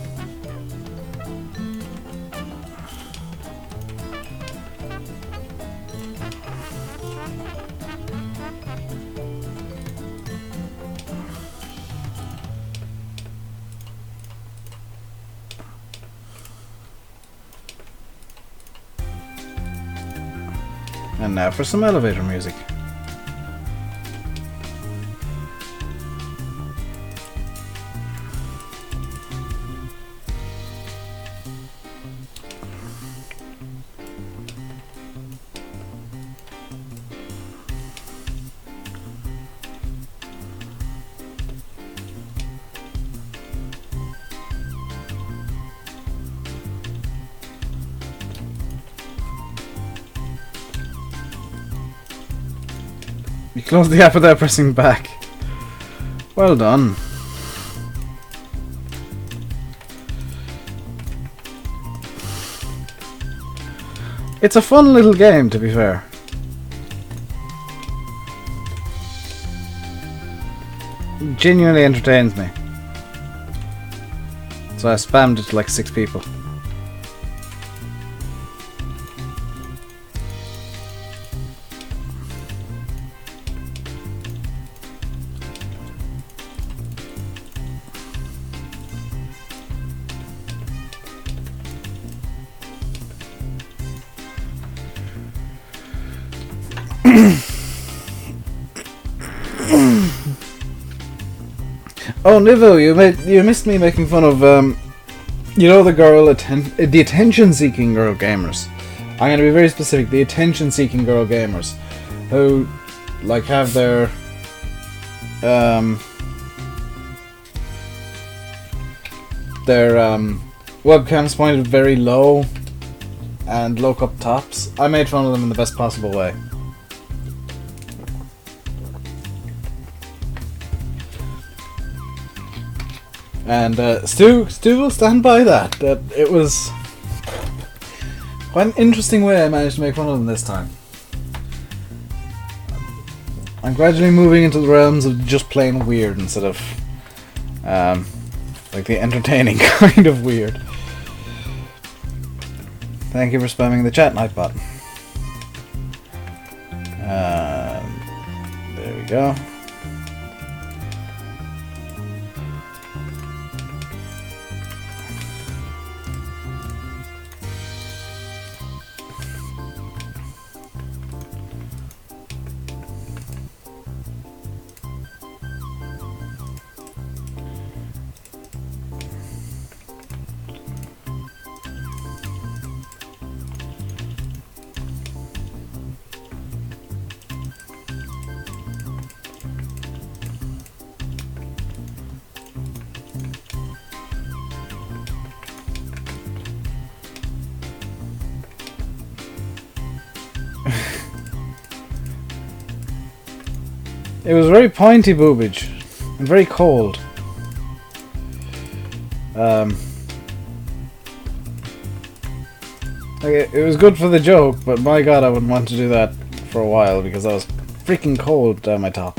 And now for some elevator music. You closed the app without pressing back. Well done. It's a fun little game, to be fair. It genuinely entertains me. So I spammed it to like 6 people. Oh, Nivo, you missed me making fun of you know, the girl the attention-seeking girl gamers. I'm gonna be very specific. The attention-seeking girl gamers who like have their webcams pointed very low and look up tops. I made fun of them in the best possible way. And Stu will stand by that. That it was quite an interesting way I managed to make fun of them this time. I'm gradually moving into the realms of just plain weird instead of like the entertaining kind of weird. Thank you for spamming the chat night bot. There we go. It was very pointy boobage and very cold. Like, it was good for the joke, but my god, I wouldn't want to do that for a while because I was freaking cold down my top.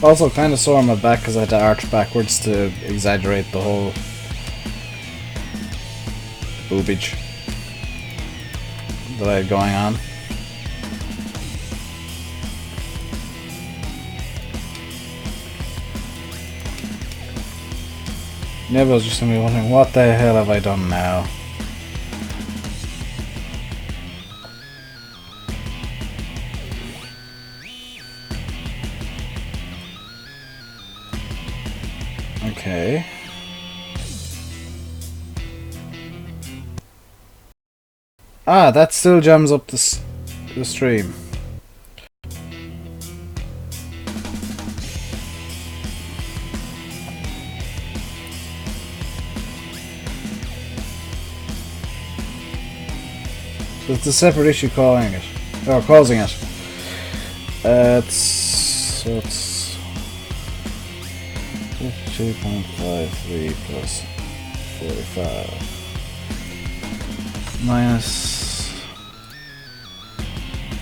Also, kind of sore on my back because I had to arch backwards to exaggerate the whole boobage that I had going on. Neville's just gonna be wondering, what the hell have I done now? Okay. Ah, that still jams up the stream. So it's a separate issue calling it, or causing it. It's 52.53 plus 45 minus.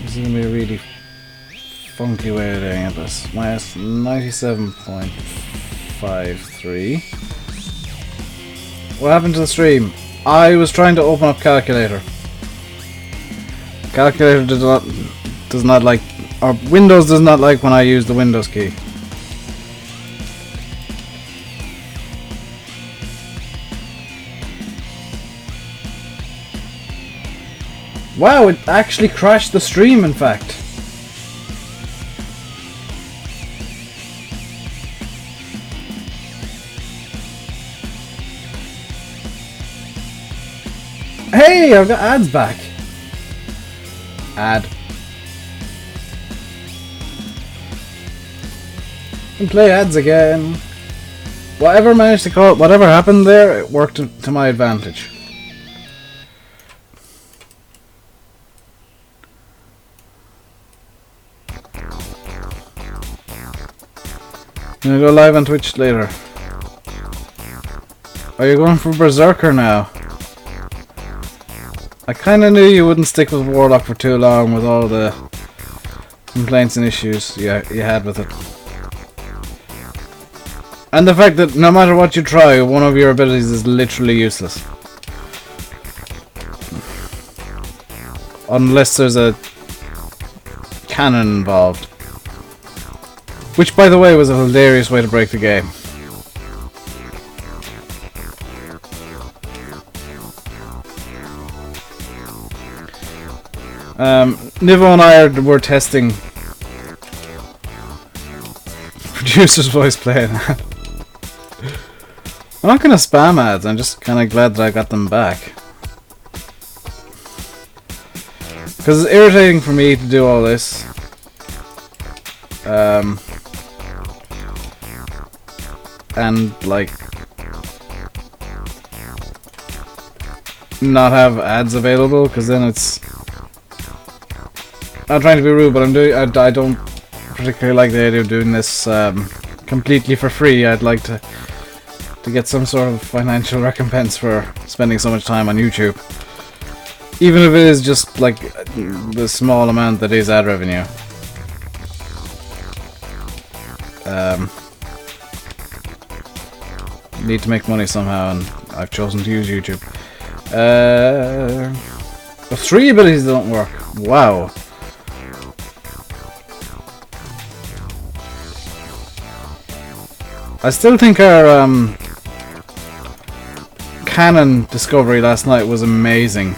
This is gonna be a really funky way of doing it. This minus 97.53. What happened to the stream? I was trying to open up calculator. Calculator does not like, or Windows does not like when I use the Windows key. Wow, it actually crashed the stream, in fact. Hey, I've got ads back. Ad. And play ads again. Whatever managed to call it, whatever happened there, it worked to my advantage. I'm gonna go live on Twitch later. Are you going for Berserker now? I kinda knew you wouldn't stick with Warlock for too long with all the complaints and issues you had with it. And the fact that no matter what you try, one of your abilities is literally useless. Unless there's a cannon involved. Which, by the way, was a hilarious way to break the game. Nivo and I were testing producer's voice playing that. I'm not gonna spam ads, I'm just kinda glad that I got them back. Because it's irritating for me to do all this. And like not have ads available, because then it's not trying to be rude, but I don't particularly like the idea of doing this completely for free. I'd like to get some sort of financial recompense for spending so much time on YouTube, even if it is just like the small amount that is ad revenue. Need to make money somehow, and I've chosen to use YouTube. The 3 abilities don't work. Wow. I still think our cannon discovery last night was amazing.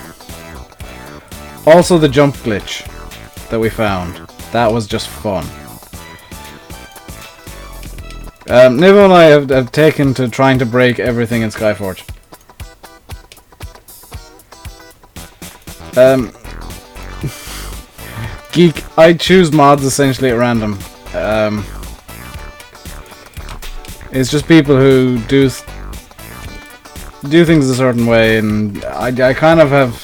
Also the jump glitch that we found. That was just fun. Nivo and I have taken to trying to break everything in Skyforge. Geek, I choose mods essentially at random. It's just people who do things a certain way, and I kind of have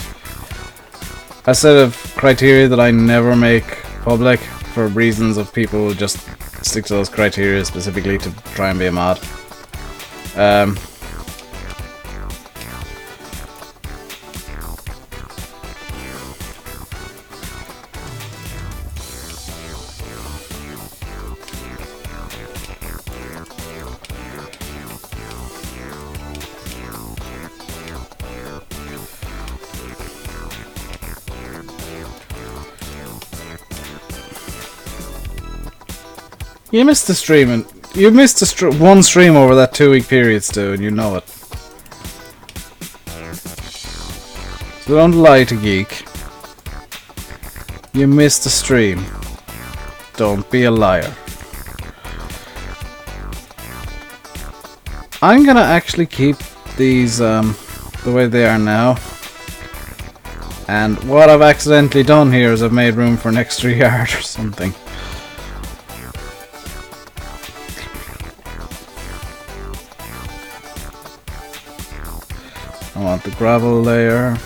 a set of criteria that I never make public. for reasons of people who just stick to those criteria specifically to try and be a mod. You missed the stream, and you missed one stream over that 2-week period, Stu, and you know it. So don't lie to Geek. You missed the stream. Don't be a liar. I'm gonna actually keep these the way they are now. And what I've accidentally done here is I've made room for an extra yard or something. I want the gravel layer.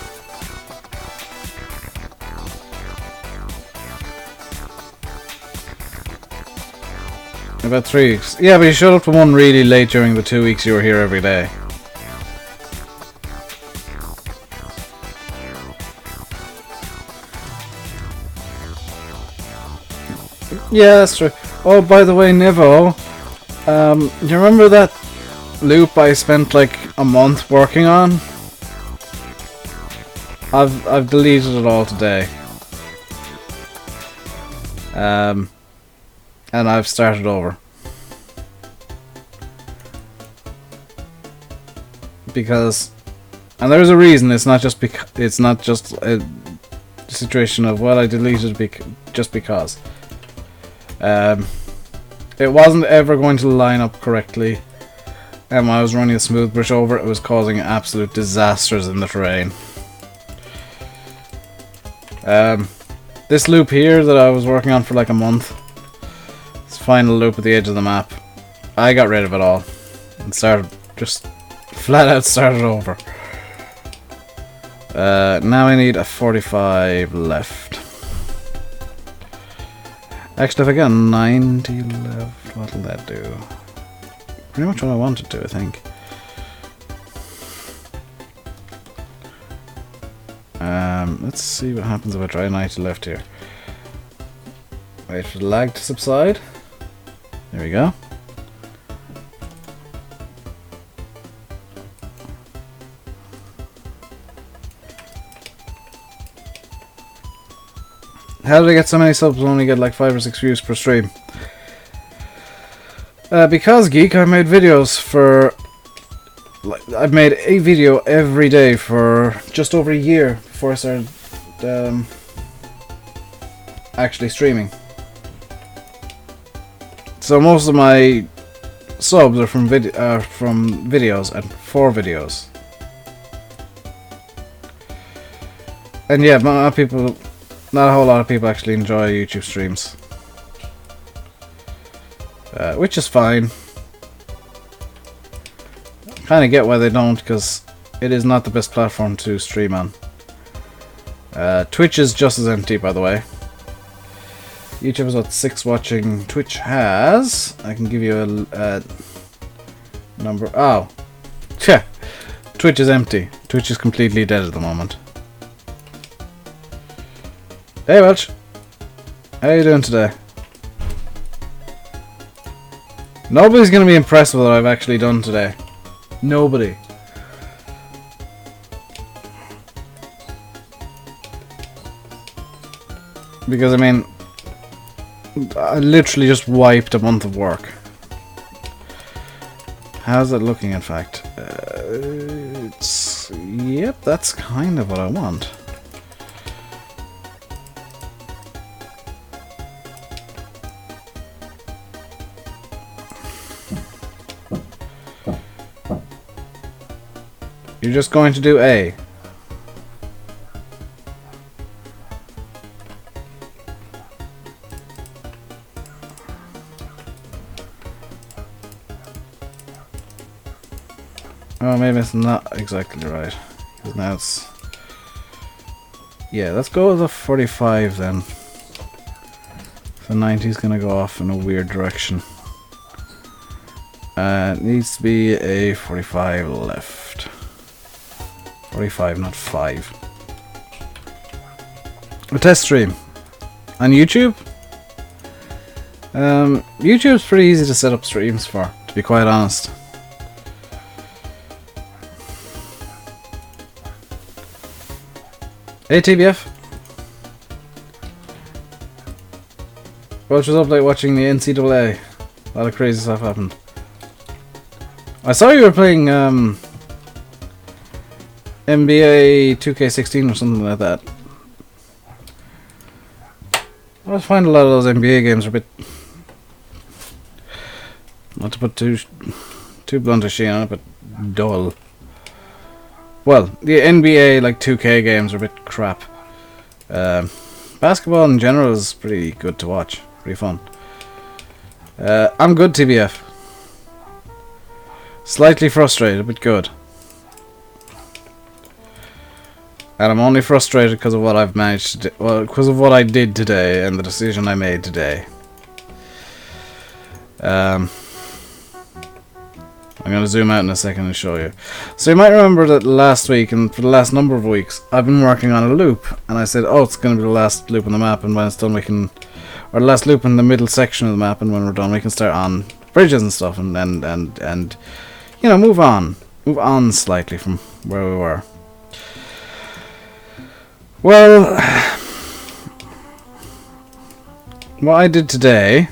About 3 weeks. Yeah, but you showed up to one really late during the 2 weeks you were here every day. Yeah, that's true. Oh, by the way, Nivo, you remember that loop I spent like a month working on? I've deleted it all today. And I've started over. Because, and there's a reason. It's not just a situation of, well, I deleted just because. It wasn't ever going to line up correctly, and when I was running a smooth brush over, it was causing absolute disasters in the terrain. This loop here that I was working on for like a month, this final loop at the edge of the map, I got rid of it all and started just flat out started over. Now I need a 45 left. Actually, if I got 90 left, what'll that do? Pretty much what I wanted to, I think. Let's see what happens if I try 90 left here. Wait for the lag to subside. There we go. How did I get so many subs and only get like 5 or 6 views per stream? Because, Geek, I made videos for... I've made a video every day for just over a year before I started actually streaming. So most of my subs are from videos and for videos. And yeah, not a whole lot of people actually enjoy YouTube streams. Which is fine. Kind of get why they don't, because it is not the best platform to stream on. Twitch is just as empty, by the way. YouTube has got 6 watching. Twitch has... I can give you a number... Oh. Twitch is empty. Twitch is completely dead at the moment. Hey, Welch. How you doing today? Nobody's going to be impressed with what I've actually done today. Nobody. Because, I mean, I literally just wiped a month of work. How's it looking, in fact? Yep, that's kind of what I want. You're just going to do A. Oh, maybe it's not exactly right. Because now it's... Yeah, let's go with a 45 then. So The 90's gonna go off in a weird direction. It needs to be a 45 left. 45, not 5. A test stream on YouTube. YouTube's pretty easy to set up streams for, to be quite honest. Hey TBF. Welch was up late watching the NCAA. A lot of crazy stuff happened. I saw you were playing NBA 2K16 or something like that. I always find a lot of those NBA games are a bit, not to put too blunt a sheen on it, but dull. Well, the NBA like 2K games are a bit crap. Basketball in general is pretty good to watch, pretty fun. I'm good, TBF. Slightly frustrated, but good. And I'm only frustrated because of what I've managed to do. Well, because of what I did today and the decision I made today. I'm going to zoom out in a second and show you. So you might remember that last week, and for the last number of weeks, I've been working on a loop. And I said, oh, it's going to be the last loop on the map, and when it's done we can... Or the last loop in the middle section of the map, and when we're done we can start on bridges and stuff, and you know, move on slightly from where we were. Well, what I did today,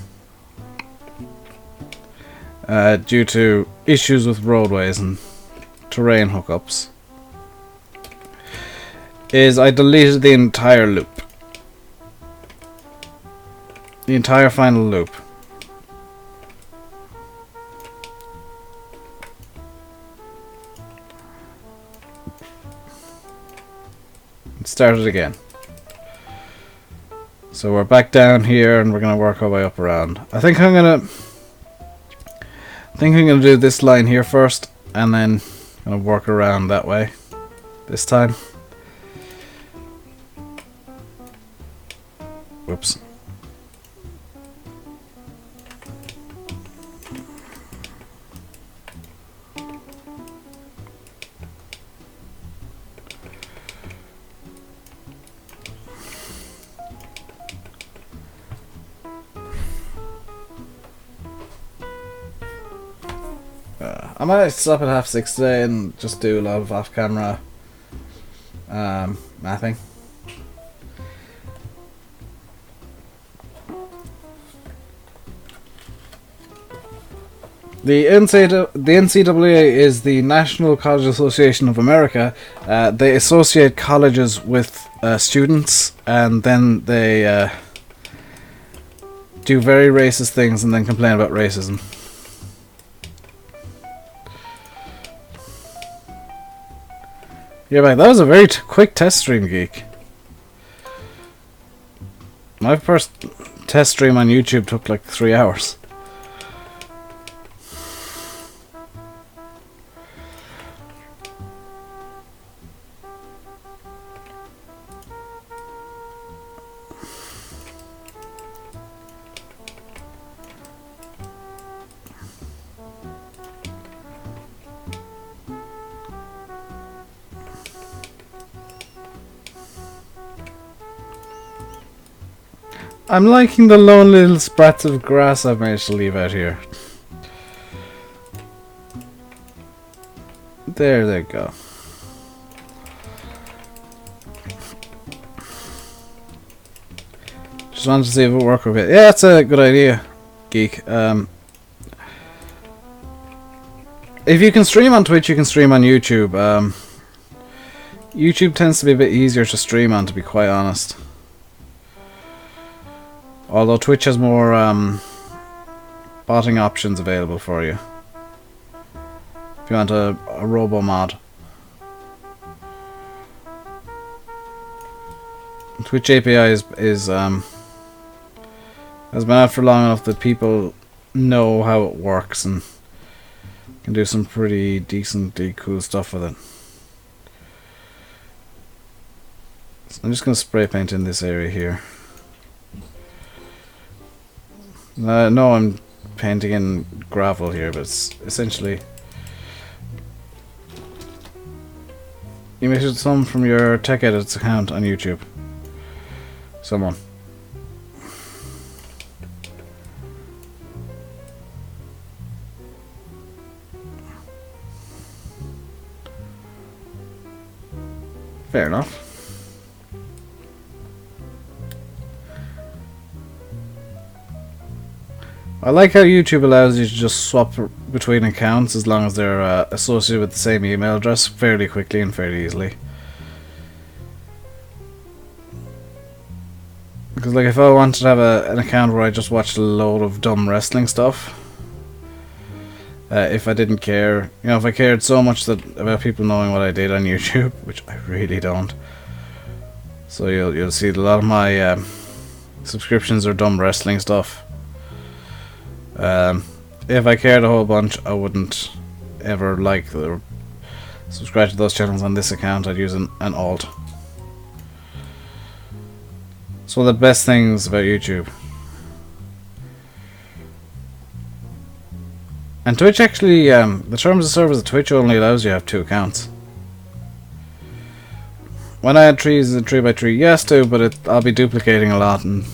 due to issues with roadways and terrain hookups, is I deleted the entire loop. The entire final loop. Start it again. So we're back down here and we're gonna work our way up around. I think I'm gonna do this line here first and then gonna work around that way this time. Whoops. I might stop at 6:30 today and just do a lot of off-camera mapping. The NCAA is the National College Association of America. They associate colleges with students, and then they do very racist things and then complain about racism. Yeah, man, that was a very quick test stream, Geek. My first test stream on YouTube took like 3 hours. I'm liking the lone little sprats of grass I've managed to leave out here. There they go. Just wanted to see if it would work a bit. Yeah, that's a good idea, Geek. If you can stream on Twitch, you can stream on YouTube. YouTube tends to be a bit easier to stream on, to be quite honest. Although Twitch has more botting options available for you. If you want a robo mod. Twitch API has been out for long enough that people know how it works and can do some pretty decently cool stuff with it. So I'm just going to spray paint in this area here. No, I'm painting in gravel here, but it's essentially... You made some from your Tech Edits account on YouTube. Someone. Fair enough. I like how YouTube allows you to just swap between accounts as long as they're associated with the same email address fairly quickly and fairly easily. Because like if I wanted to have an account where I just watched a load of dumb wrestling stuff, if I didn't care, you know, if I cared so much about people knowing what I did on YouTube, which I really don't. So you'll see a lot of my subscriptions are dumb wrestling stuff. If I cared a whole bunch, I wouldn't ever like or subscribe to those channels on this account. I'd use an alt. It's one of the best things about YouTube. And Twitch actually, the terms of service of Twitch only allows you to have 2 accounts. When I had trees, a 3x3, yes, too, but I'll be duplicating a lot and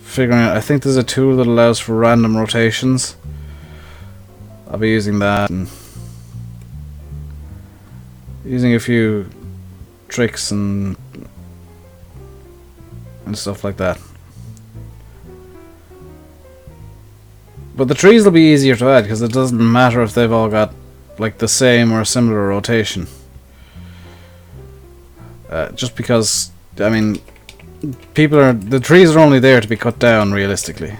figuring out. I think there's a tool that allows for random rotations. I'll be using that and using a few tricks and stuff like that. But the trees will be easier to add because it doesn't matter if they've all got like the same or a similar rotation. Just because, I mean, the trees are only there to be cut down realistically.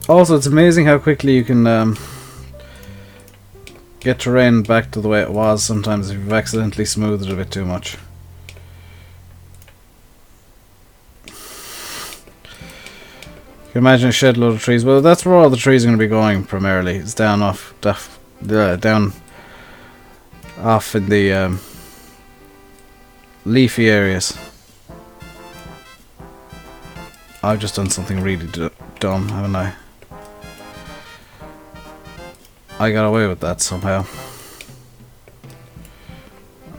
Also, it's amazing how quickly you can get terrain back to the way it was sometimes if you've accidentally smoothed it a bit too much. You can imagine a shed load of trees. Well, that's where all the trees are going to be going primarily. It's down off in the leafy areas. I've just done something really dumb, haven't I? I got away with that somehow.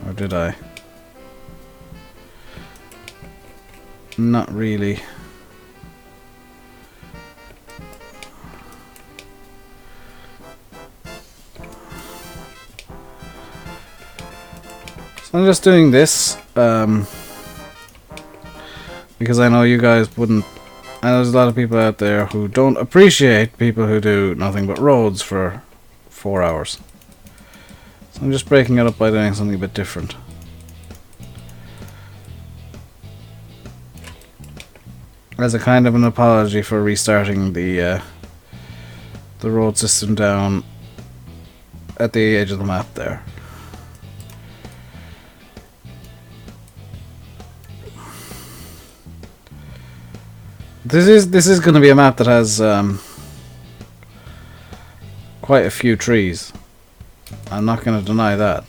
Or did I? Not really. So I'm just doing this because I know you guys wouldn't. And there's a lot of people out there who don't appreciate people who do nothing but roads for 4 hours. So I'm just breaking it up by doing something a bit different. As a kind of an apology for restarting the road system down at the edge of the map there. This is going to be a map that has quite a few trees. I'm not going to deny that.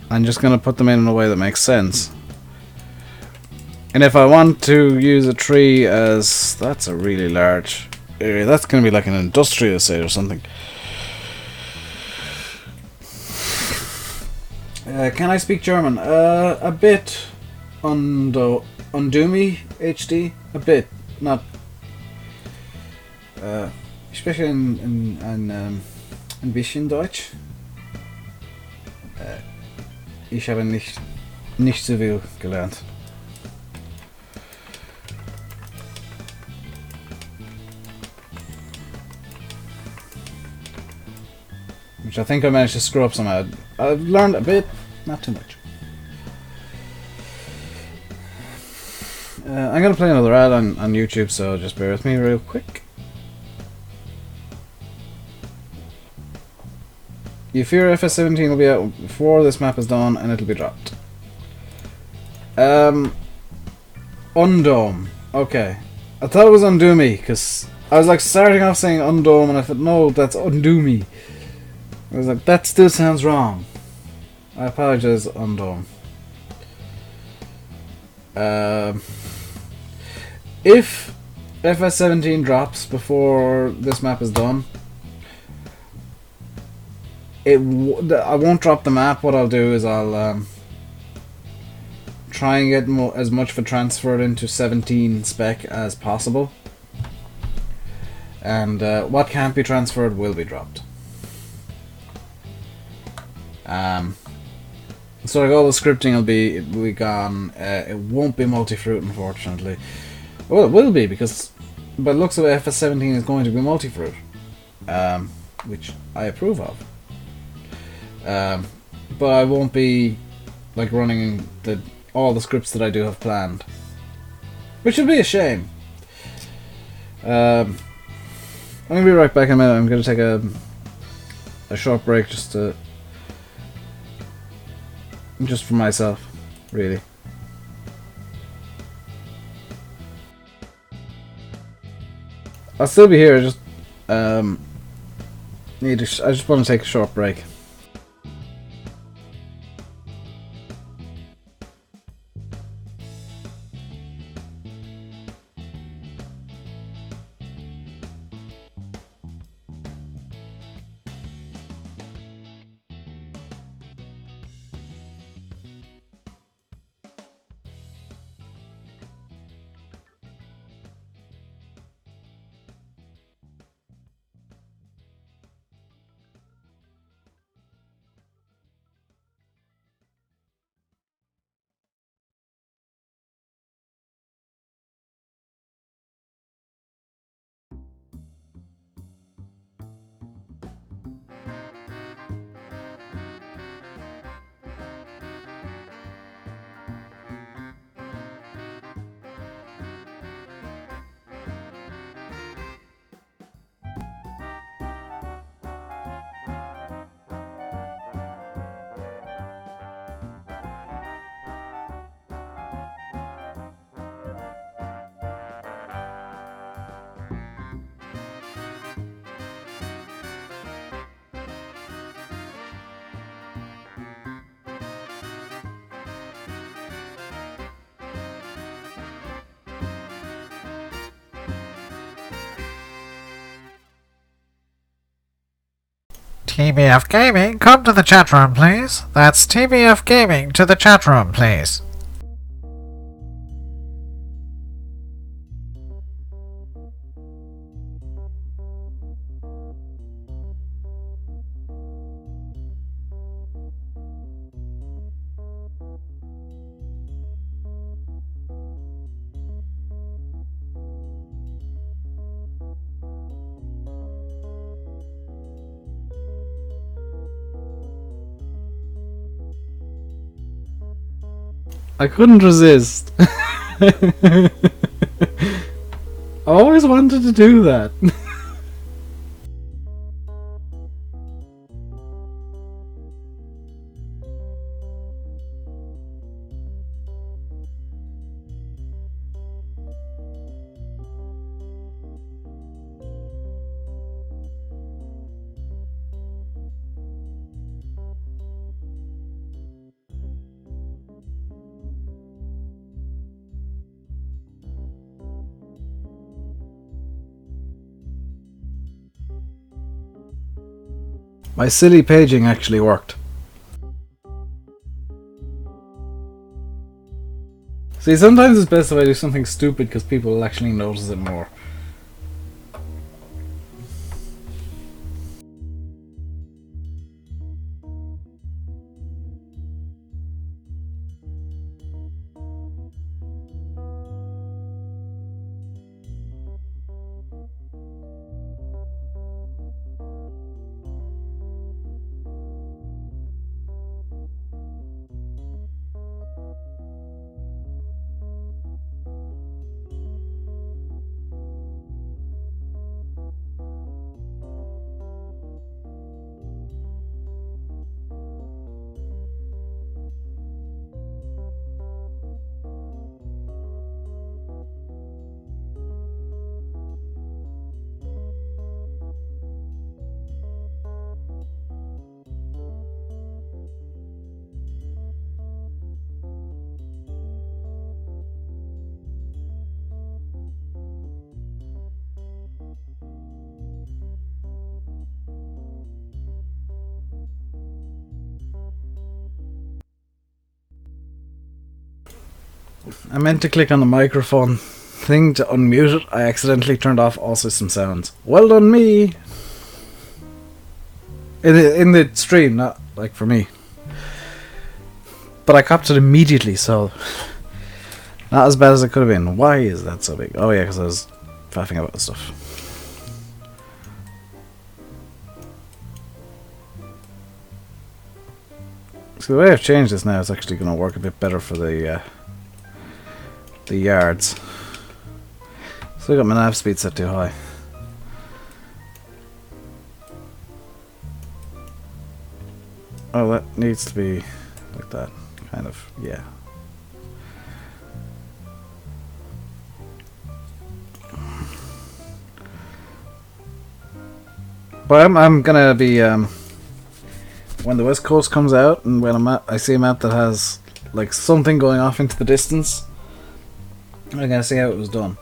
I'm just going to put them in a way that makes sense. And if I want to use a tree as... That's a really large area. That's going to be like an industrial estate or something. Can I speak German? A bit. Undumi HD? A bit. Not... ich spreche ein bisschen Deutsch. Ich habe nicht so viel gelernt. Which I think I managed to screw up somehow. I've learned a bit, not too much. I'm gonna play another ad on YouTube, so just bear with me real quick. You fear FS17 will be out before this map is done, and it'll be dropped. Undome. Okay. I thought it was Undo Me, because I was like starting off saying Undome, and I thought, no, that's Undo Me. I was like, that still sounds wrong. I apologize, Undome. If FS17 drops before this map is done, I won't drop the map. What I'll do is I'll try and get as much of a transfer into 17 spec as possible, and what can't be transferred will be dropped. So like all the scripting will be gone. It won't be multi-fruit, unfortunately. Well, it will be, because by the looks of it, FS17 is going to be multi-fruit, which I approve of. But I won't be like running all the scripts that I do have planned, which would be a shame. I'm gonna be right back in a minute. I'm gonna take a short break just for myself, really. I'll still be here. I just I just want to take a short break. TBF Gaming, come to the chat room, please. That's TBF Gaming to the chat room, please. I couldn't resist. I always wanted to do that. My silly paging actually worked. See, sometimes it's best if I do something stupid because people will actually notice it more. I meant to click on the microphone thing to unmute it. I accidentally turned off all system sounds. Well done, me. In the stream, not like for me. But I copped it immediately, so not as bad as it could have been. Why is that so big? Oh yeah, because I was faffing about stuff. So the way I've changed this now is actually going to work a bit better for the yards. Still got my nav speed set too high. Oh, that needs to be like that, kind of, yeah. But I'm gonna be when the West Coast comes out and when I see a map that has like something going off into the distance, I'm gonna see how it was done.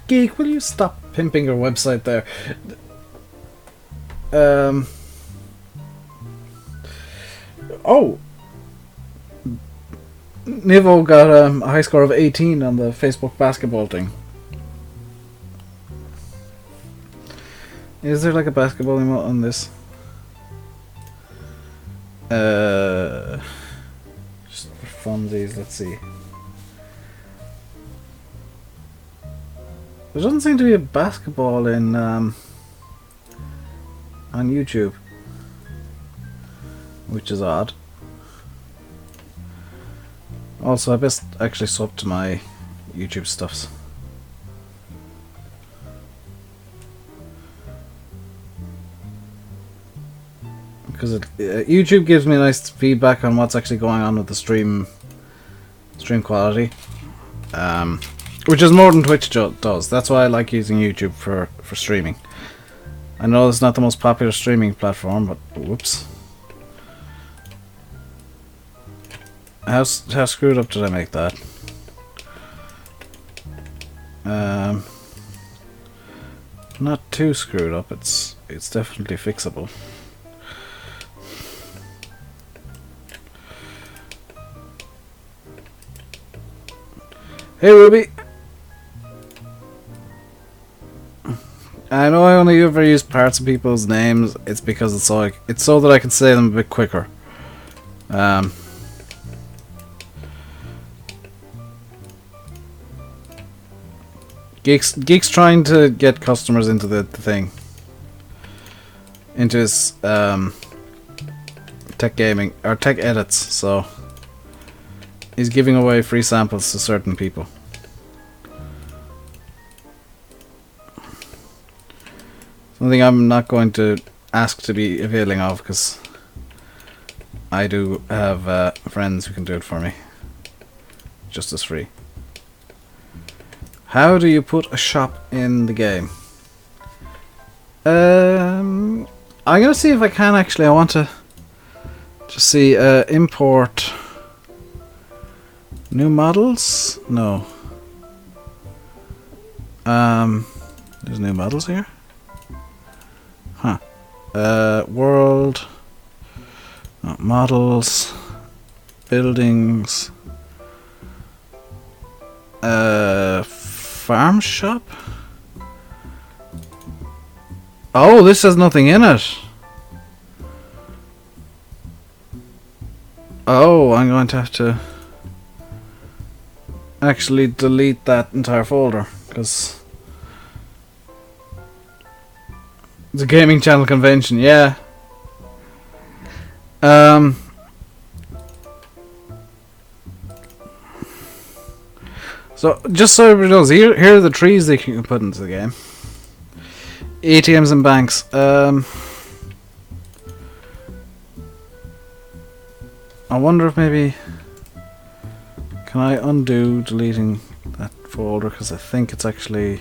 Geek, will you stop pimping your website there? Oh, Nivo got a high score of 18 on the Facebook basketball thing. Is there like a basketball emote on this? Just for funsies, let's see. There doesn't seem to be a basketball in on YouTube, which is odd. Also, I best actually swap to my YouTube stuffs. Because YouTube gives me nice feedback on what's actually going on with the stream quality, which is more than Twitch does. That's why I like using YouTube for streaming. I know it's not the most popular streaming platform, but whoops. How screwed up did I make that? Not too screwed up. It's definitely fixable. Hey Ruby! I know I only ever use parts of people's names. It's because it's so that I can say them a bit quicker. Geek's trying to get customers into the thing, into his tech gaming or tech edits. So he's giving away free samples to certain people. Something I'm not going to ask to be availing of, because I do have friends who can do it for me, just as free. How do you put a shop in the game? I'm gonna see if I can actually. I want to just see import new models. No. There's new models here. Huh. World. No, models. Buildings. Farm shop? Oh, this has nothing in it. Oh, I'm going to have to actually delete that entire folder, because it's a gaming channel convention, yeah. So, just so everybody knows, here are the trees they can put into the game. ATMs and banks. I wonder if maybe... Can I undo deleting that folder? Because I think it's actually...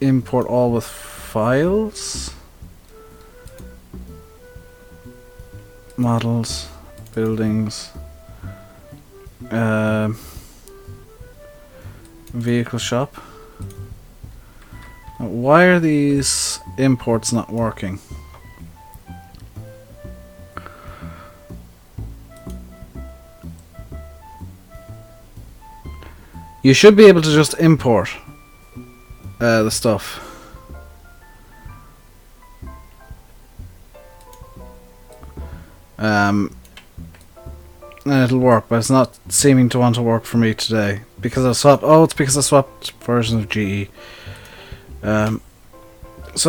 Import all with files. Models. Buildings. Vehicle shop. Why are these imports not working? You should be able to just import the stuff. And it'll work, but it's not seeming to want to work for me today because I swapped. Oh, it's because I swapped versions of GE. So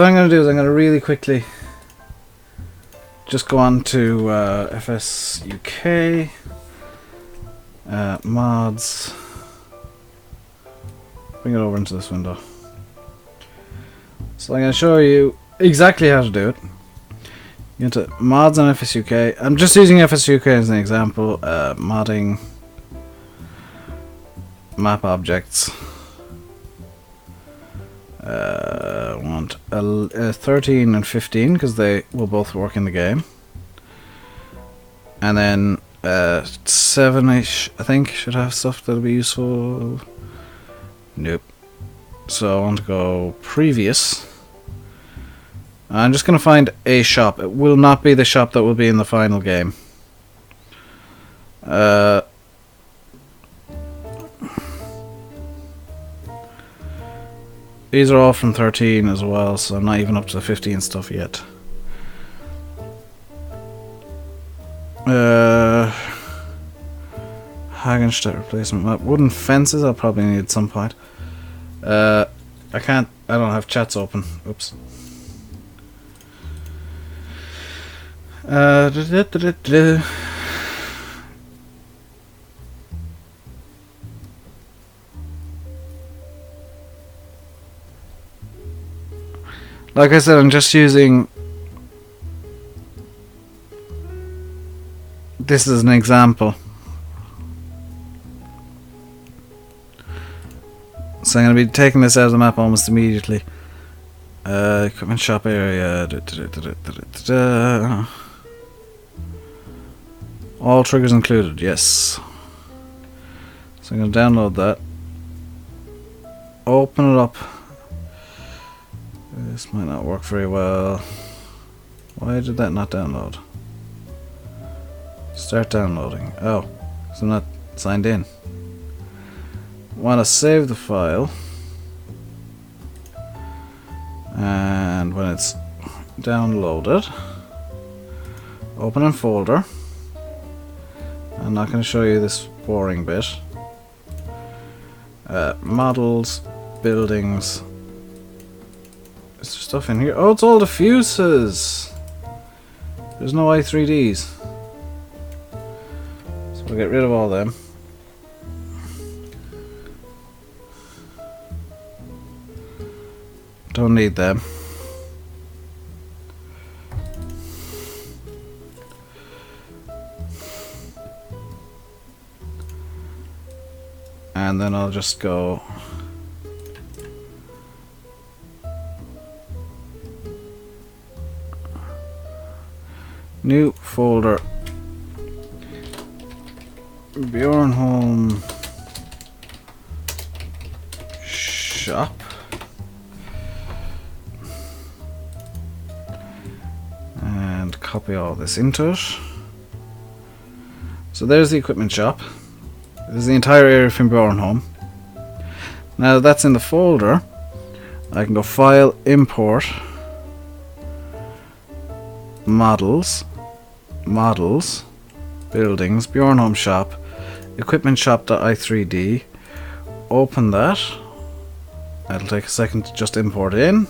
what I'm going to do is I'm going to really quickly just go on to FS UK mods. Bring it over into this window. So I'm going to show you exactly how to do it. You go to mods on FSUK. I'm just using FSUK as an example. Modding map objects. Want 13 and 15 because they will both work in the game. And then 7-ish, I think, should have stuff that'll be useful. Nope. So I want to go previous. I'm just going to find a shop. It will not be the shop that will be in the final game. These are all from 13 as well, so I'm not even up to the 15 stuff yet. Hagenstadt replacement map. Wooden fences I'll probably need at some point. I don't have chats open. Oops. Like I said, I'm just using this as an example. So I'm going to be taking this out of the map almost immediately. Equipment shop area. All triggers included, yes. So I'm going to download that. Open it up. This might not work very well. Why did that not download? Start downloading. Oh, so I'm not signed in. Want to save the file. And when it's downloaded, open in folder. I'm not going to show you this boring bit. Models, buildings. Is there stuff in here? Oh, it's all the fuses. There's no i3Ds. So we'll get rid of all them. Don't need them. And then I'll just go new folder, Bjornholm shop, and copy all this into it. So there's the equipment shop. This is the entire area from Bjornholm. Now that that's in the folder, I can go File, Import, Models, Buildings, Bjornholm Shop, Equipment Shop.i3d. Open that. That'll take a second to just import in.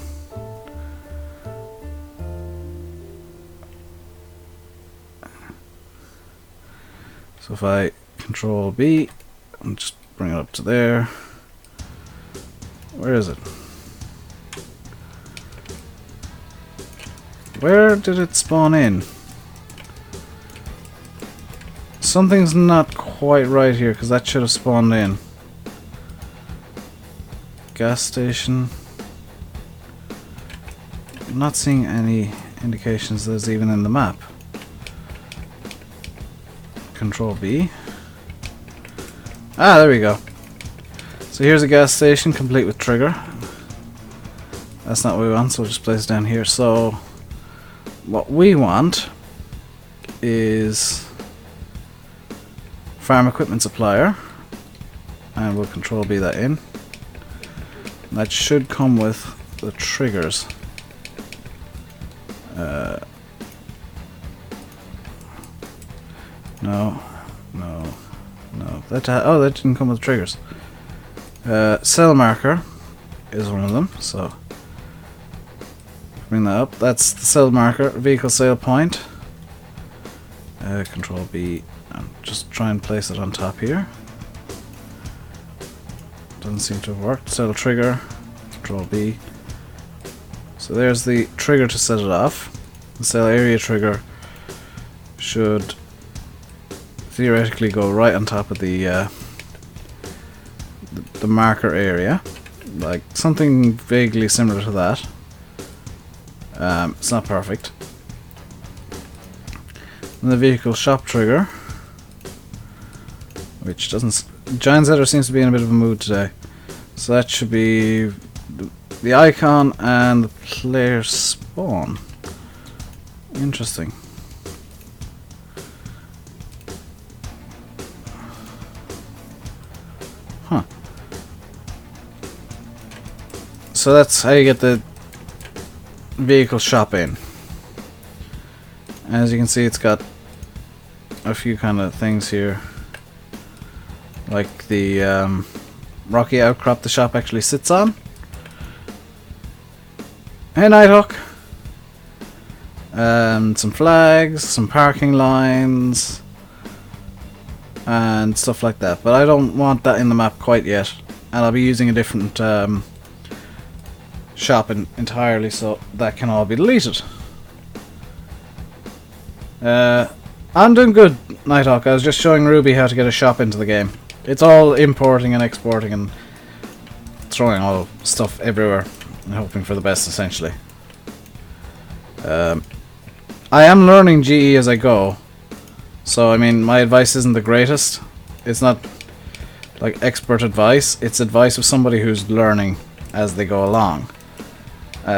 So if I Control B and just bring it up to there. Where is it? Where did it spawn in? Something's not quite right here because that should have spawned in. Gas station. I'm not seeing any indications that it's even in the map. Control B. Ah, there we go. So here's a gas station complete with trigger. That's not what we want, so we'll just place it down here. So what we want is farm equipment supplier. and we'll Control B that in. That should come with the triggers. No. That didn't come with triggers. Cell marker is one of them, so bring that up. That's the cell marker, vehicle sale point. Control B, and just try and place it on top here. Doesn't seem to have worked. Cell trigger, Control B. So there's the trigger to set it off. The cell area trigger should theoretically go right on top of the marker area, like something vaguely similar to that. It's not perfect. And the vehicle shop trigger, which doesn't. Giant Zetter seems to be in a bit of a mood today, so that should be the icon and the player spawn. Interesting. Huh. So that's how you get the vehicle shop in. As you can see, it's got a few kind of things here, like the rocky outcrop the shop actually sits on. Hey Nighthawk! Some flags, some parking lines, and stuff like that. But I don't want that in the map quite yet, and I'll be using a different shop entirely, so that can all be deleted. I'm doing good, Nighthawk. I was just showing Ruby how to get a shop into the game. It's all importing and exporting and throwing all stuff everywhere and hoping for the best, essentially. I am learning GE as I go, so I mean my advice isn't the greatest. It's not like expert advice, it's advice of somebody who's learning as they go along.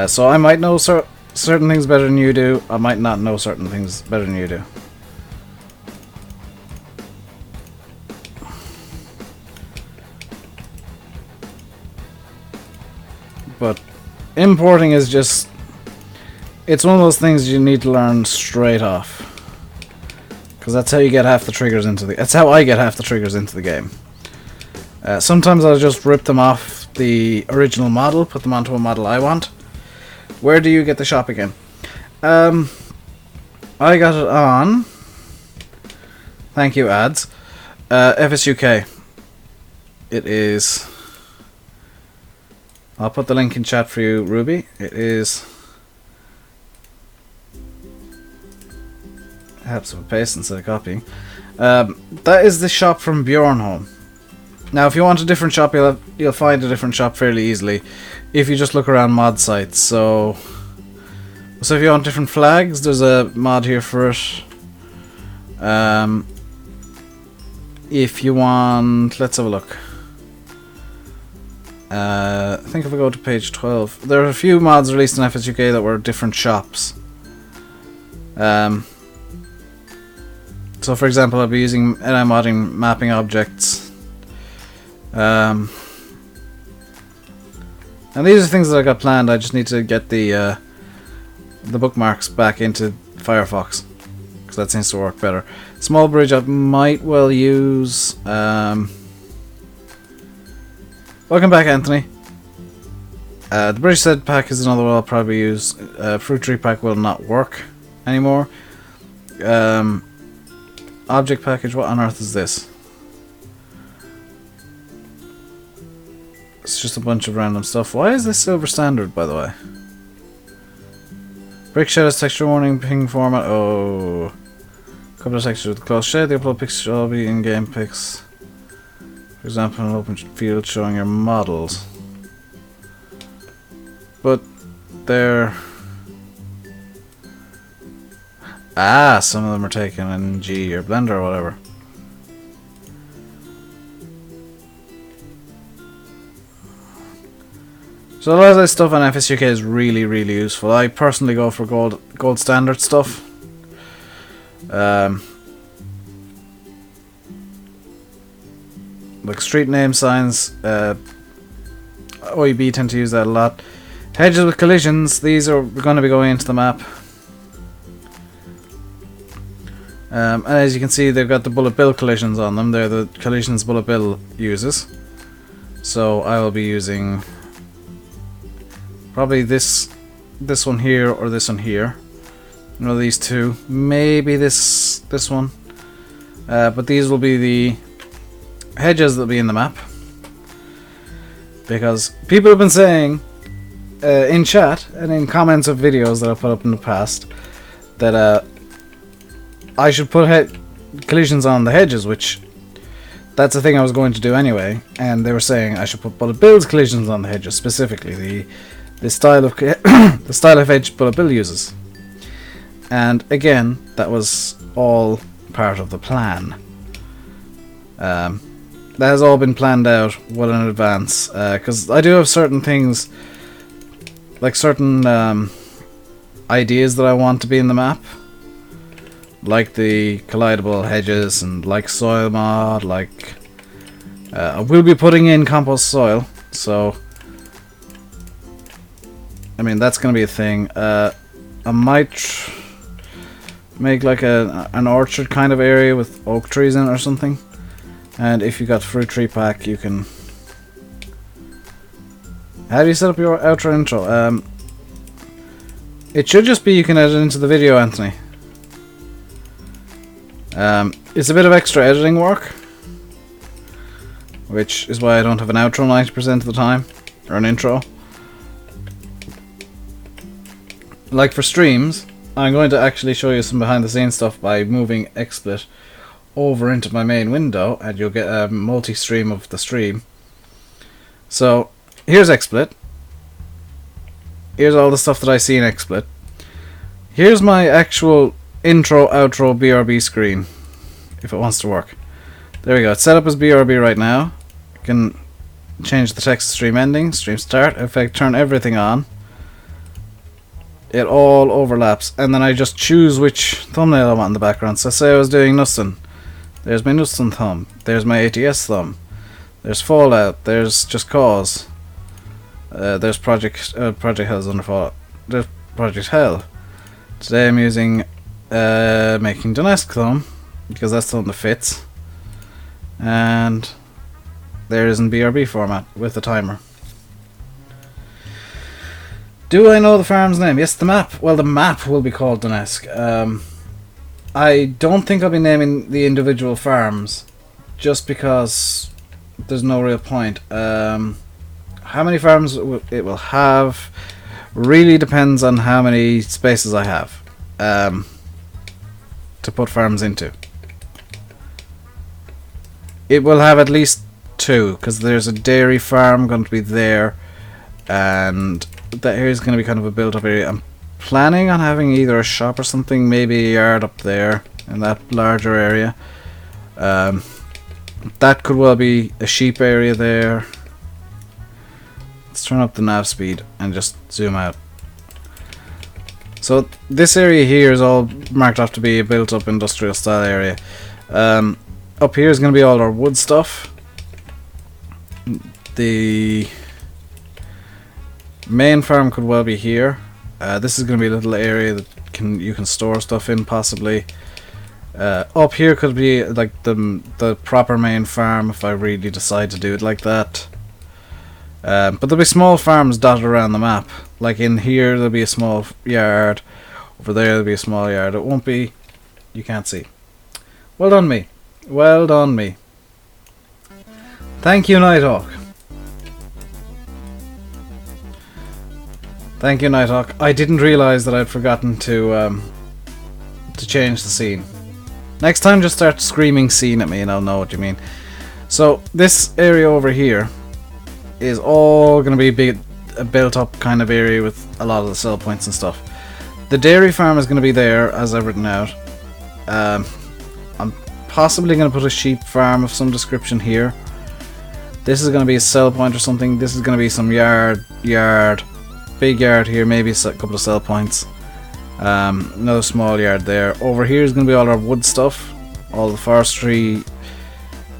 So I might know certain things better than you do, I might not know certain things better than you do. But importing is just, it's one of those things you need to learn straight off, because that's how you get half the triggers into the, that's how I get half the triggers into the game. Sometimes I'll just rip them off the original model, put them onto a model I want. Where do you get the shop again? I got it on, thank you ads, FSUK. It is, I'll put the link in chat for you, Ruby. It is, helps with paste instead of copying. That is the shop from Bjornholm. Now, if you want a different shop, you'll find a different shop fairly easily if you just look around mod sites. So if you want different flags, there's a mod here for it. If you want, let's have a look. I think if we go to page 12, there are a few mods released in FSUK that were different shops. So for example, I'll be using NI modding mapping objects. And these are things that I got planned. I just need to get the bookmarks back into Firefox, because that seems to work better. Small bridge I might well use. Welcome back, Anthony. The bridge set pack is another one I'll probably use. Fruit tree pack will not work anymore. Object package, what on earth is this? It's just a bunch of random stuff. Why is this silver standard, by the way? Brick shed has texture warning, ping format. Oh. Couple of textures with close shade. The upload pictures should all be in-game pics. For example, an open field showing your models. But they're... Ah, some of them are taken in G or Blender or whatever. So a lot of this stuff on FSUK is really, really useful. I personally go for gold standard stuff. like street name signs. OEB tend to use that a lot. Hedges with collisions, these are going to be going into the map. And as you can see, they've got the bullet bill collisions on them. They're the collisions bullet bill uses. So I will be using probably this one here or this one here. One of these two. Maybe this one. But these will be the hedges that will be in the map. Because people have been saying in chat and in comments of videos that I've put up in the past that I should put collisions on the hedges, which that's a thing I was going to do anyway. And they were saying I should put bullet bills collisions on the hedges, specifically the style of the style of hedge bullet bill uses. And again, that was all part of the plan. That has all been planned out well in advance, because I do have certain things, like certain ideas that I want to be in the map, like the collidable hedges and like soil mod. Like I will be putting in compost soil, so I mean that's going to be a thing. I might make like an orchard kind of area with oak trees in it or something. And if you got fruit tree pack, you can. How do you set up your outro intro? It should just be you can edit it into the video, Anthony. It's a bit of extra editing work, which is why I don't have an outro 90% of the time, or an intro. Like for streams, I'm going to actually show you some behind the scenes stuff by moving XSplit over into my main window, and you'll get a multi-stream of the stream. So here's XSplit. Here's all the stuff that I see in XSplit. Here's my actual intro outro BRB screen, if it wants to work. There we go, it's set up as BRB right now. I can change the text to stream ending, stream start. If I turn everything on, it all overlaps, and then I just choose which thumbnail I want in the background. So say I was doing Nussin. There's my Nussin thumb. There's my ATS thumb. There's Fallout. There's Just Cause. There's Project Hell's under Fallout. There's Project Hell. Today I'm using making Duneske thumb, because that's the one that fits. And there is in BRB format with the timer. Do I know the farm's name? Yes, the map. Well, the map will be called Duneske. I don't think I'll be naming the individual farms, just because there's no real point. How many farms it will have really depends on how many spaces I have to put farms into. It will have at least 2, because there's a dairy farm going to be there, and that area is going to be kind of a built-up area. I'm planning on having either a shop or something, maybe a yard up there in that larger area. That could well be a sheep area there. Let's turn up the nav speed and just zoom out. So this area here is all marked off to be a built-up industrial style area. Up here is going to be all our wood stuff. The main farm could well be here. This is going to be a little area that you can store stuff in, possibly. Up here could be like the proper main farm if I really decide to do it like that. But there'll be small farms dotted around the map. Like in here there'll be a small yard. Over there there'll be a small yard. It won't be... you can't see. Well done me. Well done me. Thank you, Nighthawk. Thank you, Nighthawk. I didn't realise that I'd forgotten to change the scene. Next time just start screaming scene at me and I'll know what you mean. So this area over here is all going to be a built up kind of area with a lot of the sell points and stuff. The dairy farm is going to be there, as I've written out. I'm possibly going to put a sheep farm of some description here. This is going to be a sell point or something. This is going to be some yard, big yard here, maybe a couple of sell points. Another small yard there. Over here is going to be all our wood stuff, all the forestry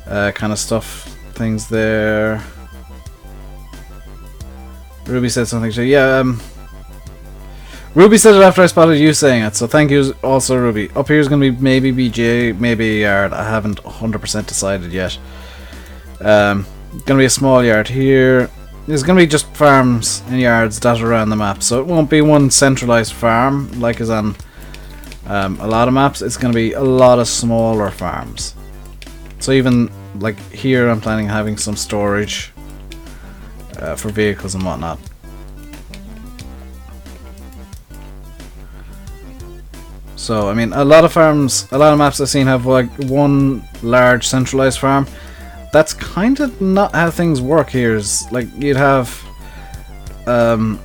kind of stuff things there. Ruby said something too. Yeah, Ruby said it after I spotted you saying it, so thank you also, Ruby. Up here is going to be maybe BJ, maybe a yard. I haven't 100% decided yet. Going to be a small yard here. There's going to be just farms and yards dotted around the map, so it won't be one centralized farm like is on a lot of maps. It's going to be a lot of smaller farms. So even like here I'm planning on having some storage for vehicles and whatnot. So I mean, a lot of farms, a lot of maps I've seen have like one large centralized farm. That's kind of not how things work here. Is like you'd have in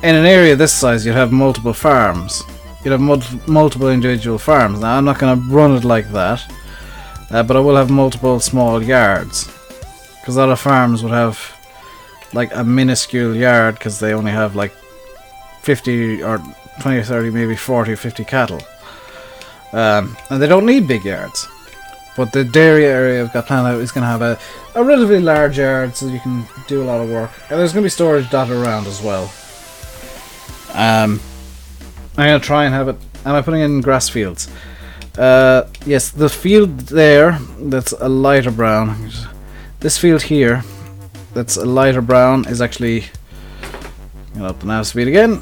an area this size, you'd have multiple farms. You'd have multiple individual farms. Now I'm not going to run it like that, but I will have multiple small yards, because a lot of farms would have like a minuscule yard because they only have like 50 or 20 or 30, maybe 40 or 50 cattle, and they don't need big yards. But the dairy area I've got planned out is going to have a relatively large yard, so you can do a lot of work. And there's going to be storage dotted around as well. I'm going to try and have it... Am I putting in grass fields? Yes, the field there, that's a lighter brown. This field here, that's a lighter brown, is actually... Get up the nav speed again.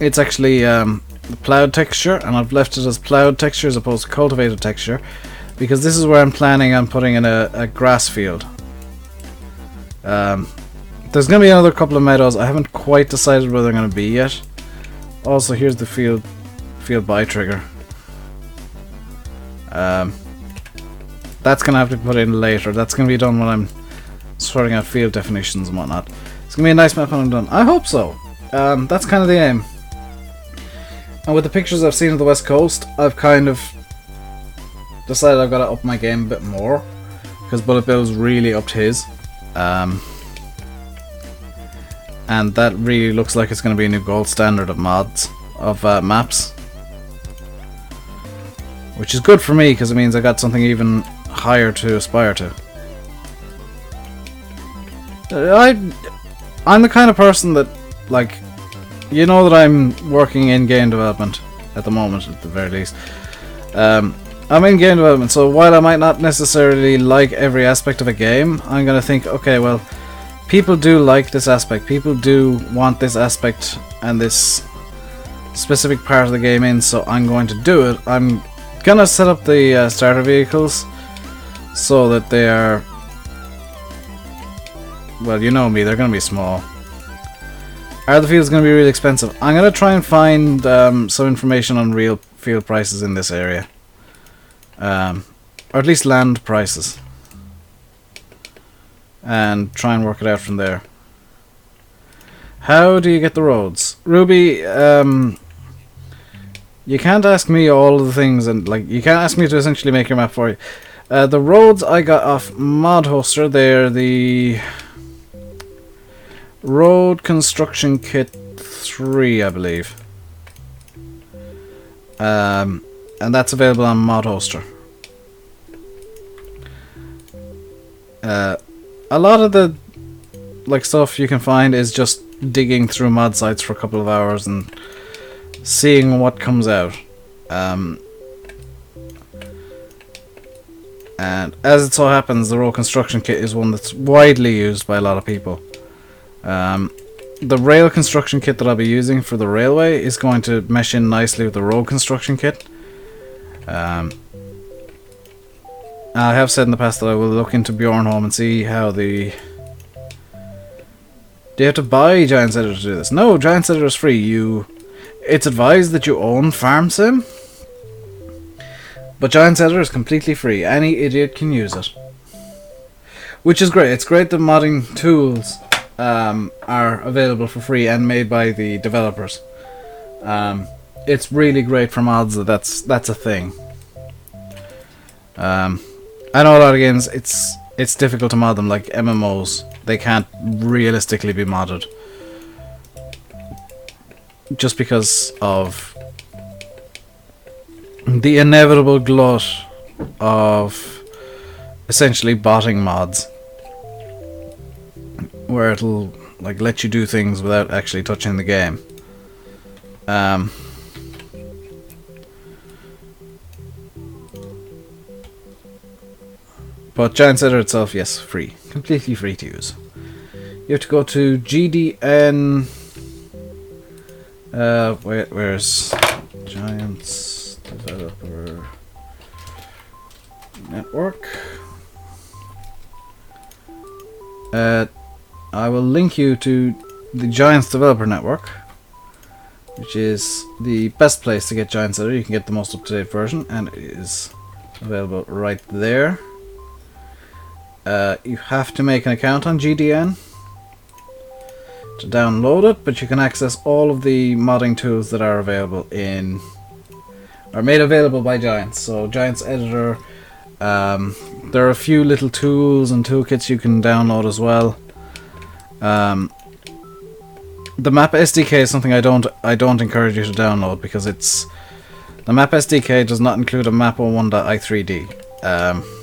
It's actually the ploughed texture, and I've left it as ploughed texture as opposed to cultivated texture, because this is where I'm planning on putting in a grass field. There's going to be another couple of meadows. I haven't quite decided where they're going to be yet. Also, here's the field by trigger. That's going to have to be put in later. That's going to be done when I'm sorting out field definitions and whatnot. It's going to be a nice map when I'm done. I hope so. That's kind of the aim. And with the pictures I've seen of the West Coast, I've kind of decided I've got to up my game a bit more, because Bullet Bill's really upped his. And that really looks like it's going to be a new gold standard of mods, of maps. Which is good for me, because it means I got something even higher to aspire to. I'm the kind of person that, like, you know that I'm working in game development at the moment, at the very least. I'm in game development, so while I might not necessarily like every aspect of a game, I'm going to think, okay, well, people do like this aspect, people do want this aspect and this specific part of the game in, so I'm going to do it. I'm going to set up the starter vehicles so that they are, well, you know me, they're going to be small. Are the fields going to be really expensive? I'm going to try and find some information on real field prices in this area. Or at least land prices, and try and work it out from there. How do you get the roads? Ruby, you can't ask me all of the things, and like you can't ask me to essentially make your map for you. The roads I got off Mod Hoster, they're the Road Construction Kit 3, I believe. And that's available on Mod Hoster. A lot of the like stuff you can find is just digging through mod sites for a couple of hours and seeing what comes out. And as it so happens, the Road Construction Kit is one that's widely used by a lot of people. The Rail Construction Kit that I'll be using for the railway is going to mesh in nicely with the Road Construction Kit. I have said in the past that I will look into Bjornholm and see how the... Do you have to buy Giants Editor to do this? No, Giants Editor is free. It's advised that you own Farm Sim, but Giants Editor is completely free. Any idiot can use it, which is great. It's great that modding tools are available for free and made by the developers. It's really great for mods that's a thing. I know a lot of games it's difficult to mod them, like MMOs. They can't realistically be modded just because of the inevitable glut of essentially botting mods, where it'll like let you do things without actually touching the game. But Giants Editor itself, yes, free. Completely free to use. You have to go to GDN... where's Giants Developer Network? I will link you to the Giants Developer Network, which is the best place to get Giants Editor. You can get the most up-to-date version, and it is available right there. You have to make an account on GDN to download it, but you can access all of the modding tools that are available are made available by Giants. So Giants Editor, there are a few little tools and toolkits you can download as well. The map SDK is something I don't encourage you to download, because the map SDK does not include a map01.i3d.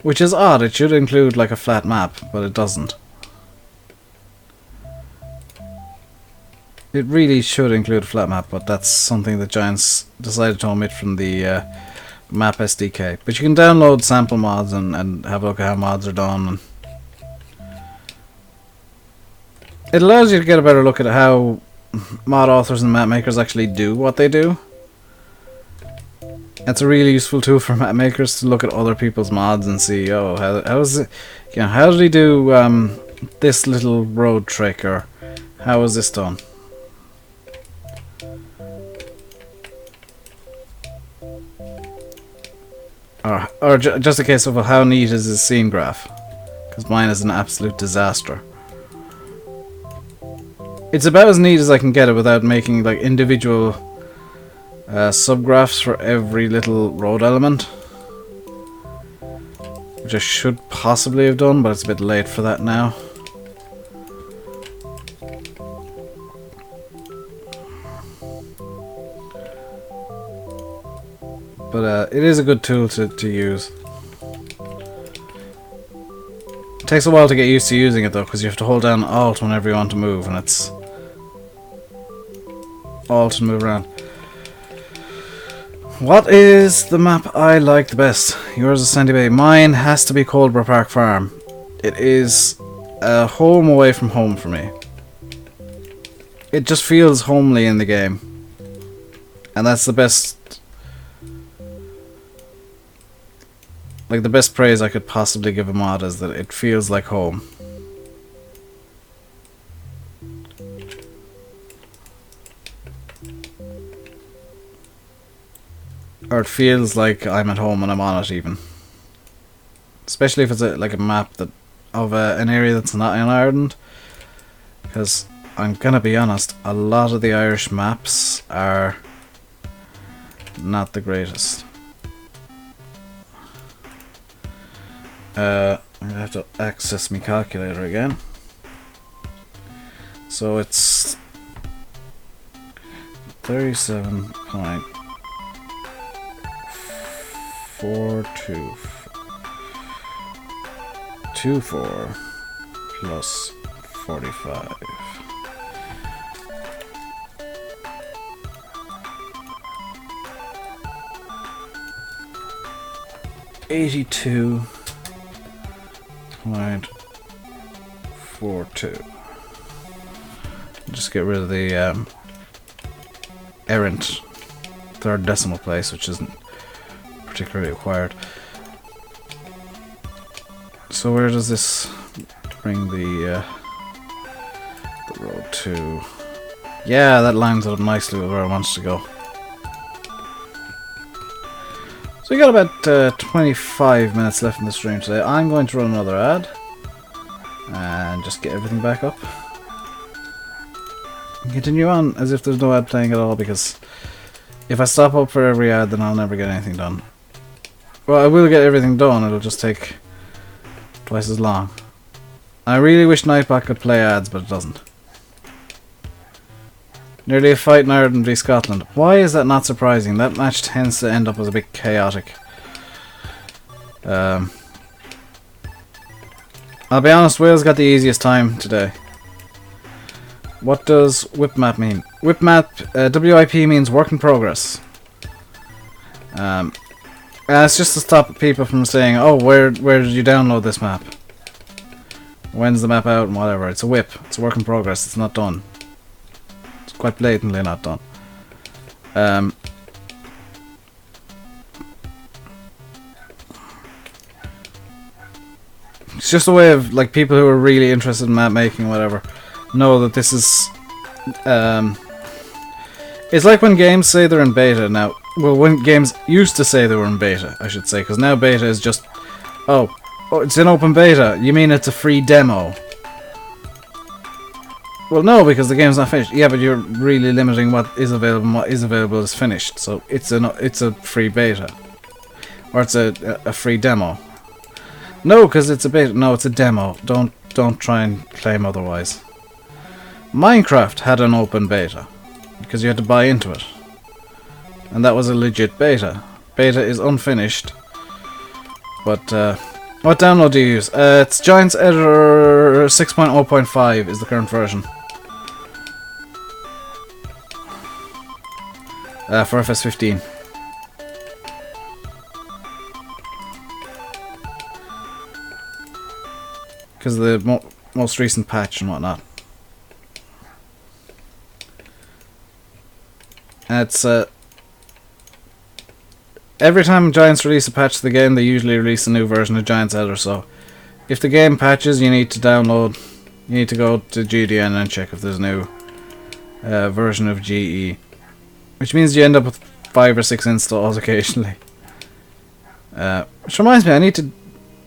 Which is odd. It should include like a flat map, but it doesn't. It really should include a flat map, but that's something that Giants decided to omit from the map SDK. But you can download sample mods and have a look at how mods are done. And it allows you to get a better look at how mod authors and map makers actually do what they do. It's a really useful tool for map makers to look at other people's mods and see, oh, how is it, how did he do this little road trick, or how is this done? Or just a case of, well, how neat is his scene graph? Because mine is an absolute disaster. It's about as neat as I can get it without making like individual subgraphs for every little road element, which I should possibly have done, but it's a bit late for that now. But it is a good tool to use. It takes a while to get used to using it though, because you have to hold down Alt whenever you want to move, and it's Alt and move around. What is the map I like the best? Yours is Sandy Bay. Mine has to be Coldborough Park Farm. It is a home away from home for me. It just feels homely in the game. And that's the best... like the best praise I could possibly give a mod is that it feels like home. Or it feels like I'm at home when I'm on it, even. Especially if it's like a map that of an area that's not in Ireland. Because I'm gonna be honest, a lot of the Irish maps are not the greatest. I'm gonna have to access my calculator again. So it's 37.424 plus 45. .42. Just get rid of the errant third decimal place, which isn't particularly required. So where does this bring the road to? Yeah, that lines up nicely with where I want to go. So we got about 25 minutes left in the stream today. I'm going to run another ad and just get everything back up. And continue on as if there's no ad playing at all, because if I stop up for every ad, then I'll never get anything done. Well, I will get everything done, it'll just take twice as long. I really wish Nightbot could play ads, but it doesn't. Nearly a fight in Ireland v Scotland. Why is that not surprising? That match tends to end up as a bit chaotic. Um, I'll be honest, Wales got the easiest time today. What does WIP map mean? WIP map, WIP means work in progress. It's just to stop people from saying, oh, where did you download this map? When's the map out and whatever. It's a WIP. It's a work in progress. It's not done. It's quite blatantly not done. It's just a way of, like, people who are really interested in map making, whatever, know that this is, it's like when games say they're in beta now. Well, when games used to say they were in beta, I should say, because now beta is just, oh, it's in open beta. You mean it's a free demo? Well, no, because the game's not finished. Yeah, but you're really limiting what is available and what is available is finished. So it's a free beta, or it's a free demo. No, because it's a beta. No, it's a demo. Don't try and claim otherwise. Minecraft had an open beta because you had to buy into it, and that was a legit beta. Beta is unfinished, but what download do you use? It's Giants Editor 6.0.5 is the current version. For FS15. Because of the most recent patch and whatnot. And it's every time Giants release a patch to the game, they usually release a new version of Giants Editor. So if the game patches, you need to download. You need to go to GDN and check if there's a new version of GE, which means you end up with 5 or 6 installs occasionally. Which reminds me, I need to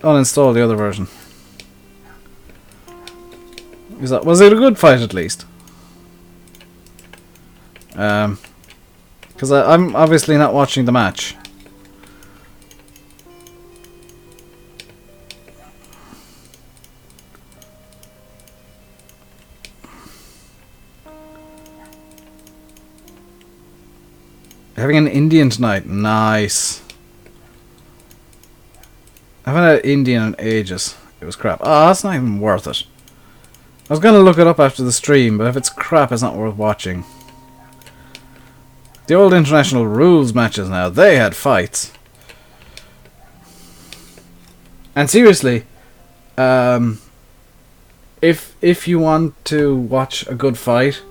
uninstall the other version. Was it a good fight at least? Because I'm obviously not watching the match. Having an Indian tonight, nice. I haven't had Indian in ages. It was crap. Oh, that's not even worth it. I was going to look it up after the stream, but if it's crap, it's not worth watching. The old international rules matches now, they had fights. And seriously, if you want to watch a good fight,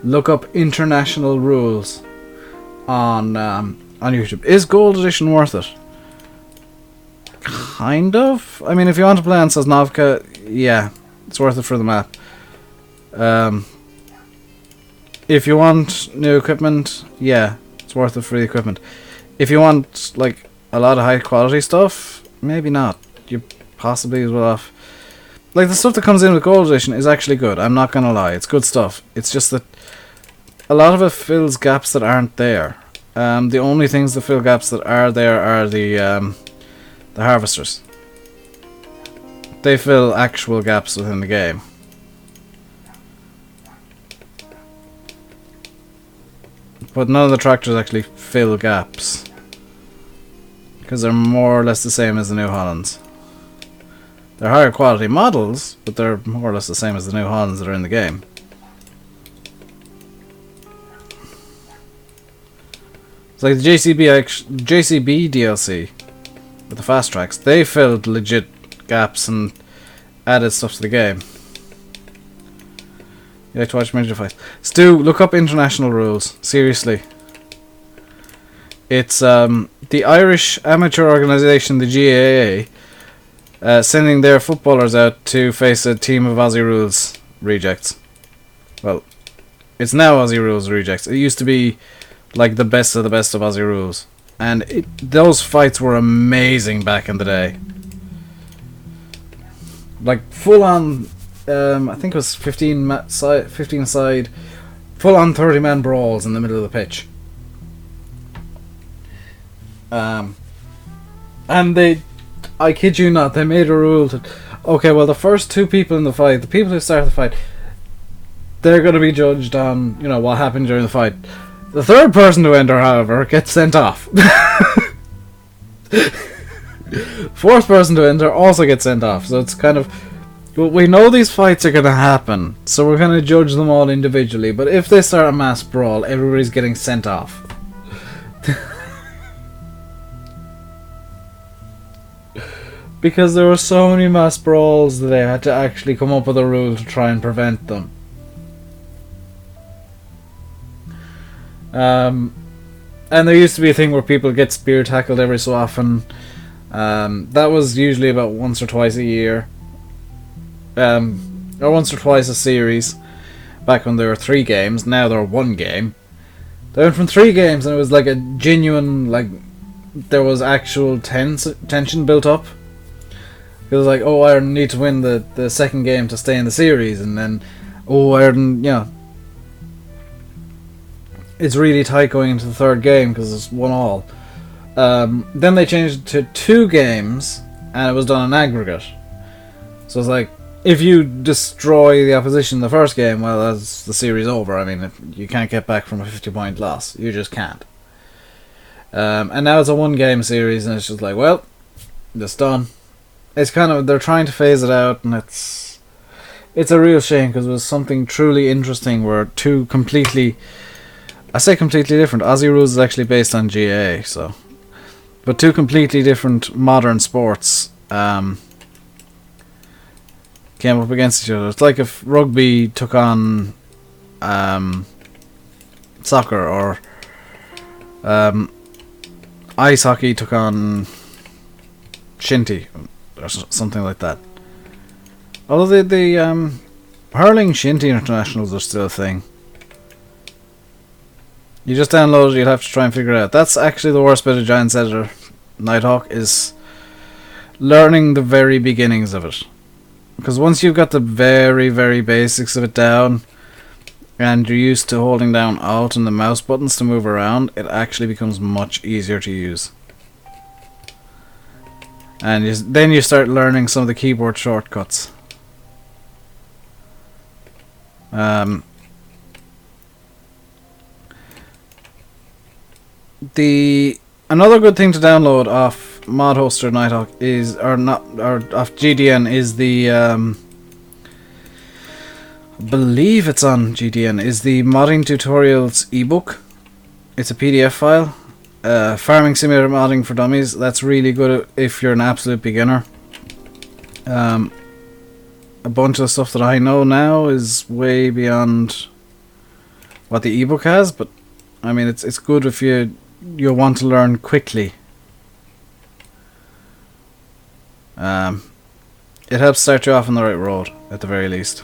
look up international rules on YouTube. Is Gold Edition worth it? Kind of. I mean, if you want to play on Sosnovka, yeah, it's worth it for the map. If you want new equipment, yeah, it's worth it for the equipment. If you want like a lot of high quality stuff, maybe not. You possibly as well off. Like the stuff that comes in with Gold Edition is actually good. I'm not gonna lie, it's good stuff. It's just that a lot of it fills gaps that aren't there. The only things that fill gaps that are there are the harvesters. They fill actual gaps within the game. But none of the tractors actually fill gaps, because they're more or less the same as the New Hollands. They're higher quality models, but they're more or less the same as the New Hollands that are in the game. It's like the JCB DLC with the fast tracks. They filled legit gaps and added stuff to the game. You like to watch major fights? Stu, look up international rules. Seriously. It's the Irish amateur organisation, the GAA, sending their footballers out to face a team of Aussie Rules rejects. Well, it's now Aussie Rules rejects. It used to be like the best of Aussie Rules. And those fights were amazing back in the day. Like full on... I think it was 15 side, full on 30-man brawls in the middle of the pitch. And I kid you not, they made a rule to, okay, well the first 2 people in the fight, the people who start the fight, they're going to be judged on, you know, what happened during the fight. The third person to enter, however, gets sent off. Fourth person to enter also gets sent off. So it's kind of... We know these fights are going to happen, so we're going to judge them all individually. But if they start a mass brawl, everybody's getting sent off. Because there were so many mass brawls that they had to actually come up with a rule to try and prevent them. And there used to be a thing where people get spear tackled every so often. That was usually about once or twice a year. Or once or twice a series. Back when there were 3 games, now there are 1 game. They went from 3 games and it was like a genuine, like, there was actual tension built up. It was like, oh, Ireland need to win the second game to stay in the series, and then, oh, Ireland, it's really tight going into the 3rd game because it's 1-1. Then they changed it to 2 games, and it was done in aggregate. So it's like, if you destroy the opposition in the first game, well, that's the series over. I mean, you can't get back from a 50-point loss. You just can't. And now it's a 1-game series, and it's just like, well, it's done. It's kind of, they're trying to phase it out, and it's a real shame because it was something truly interesting where 2 completely, I say completely different. Aussie Rules is actually based on GA, so, but 2 completely different modern sports came up against each other. It's like if rugby took on soccer, or ice hockey took on shinty, or something like that. Although the hurling shinty internationals are still a thing. You just download it, you'll have to try and figure it out. That's actually the worst bit of Giants Editor Nighthawk, is learning the very beginnings of it. Because once you've got the very, very basics of it down, and you're used to holding down Alt and the mouse buttons to move around, it actually becomes much easier to use. And then you start learning some of the keyboard shortcuts. Another good thing to download off Mod Hoster Nighthawk is, or off GDN, is the I believe it's on GDN, is the Modding Tutorials ebook. It's a PDF file. Farming Simulator Modding for Dummies. That's really good if you're an absolute beginner. A bunch of the stuff that I know now is way beyond what the ebook has, but I mean it's good if you want to learn quickly. It helps start you off on the right road at the very least.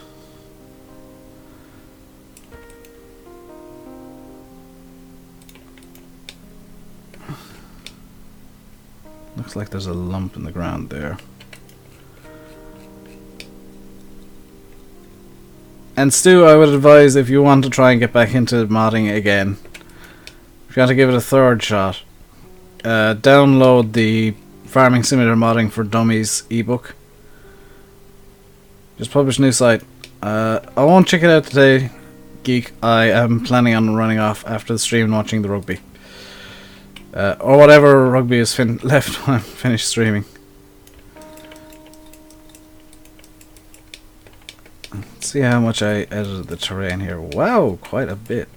Looks like there's a lump in the ground there. And Stu, I would advise, if you want to try and get back into modding again, if you want to give it a 3rd shot, download the Farming Simulator Modding for Dummies ebook. Just publish a new site. I won't check it out today, Geek. I am planning on running off after the stream and watching the rugby. Or whatever rugby is left when I'm finished streaming. Let's see how much I edited the terrain here. Wow, quite a bit.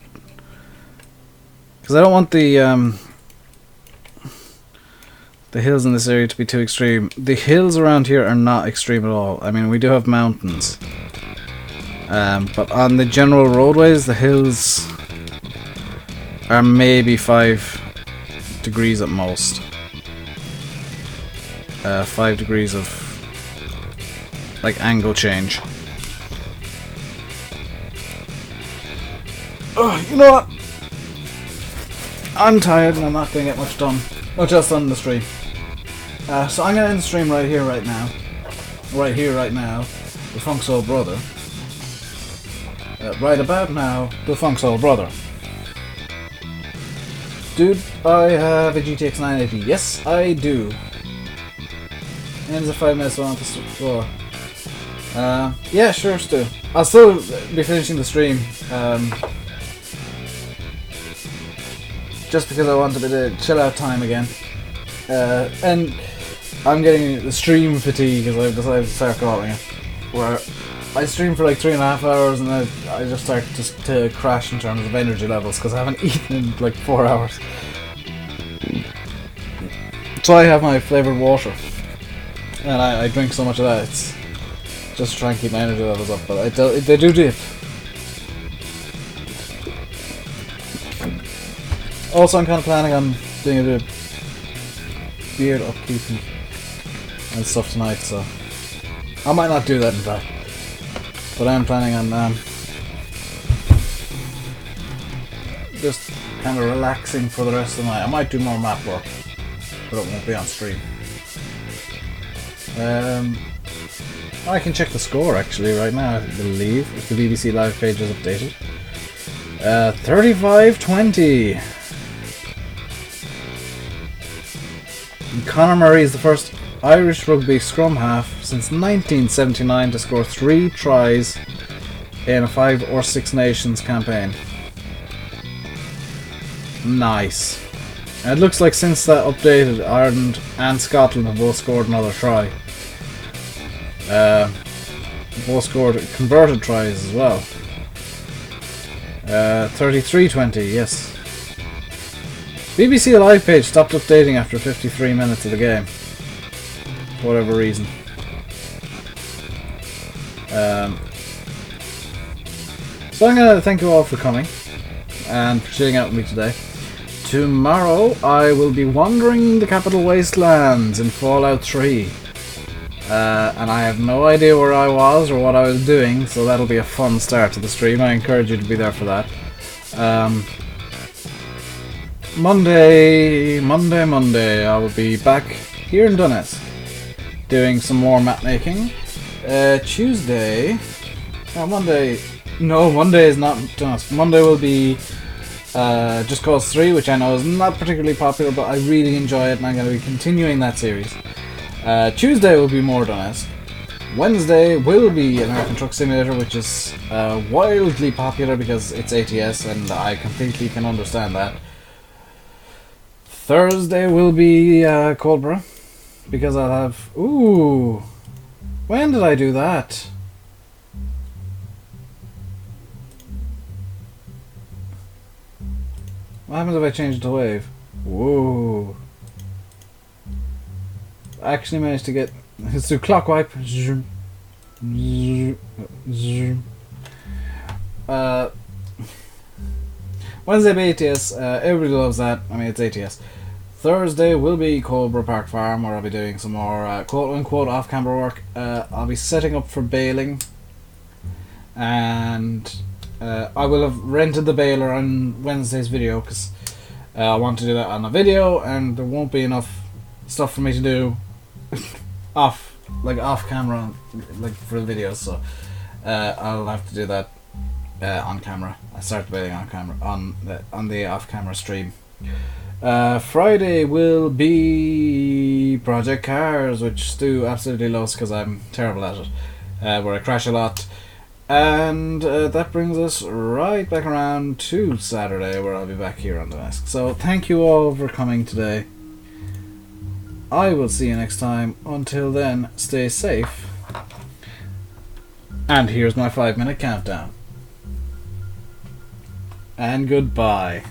Because I don't want the hills in this area to be too extreme. The hills around here are not extreme at all. I mean, we do have mountains. But on the general roadways, the hills are maybe 5 degrees at most. 5 degrees of like angle change. Oh, you know what? I'm tired and I'm not going to get much done. Much else done in the stream. So I'm going to end the stream right here, right now. Right here, right now. The Funk Soul Brother. Right about now, the Funk Soul Brother. Dude, I have a GTX 980. Yes, I do. Ends at 5 minutes on the floor. Yeah, sure, Stu. I'll still be finishing the stream. Just because I want a bit of chill out time again. And I'm getting the stream fatigue, as I've decided to start calling it, where I stream for like 3.5 hours and then I just start to crash in terms of energy levels because I haven't eaten in like 4 hours. So I have my flavoured water, and I drink so much of that. It's just to try and keep my energy levels up, but they do dip. Also, I'm kind of planning on doing a bit of beard upkeep and stuff tonight, so I might not do that in fact. But I'm planning on just kind of relaxing for the rest of the night. I might do more map work, but it won't be on stream. I can check the score actually right now, I believe, if the BBC Live page is updated. 35-20. Conor Murray is the first Irish rugby scrum half since 1979 to score 3 tries in a 5 or 6 Nations campaign. Nice. And it looks like since that updated, Ireland and Scotland have both scored another try. Both scored converted tries as well. 33-20, yes. BBC Live page stopped updating after 53 minutes of the game. For whatever reason. So I'm going to thank you all for coming and for chilling out with me today. Tomorrow I will be wandering the Capital Wastelands in Fallout 3. And I have no idea where I was or what I was doing, so that'll be a fun start to the stream. I encourage you to be there for that. Monday, I will be back here in Duneske doing some more map making. Tuesday, Monday is not Duneske. Monday will be Just Cause 3, which I know is not particularly popular, but I really enjoy it and I'm going to be continuing that series. Tuesday will be more Duneske. Wednesday will be American Truck Simulator, which is wildly popular because it's ATS and I completely can understand that. Thursday will be Coldborough because I'll have... Ooh! When did I do that? What happens if I change it to Wave? Whoa! I actually managed to get... Let's do clock wipe. Wednesday be ATS. Everybody loves that. I mean, it's ATS. Thursday will be Coldborough Park Farm, where I'll be doing some more quote-unquote off-camera work. I'll be setting up for baling. And I will have rented the baler on Wednesday's video, because I want to do that on a video, and there won't be enough stuff for me to do off camera, like for the videos, so I'll have to do that on camera. I start debating on camera on the off camera stream. Friday will be Project Cars, which Stu absolutely loves because I'm terrible at it, where I crash a lot. And that brings us right back around to Saturday, where I'll be back here on Duneske. So thank you all for coming today. I will see you next time. Until then, stay safe. And here's my 5-minute countdown. And goodbye.